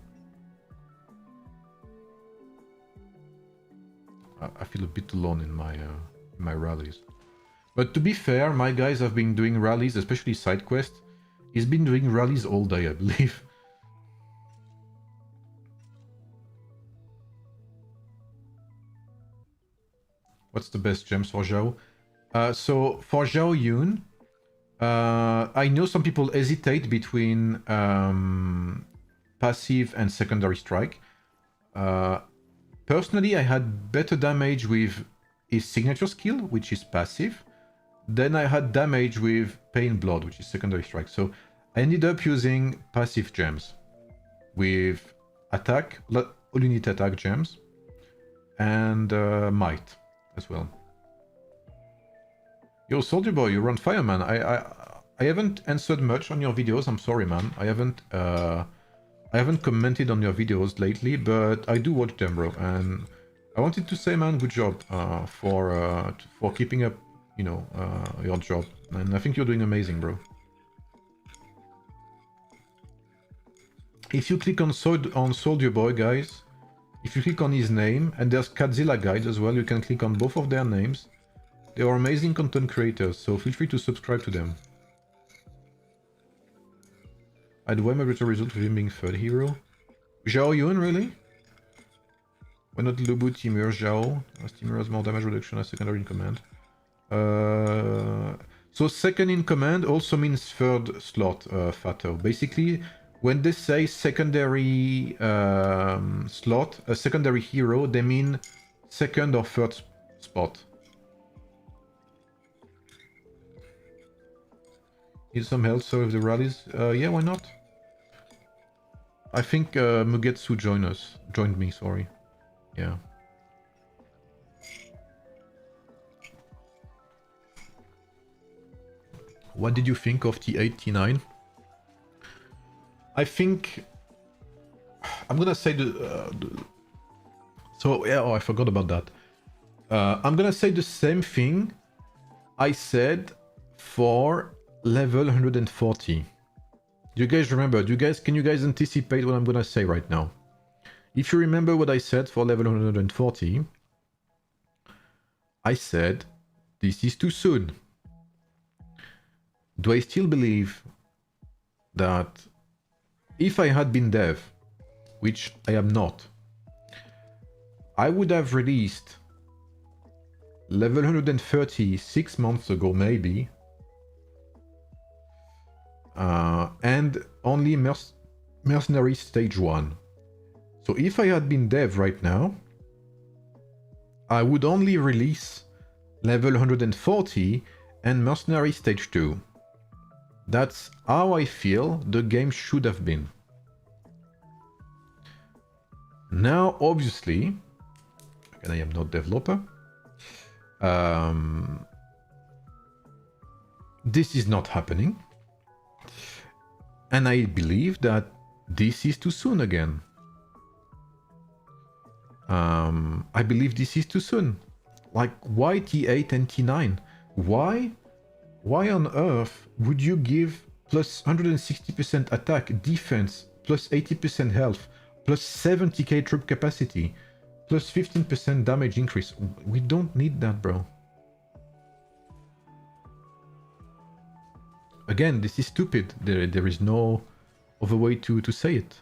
I feel a bit alone in my rallies. But to be fair, my guys have been doing rallies, especially side quest. He's been doing rallies all day, I believe. What's the best gems for Xiao? So for Xiao Yun, I know some people hesitate between passive and secondary strike. Personally, I had better damage with his signature skill, which is passive. Then I had damage with Pain Blood, which is secondary strike. So I ended up using passive gems with attack, all unit attack gems, and might as well. Yo, Soldier Boy, you're on fire, man. I haven't answered much on your videos. I'm sorry, man. I haven't commented on your videos lately, but I do watch them, bro. And I wanted to say, man, good job for keeping up, you know, your job. And I think you're doing amazing, bro. If you click on Soldier Boy, guys, if you click on his name, and there's Godzilla guides as well, you can click on both of their names. They are amazing content creators, so feel free to subscribe to them. I'd way my better result with him being third hero. Xiao Yun, really? Why not Lubu Timur Xiao? As Timur has more damage reduction as secondary in command. So second in command also means third slot, Fato. Basically, when they say secondary slot, a secondary hero, they mean second or third spot. Need some help so with the rallies? Yeah, why not? I think Mugetsu joined me, sorry. Yeah. What did you think of T8, T9? I think... I'm gonna say so, yeah, oh, I forgot about that. I'm gonna say the same thing I said for level 140. Do you guys remember? Can you guys anticipate what I'm gonna say right now? If you remember what I said for level 140, I said, this is too soon. Do I still believe that if I had been dev, which I am not, I would have released level 130 6 months ago, maybe, and only Mercenary Stage 1. So if I had been dev right now, I would only release level 140 and Mercenary Stage 2. That's how I feel the game should have been. Now, obviously, and I am not developer, this is not happening. And I believe that this is too soon again. I believe this is too soon. Like, why T8 and T9? Why on earth would you give plus 160% attack, defense, plus 80% health, plus 70k troop capacity, plus 15% damage increase? We don't need that, bro. Again, this is stupid. There is no other way to say it.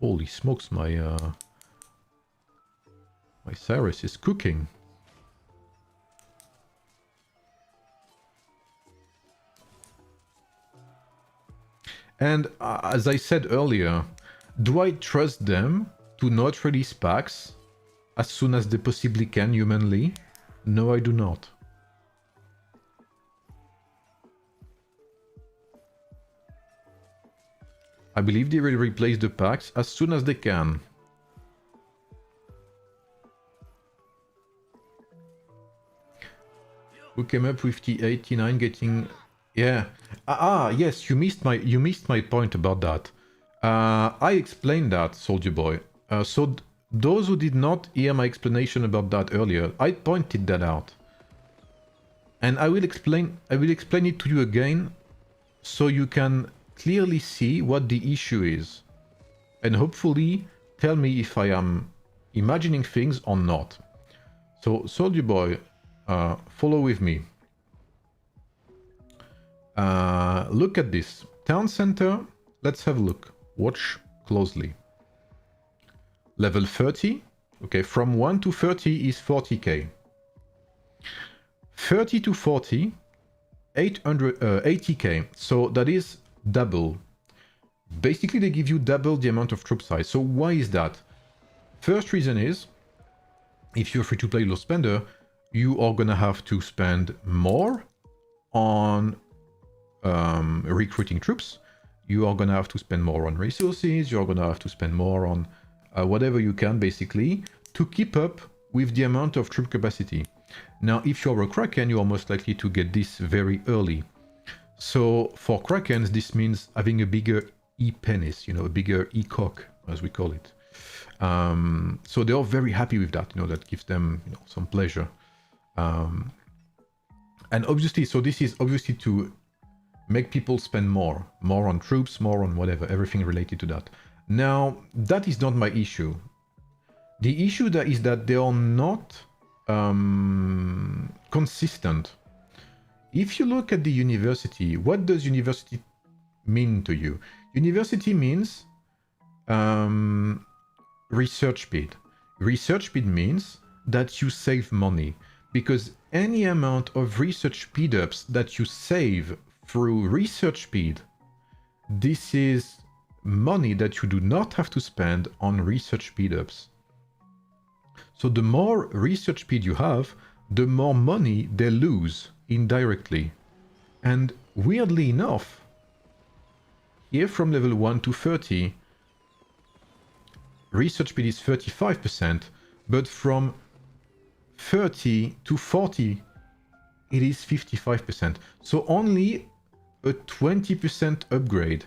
Holy smokes, my Cyrus is cooking. And as I said earlier, do I trust them to not release packs as soon as they possibly can humanly? No, I do not. I believe they will replace the packs as soon as they can. Who came up with the 89 getting... Yeah. Yes, you missed my point about that. I explained that, Soldier Boy. Those who did not hear my explanation about that earlier, I pointed that out. And I will explain it to you again so you can clearly see what the issue is. And hopefully tell me if I am imagining things or not. So, Soldier Boy, follow with me. Look at this. Town center, let's have a look. Watch closely. Level 30. Okay, from 1 to 30 is 40k. 30 to 40, 80k. So that is double. Basically, they give you double the amount of troop size. So why is that? First reason is, if you're free-to-play low spender, you are gonna have to spend more on recruiting troops. You are gonna have to spend more on resources. You're gonna have to spend more on whatever you can, basically, to keep up with the amount of troop capacity. Now, if you're a Kraken, you are most likely to get this very early. So for Krakens, this means having a bigger e-penis, you know, a bigger e-cock, as we call it. So they are very happy with that, you know, that gives them, you know, some pleasure. And obviously, so this is obviously to make people spend more on troops, more on whatever, everything related to that. Now, that is not my issue. The issue that is that they are not consistent. If you look at the university, what does university mean to you? University means research speed. Research speed means that you save money, because any amount of research speed ups that you save through research speed, this is money that you do not have to spend on research speed ups. So the more research speed you have, the more money they lose indirectly. And weirdly enough, here from level 1 to 30, research speed is 35%, but from 30 to 40, it is 55%. So only a 20% upgrade.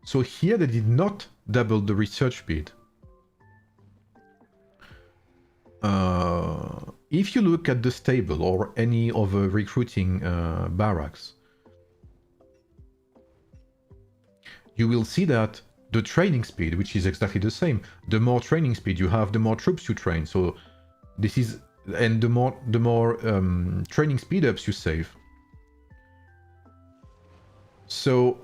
So here they did not double the research speed. If you look at the stable or any other recruiting barracks, you will see that the training speed, which is exactly the same, the more training speed you have, the more troops you train. So this is, and the more training speed ups you save. So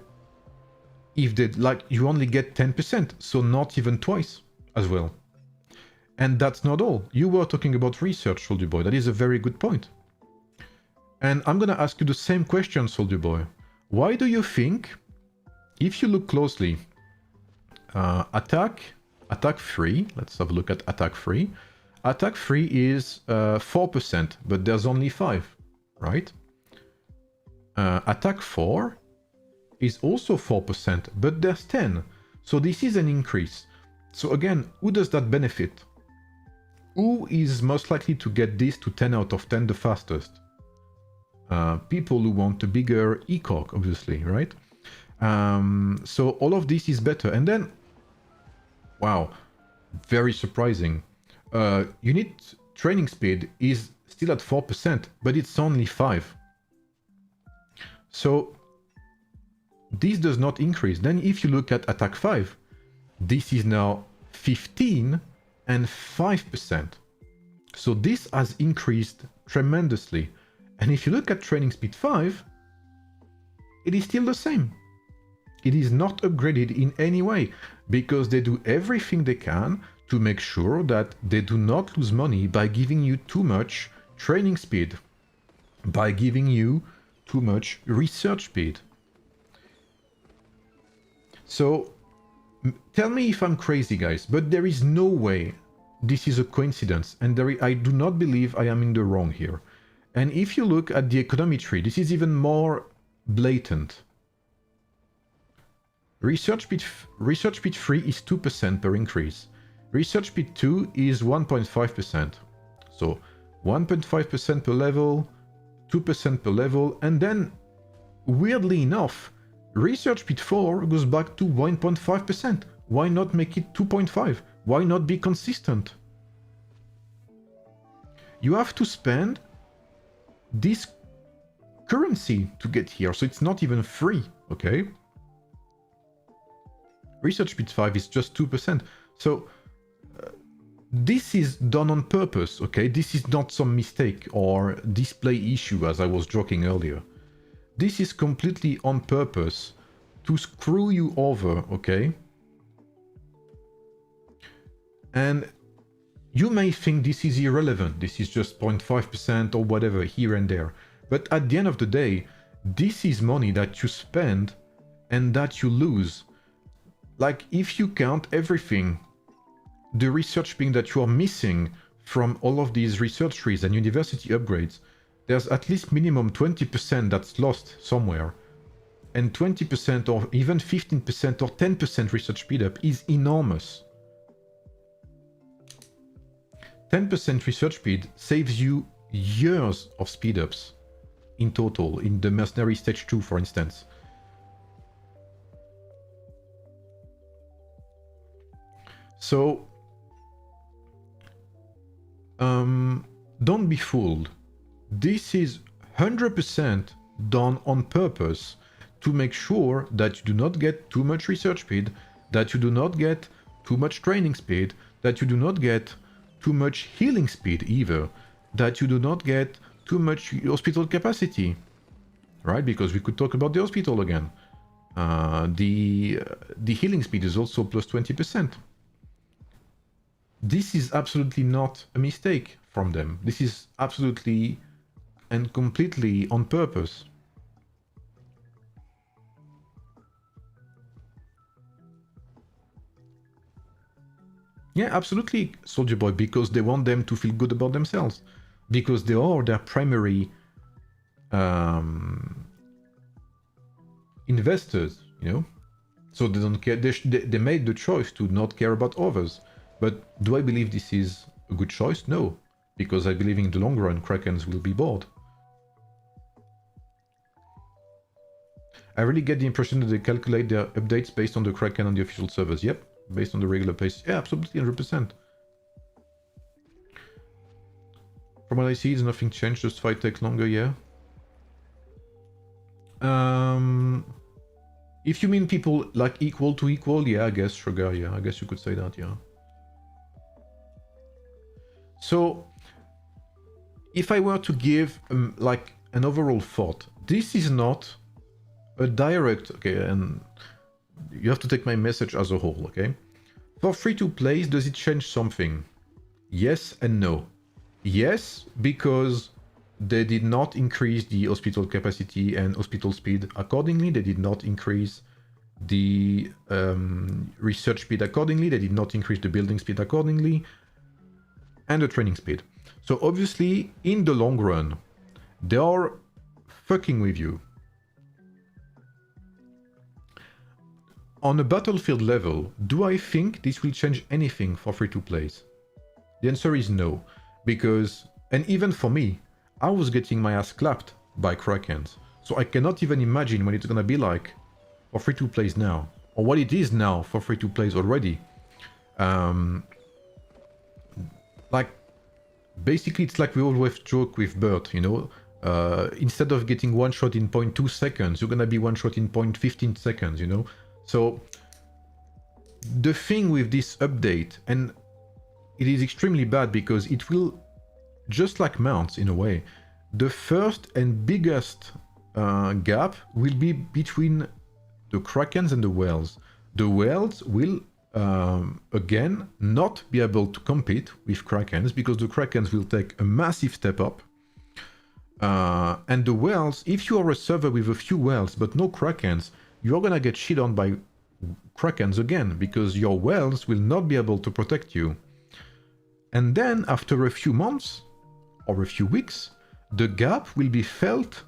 if they, like, you only get 10%, so not even twice as well. And that's not all. You were talking about research, Soldier Boy. That is a very good point. And I'm gonna ask you the same question, Soldier Boy. Why do you think, if you look closely, attack 3, let's have a look at attack 3. Attack 3 is 4%, but there's only 5, right? Attack 4 is also 4%, but there's 10. So this is an increase. So again, who does that benefit? Who is most likely to get this to 10 out of 10 the fastest? People who want a bigger e-cock, obviously, right? So all of this is better. And then, wow, very surprising. Unit training speed is still at 4%, but it's only 5. So this does not increase. Then if you look at attack 5, this is now 15 and 5%. So this has increased tremendously. And if you look at training speed 5, it is still the same. It is not upgraded in any way, because they do everything they can to make sure that they do not lose money by giving you too much training speed, by giving you too much research speed. So tell me if I'm crazy, guys, but there is no way this is a coincidence, and I do not believe I am in the wrong here. And if you look at the economy tree, this is even more blatant. Research speed 3 is 2% per increase. Research speed 2 is 1.5%. So 1.5% per level, 2% per level, and then, weirdly enough, research speed 4 goes back to 1.5%. Why not make it 2.5? Why not be consistent? You have to spend this currency to get here, so it's not even free, okay? Research speed 5 is just 2%. So this is done on purpose, okay? This is not some mistake or display issue, as I was joking earlier. This is completely on purpose to screw you over, okay? And you may think this is irrelevant, this is just 0.5% or whatever here and there. But at the end of the day, this is money that you spend and that you lose. Like, if you count everything, the research being that you are missing from all of these research trees and university upgrades, there's at least minimum 20% that's lost somewhere. And 20% or even 15% or 10% research speed up is enormous. 10% research speed saves you years of speed ups in total, in the Mercenary Stage 2, for instance. So, don't be fooled. This is 100% done on purpose to make sure that you do not get too much research speed, that you do not get too much training speed, that you do not get too much healing speed either, that you do not get too much hospital capacity, right? Because we could talk about the hospital again. The healing speed is also plus 20%. This is absolutely not a mistake from them. This is absolutely and completely on purpose. Yeah, absolutely, Soldier Boy, because they want them to feel good about themselves. Because they are their primary investors, you know? So they don't care. They made the choice to not care about others. But do I believe this is a good choice? No. Because I believe in the long run, Krakens will be bored. I really get the impression that they calculate their updates based on the Kraken on the official servers. Yep. Based on the regular pace. Yeah, absolutely, 100%. From what I see, there's nothing changed, just fight takes longer, yeah. If you mean people like equal to equal, yeah, I guess, Sugar, yeah, I guess you could say that, yeah. So, if I were to give like an overall thought, this is not a direct, okay, and you have to take my message as a whole, okay? For free-to-play, does it change something? Yes and no. Yes, because they did not increase the hospital capacity and hospital speed accordingly. They did not increase the research speed accordingly. They did not increase the building speed accordingly. And the training speed. So obviously, in the long run, they are fucking with you. On a battlefield level, do I think this will change anything for free-to-plays? The answer is no. Because, and even for me, I was getting my ass clapped by Krakens. So I cannot even imagine what it's gonna be like for free-to-plays now. Or what it is now for free-to-plays already. Like, basically it's like we always joke with Bert, you know? Instead of getting one shot in 0.2 seconds, you're gonna be one shot in 0.15 seconds, you know? So, the thing with this update, and it is extremely bad because it will, just like mounts in a way, the first and biggest gap will be between the Krakens and the whales. The whales will, again, not be able to compete with Krakens because the Krakens will take a massive step up. And the whales, if you are a server with a few whales but no Krakens, you're gonna get shit on by Krakens again because your whales will not be able to protect you. And then after a few months or a few weeks, the gap will be felt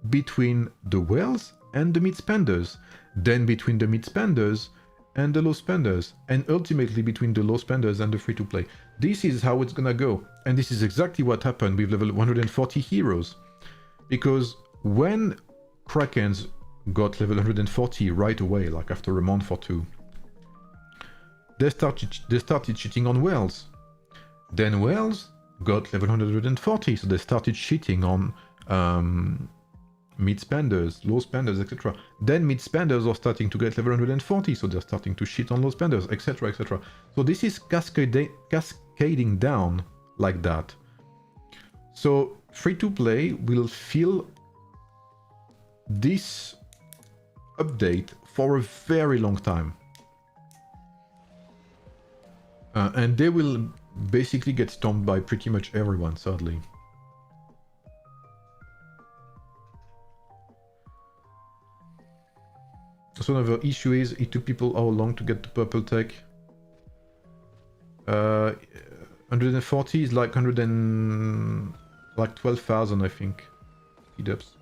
between the whales and the mid spenders, then between the mid spenders and the low spenders, and ultimately between the low spenders and the free-to-play. This is how it's gonna go, and this is exactly what happened with level 140 heroes. Because when Krakens got level 140 right away, like after a month or two, they started cheating on whales. Then whales got level 140, so they started cheating on mid spenders, low spenders, etc. Then mid spenders are starting to get level 140, so they're starting to shit on low spenders, etc., etc. So this is cascading down like that. So free to play will feel this update for a very long time. And they will basically get stomped by pretty much everyone, sadly. So another issue is it took people how long to get the purple tech. 140 is like 12,000, I think. Speed-ups.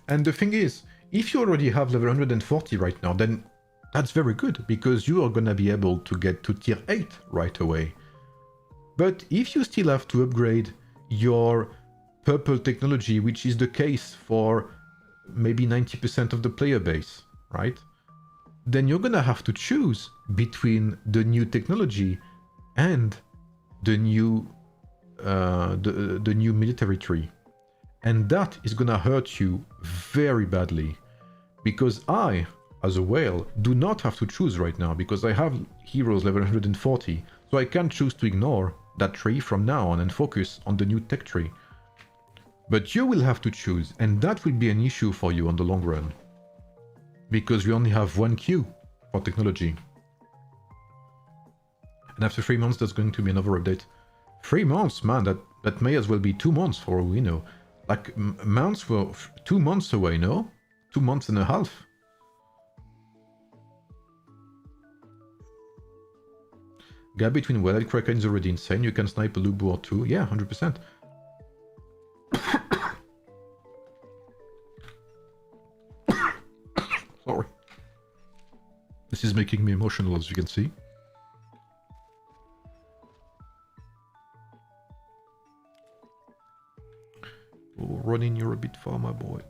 And the thing is, if you already have level 140 right now, then that's very good, because you are gonna be able to get to tier 8 right away. But if you still have to upgrade your purple technology, which is the case for maybe 90% of the player base, right? Then you're gonna have to choose between the new technology and the new the new military tree. And that is gonna hurt you very badly. Because I, as a whale, do not have to choose right now, because I have heroes level 140, so I can choose to ignore that tree from now on and focus on the new tech tree. But you will have to choose, and that will be an issue for you on the long run. Because we only have one queue for technology. And after 3 months, there's going to be another update. 3 months, man, that may as well be 2 months for all we know. Like, months were 2 months away, no? 2 months and a half. Gap between Whale and Kraken is already insane. You can snipe a Lubu or two. Yeah, 100%. Sorry. This is making me emotional, as you can see. Oh, running, you're a bit far, my boy.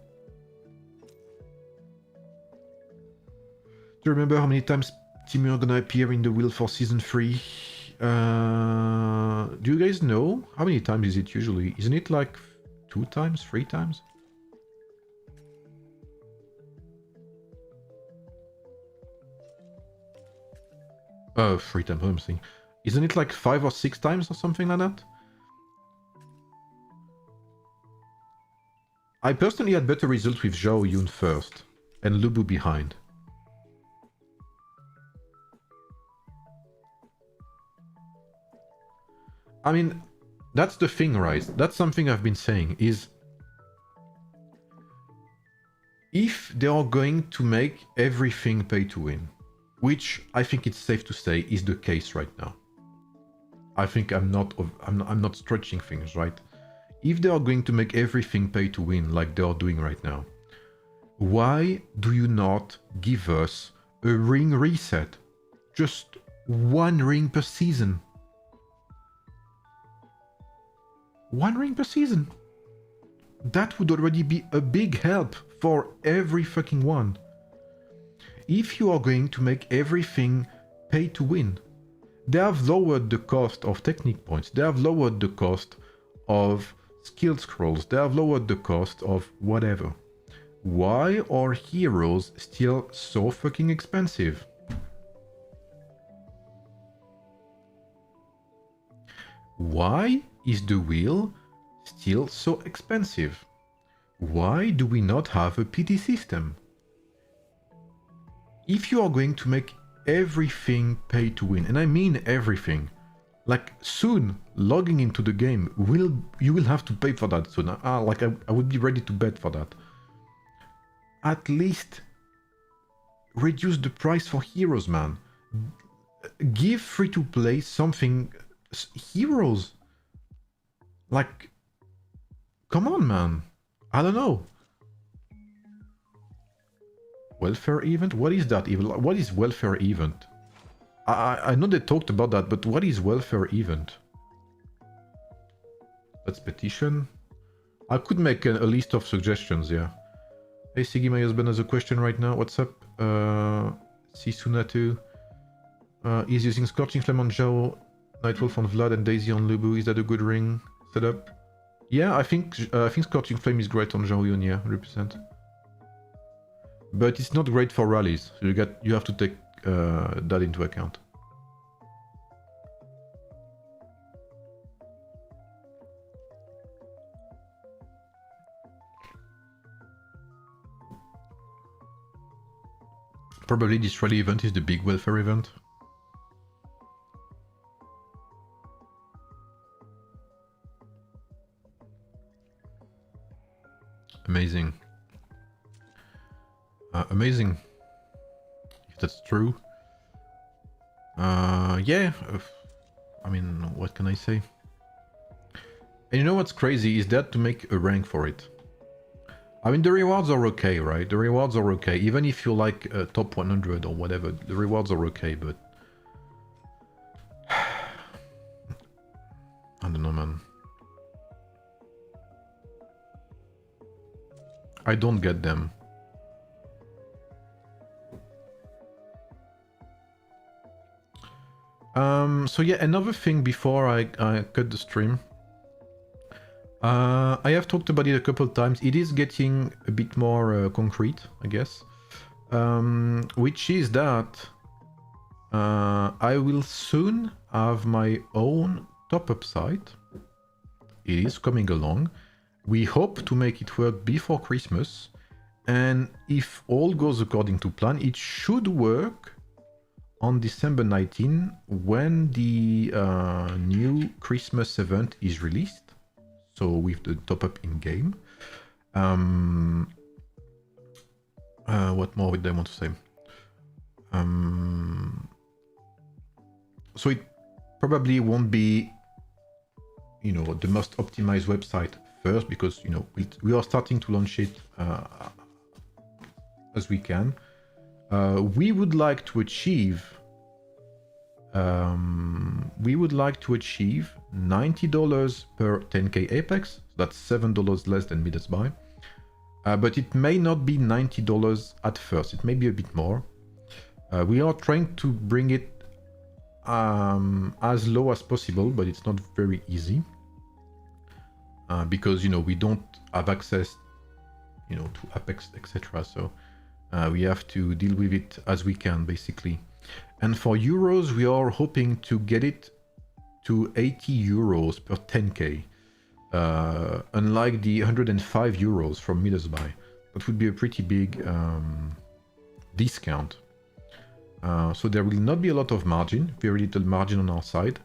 Do you remember how many times Timur gonna appear in the wheel for season 3? Do you guys know? How many times is it usually? Isn't it like 2 times, 3 times? Oh, 3 times, I'm saying. Isn't it like 5 or 6 times or something like that? I personally had better results with Xiao Yun first, and Lubu behind. I mean, that's the thing, right? That's something I've been saying, is if they are going to make everything pay to win, which I think it's safe to say is the case right now. I think I'm not stretching things, right? If they are going to make everything pay to win like they are doing right now, why do you not give us a ring reset? Just 1 ring per season. 1 ring per season. That would already be a big help for every fucking one. If you are going to make everything pay to win, they have lowered the cost of technique points, they have lowered the cost of skill scrolls, they have lowered the cost of whatever. Why are heroes still so fucking expensive? Why is the wheel still so expensive? Why do we not have a PT system? If you are going to make everything pay to win, and I mean everything, like soon logging into the game, you will have to pay for that soon. Like I would be ready to bet for that. At least reduce the price for heroes, man. Give free to play something. Heroes. Like, come on, man. I don't know. Welfare event? What is that even? What is welfare event? I know they talked about that, but what is welfare event? Let's petition. I could make a list of suggestions, yeah. Hey Siggy, my husband has a question right now. What's up? Sisunatu is using Scorching Flame on Xiao, Nightwolf on Vlad, and Daisy on Lubu. Is that a good ring setup? Yeah, I think Scorching Flame is great on Xiao Yun, yeah, 100%. But it's not great for rallies. So you have to take that into account. Probably this rally event is the big welfare event. Amazing. Amazing. If that's true. Yeah. I mean, what can I say? And you know what's crazy is that to make a rank for it. I mean, the rewards are okay, right? The rewards are okay. Even if you like top 100 or whatever, the rewards are okay, but... I don't know, man. I don't get them. So yeah, another thing before I cut the stream. I have talked about it a couple of times. It is getting a bit more concrete, I guess. Which is that I will soon have my own top-up site. It is coming along. We hope to make it work before Christmas. And if all goes according to plan, it should work on December 19 when the new Christmas event is released. So with the top-up in-game. What more would I want to say? So it probably won't be, you know, the most optimized website first, because, you know, we are starting to launch it as we can. We would like to achieve $90 per 10k Apex. That's $7 less than Midas Buy. But it may not be $90 at first. It may be a bit more. We are trying to bring it as low as possible, but it's not very easy. Because, you know, we don't have access, you know, to Apex, etc. So we have to deal with it as we can, basically. And for euros, we are hoping to get it to 80 euros per 10k. Unlike the 105 euros from Midas Buy. That would be a pretty big discount. So there will not be a lot of margin, very little margin on our side.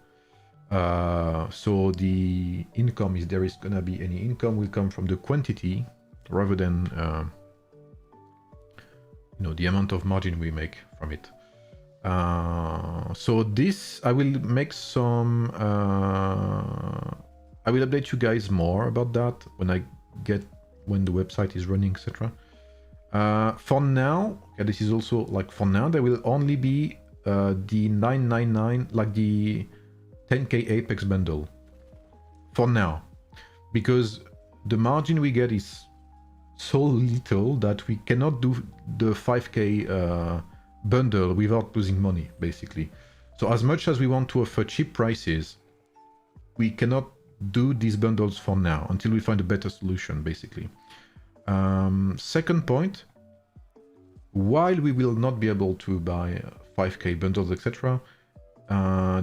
So the income, if there is gonna be any income, will come from the quantity rather than you know, the amount of margin we make from it. So this, I will make some... I will update you guys more about that when the website is running, etc. For now, yeah, this is also like for now, there will only be the 999, like the 10k Apex bundle. For now, because the margin we get is so little that we cannot do the 5k bundle without losing money, basically. So as much as we want to offer cheap prices, we cannot do these bundles for now until we find a better solution, basically. Second point, while we will not be able to buy 5k bundles, etc.,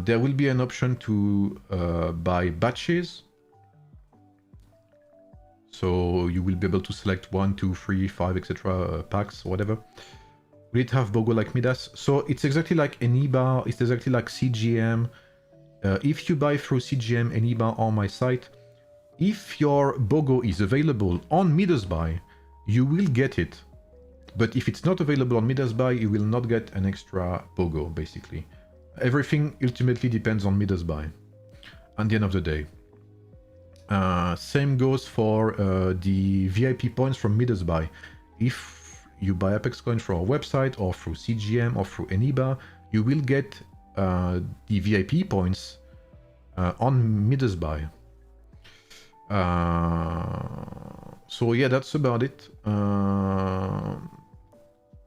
there will be an option to buy batches. So you will be able to select 1, 2, 3, 5, etc. Packs, whatever. Will it have BOGO like Midas? So it's exactly like Eniba, it's exactly like CGM. If you buy through CGM, Eniba on my site, if your BOGO is available on Midas Buy, you will get it. But if it's not available on Midas Buy, you will not get an extra BOGO, basically. Everything ultimately depends on Midas Buy at the end of the day. Same goes for the VIP points from Midas Buy. If you buy Apex coins from our website or through CGM or through Eniba, you will get the VIP points on Midas Buy. So yeah, that's about it.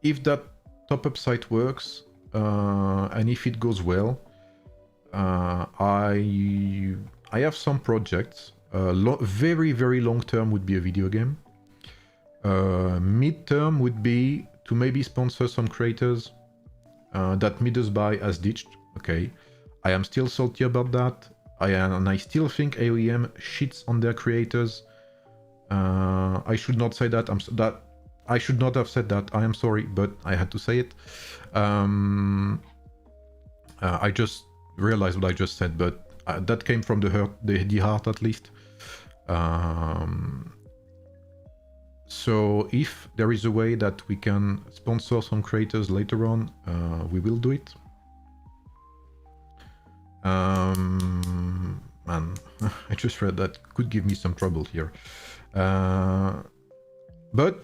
If that top-up site works, and if it goes well, I have some projects. Very, very long term would be a video game. Mid-term would be to maybe sponsor some creators that Midas Buy has ditched. Okay, I am still salty about that. And I still think AoEM shits on their creators. I should not say that. I should not have said that. I am sorry, but I had to say it. I just realized what I just said, but that came from the heart at least. So if there is a way that we can sponsor some creators later on, we will do it. Man, I just read that could give me some trouble here. But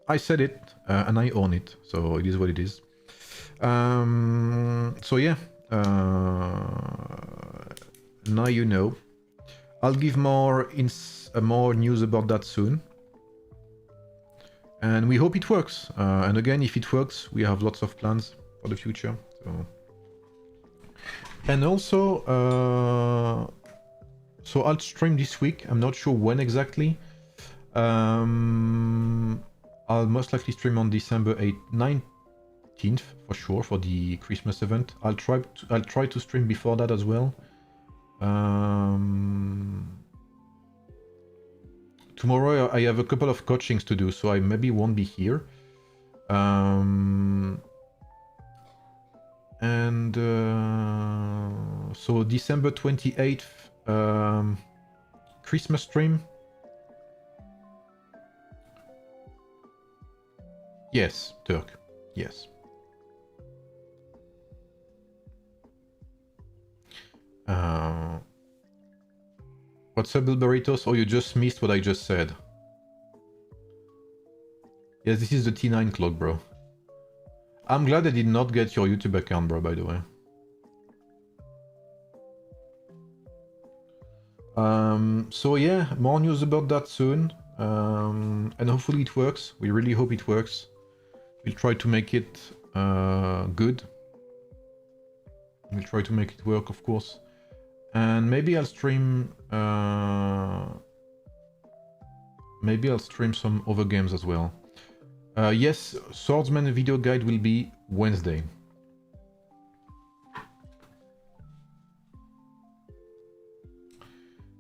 I said it, and I own it, so it is what it is. So yeah, now you know. I'll give more news about that soon. And we hope it works. And again, if it works, we have lots of plans for the future. So. And also, so I'll stream this week. I'm not sure when exactly. I'll most likely stream on December 19th for sure for the Christmas event. I'll try to stream before that as well. Tomorrow I have a couple of coachings to do, so I maybe won't be here. So December 28th, Christmas stream. Yes, Turk. Yes. What's up, Bill Burritos? Oh, you just missed what I just said. Yes, this is the T9 clock, bro. I'm glad I did not get your YouTube account, bro, by the way. So yeah, more news about that soon. And hopefully it works. We really hope it works. We'll try to make it good. We'll try to make it work, of course. And maybe I'll stream... maybe I'll stream some other games as well. Yes, Swordsman video guide will be Wednesday.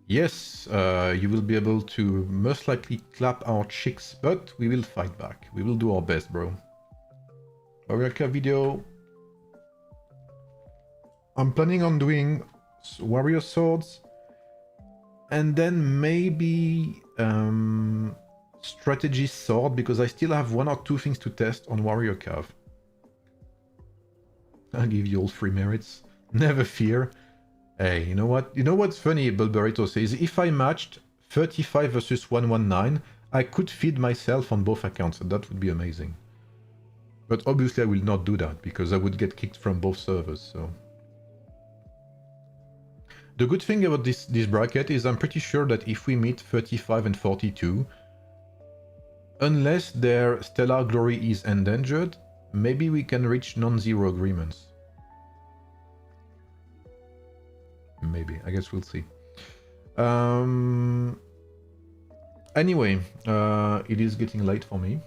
Yes, you will be able to most likely clap our cheeks, but we will fight back. We will do our best, bro. Rework video. I'm planning on doing warrior swords, and then maybe strategy sword, because I still have 1 or 2 things to test on warrior cav. I'll give you all 3 merits. Never fear. Hey, you know what? You know what's funny, Bulberito says, if I matched 35 versus 119, I could feed myself on both accounts, and that would be amazing. But obviously I will not do that, because I would get kicked from both servers, so... The good thing about this bracket is I'm pretty sure that if we meet 35 and 42, unless their stellar glory is endangered, maybe we can reach non-zero agreements. Maybe, I guess we'll see. Anyway, it is getting late for me.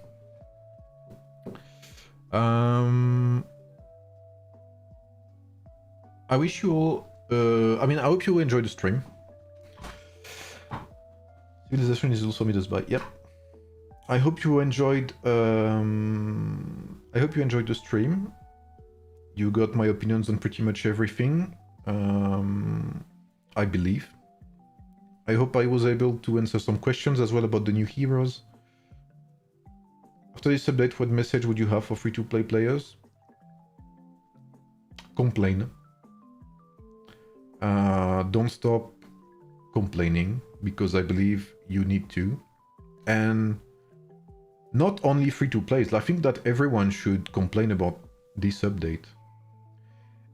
I wish you all... I mean, I hope you enjoyed the stream. Civilization is also Midas Buy. Yep. I hope you enjoyed... I hope you enjoyed the stream. You got my opinions on pretty much everything. I believe. I hope I was able to answer some questions as well about the new heroes. After this update, what message would you have for free-to-play players? Complain. Don't stop complaining. because I believe you need to. And not only free-to-plays, I think that everyone should complain about this update.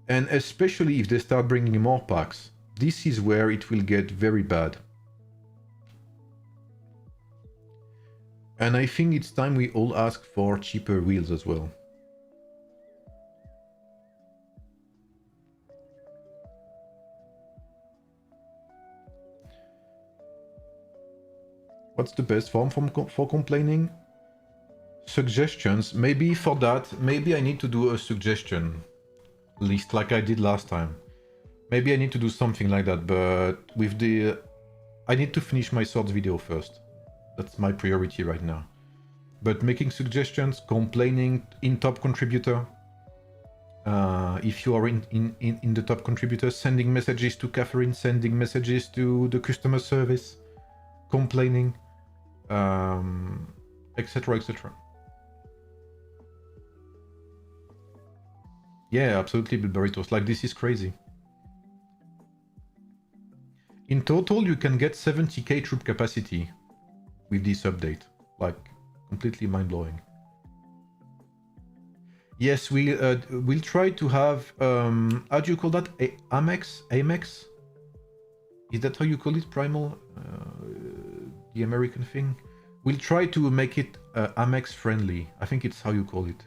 And especially if they start bringing more packs, this is where it will get very bad. And I think it's time we all ask for cheaper wheels as well. What's the best form for complaining? Suggestions. Maybe for that, maybe I need to do a suggestion list like I did last time. Maybe I need to do something like that, but with the... I need to finish my swords video first. That's my priority right now. But making suggestions, complaining in top contributor. If you are in the top contributor, sending messages to Catherine, sending messages to the customer service, complaining, etc, etc. Yeah, absolutely, Burritos. Like, this is crazy. In total, you can get 70k troop capacity with this update. Like, completely mind-blowing. Yes, we'll try to have, how do you call that? Amex? Amex? Is that how you call it, Primal? The American thing? We'll try to make it Amex friendly. I think it's how you call it.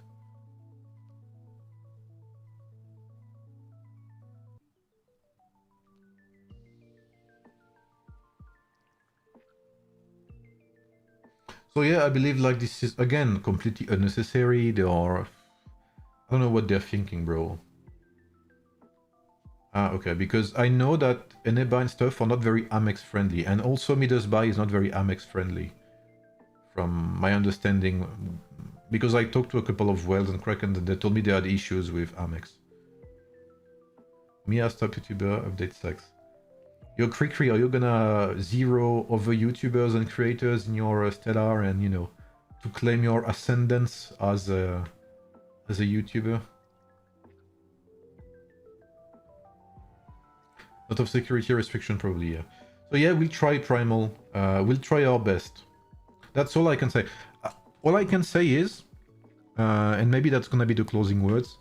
So yeah, I believe like this is again completely unnecessary. They are, I don't know what they're thinking, bro. Ah, okay, because I know that Eneba and stuff are not very Amex friendly, and also Midas Buy is not very Amex friendly, from my understanding. Because I talked to a couple of Wells and Kraken, and they told me they had issues with Amex. Mia stock YouTuber update sucks. Yo, Krikri, are you gonna zero over YouTubers and creators in your Stellar and, you know, to claim your ascendance as a YouTuber? Lot of security restriction, probably, yeah. So yeah, we'll try Primal. We'll try our best. That's all I can say. All I can say is, and maybe that's gonna be the closing words,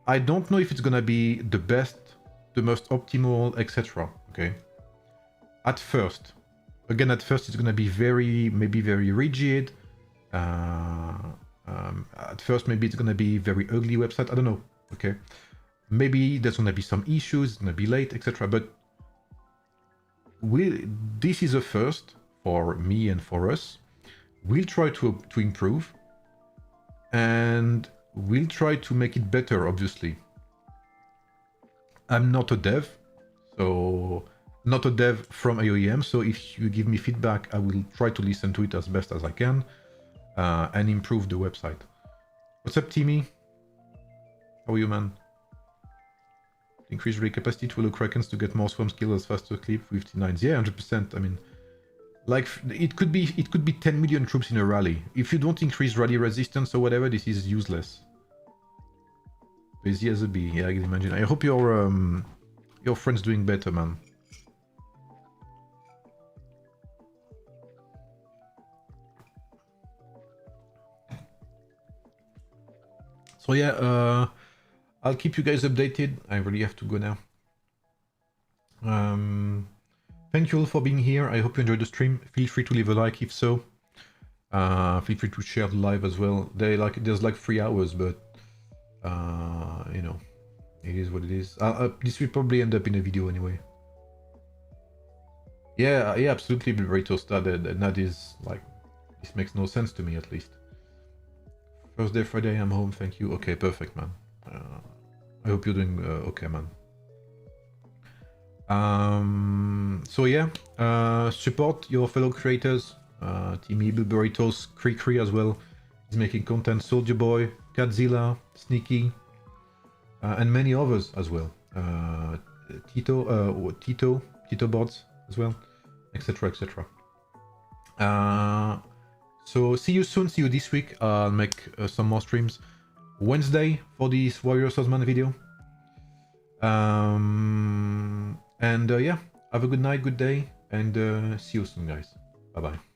I don't know if it's gonna be the best, the most optimal, etc. Okay. At first, again, at first it's gonna be maybe very rigid. At first, maybe it's gonna be very ugly website. I don't know. Okay. Maybe there's gonna be some issues. It's gonna be late, etc. But this is a first for me and for us. We'll try to improve, and we'll try to make it better. Obviously, I'm not a dev, so not a dev from AoEM. So if you give me feedback, I will try to listen to it as best as I can and improve the website. What's up, Timmy? How are you, man? Increase raid capacity to allow Krakens to get more swarm skills, faster clip with T9s. Yeah, 100%. I mean, like, it could be 10 million troops in a rally. If you don't increase rally resistance or whatever, this is useless. Busy as a bee. Yeah, I can imagine. I hope your friend's doing better, man. So yeah, I'll keep you guys updated. I really have to go now. Thank you all for being here. I hope you enjoyed the stream. Feel free to leave a like if so. Feel free to share the live as well. There's like 3 hours, but you know, it is what it is. This will probably end up in a video anyway. Yeah, absolutely. Burrito started, and that is like, this makes no sense to me at least. Thursday, Friday, I'm home. Thank you. Okay, perfect, man. I hope you're doing okay, man. So yeah, support your fellow creators. Team Evil Burritos, Krikri as well. He's making content. Soldier Boy, Godzilla, Sneaky, and many others as well. Tito Bots as well, etc, etc. So see you soon. See you this week. I'll make some more streams. Wednesday for this Warrior Swordsman video. And yeah, have a good night, good day, and see you soon, guys. Bye bye.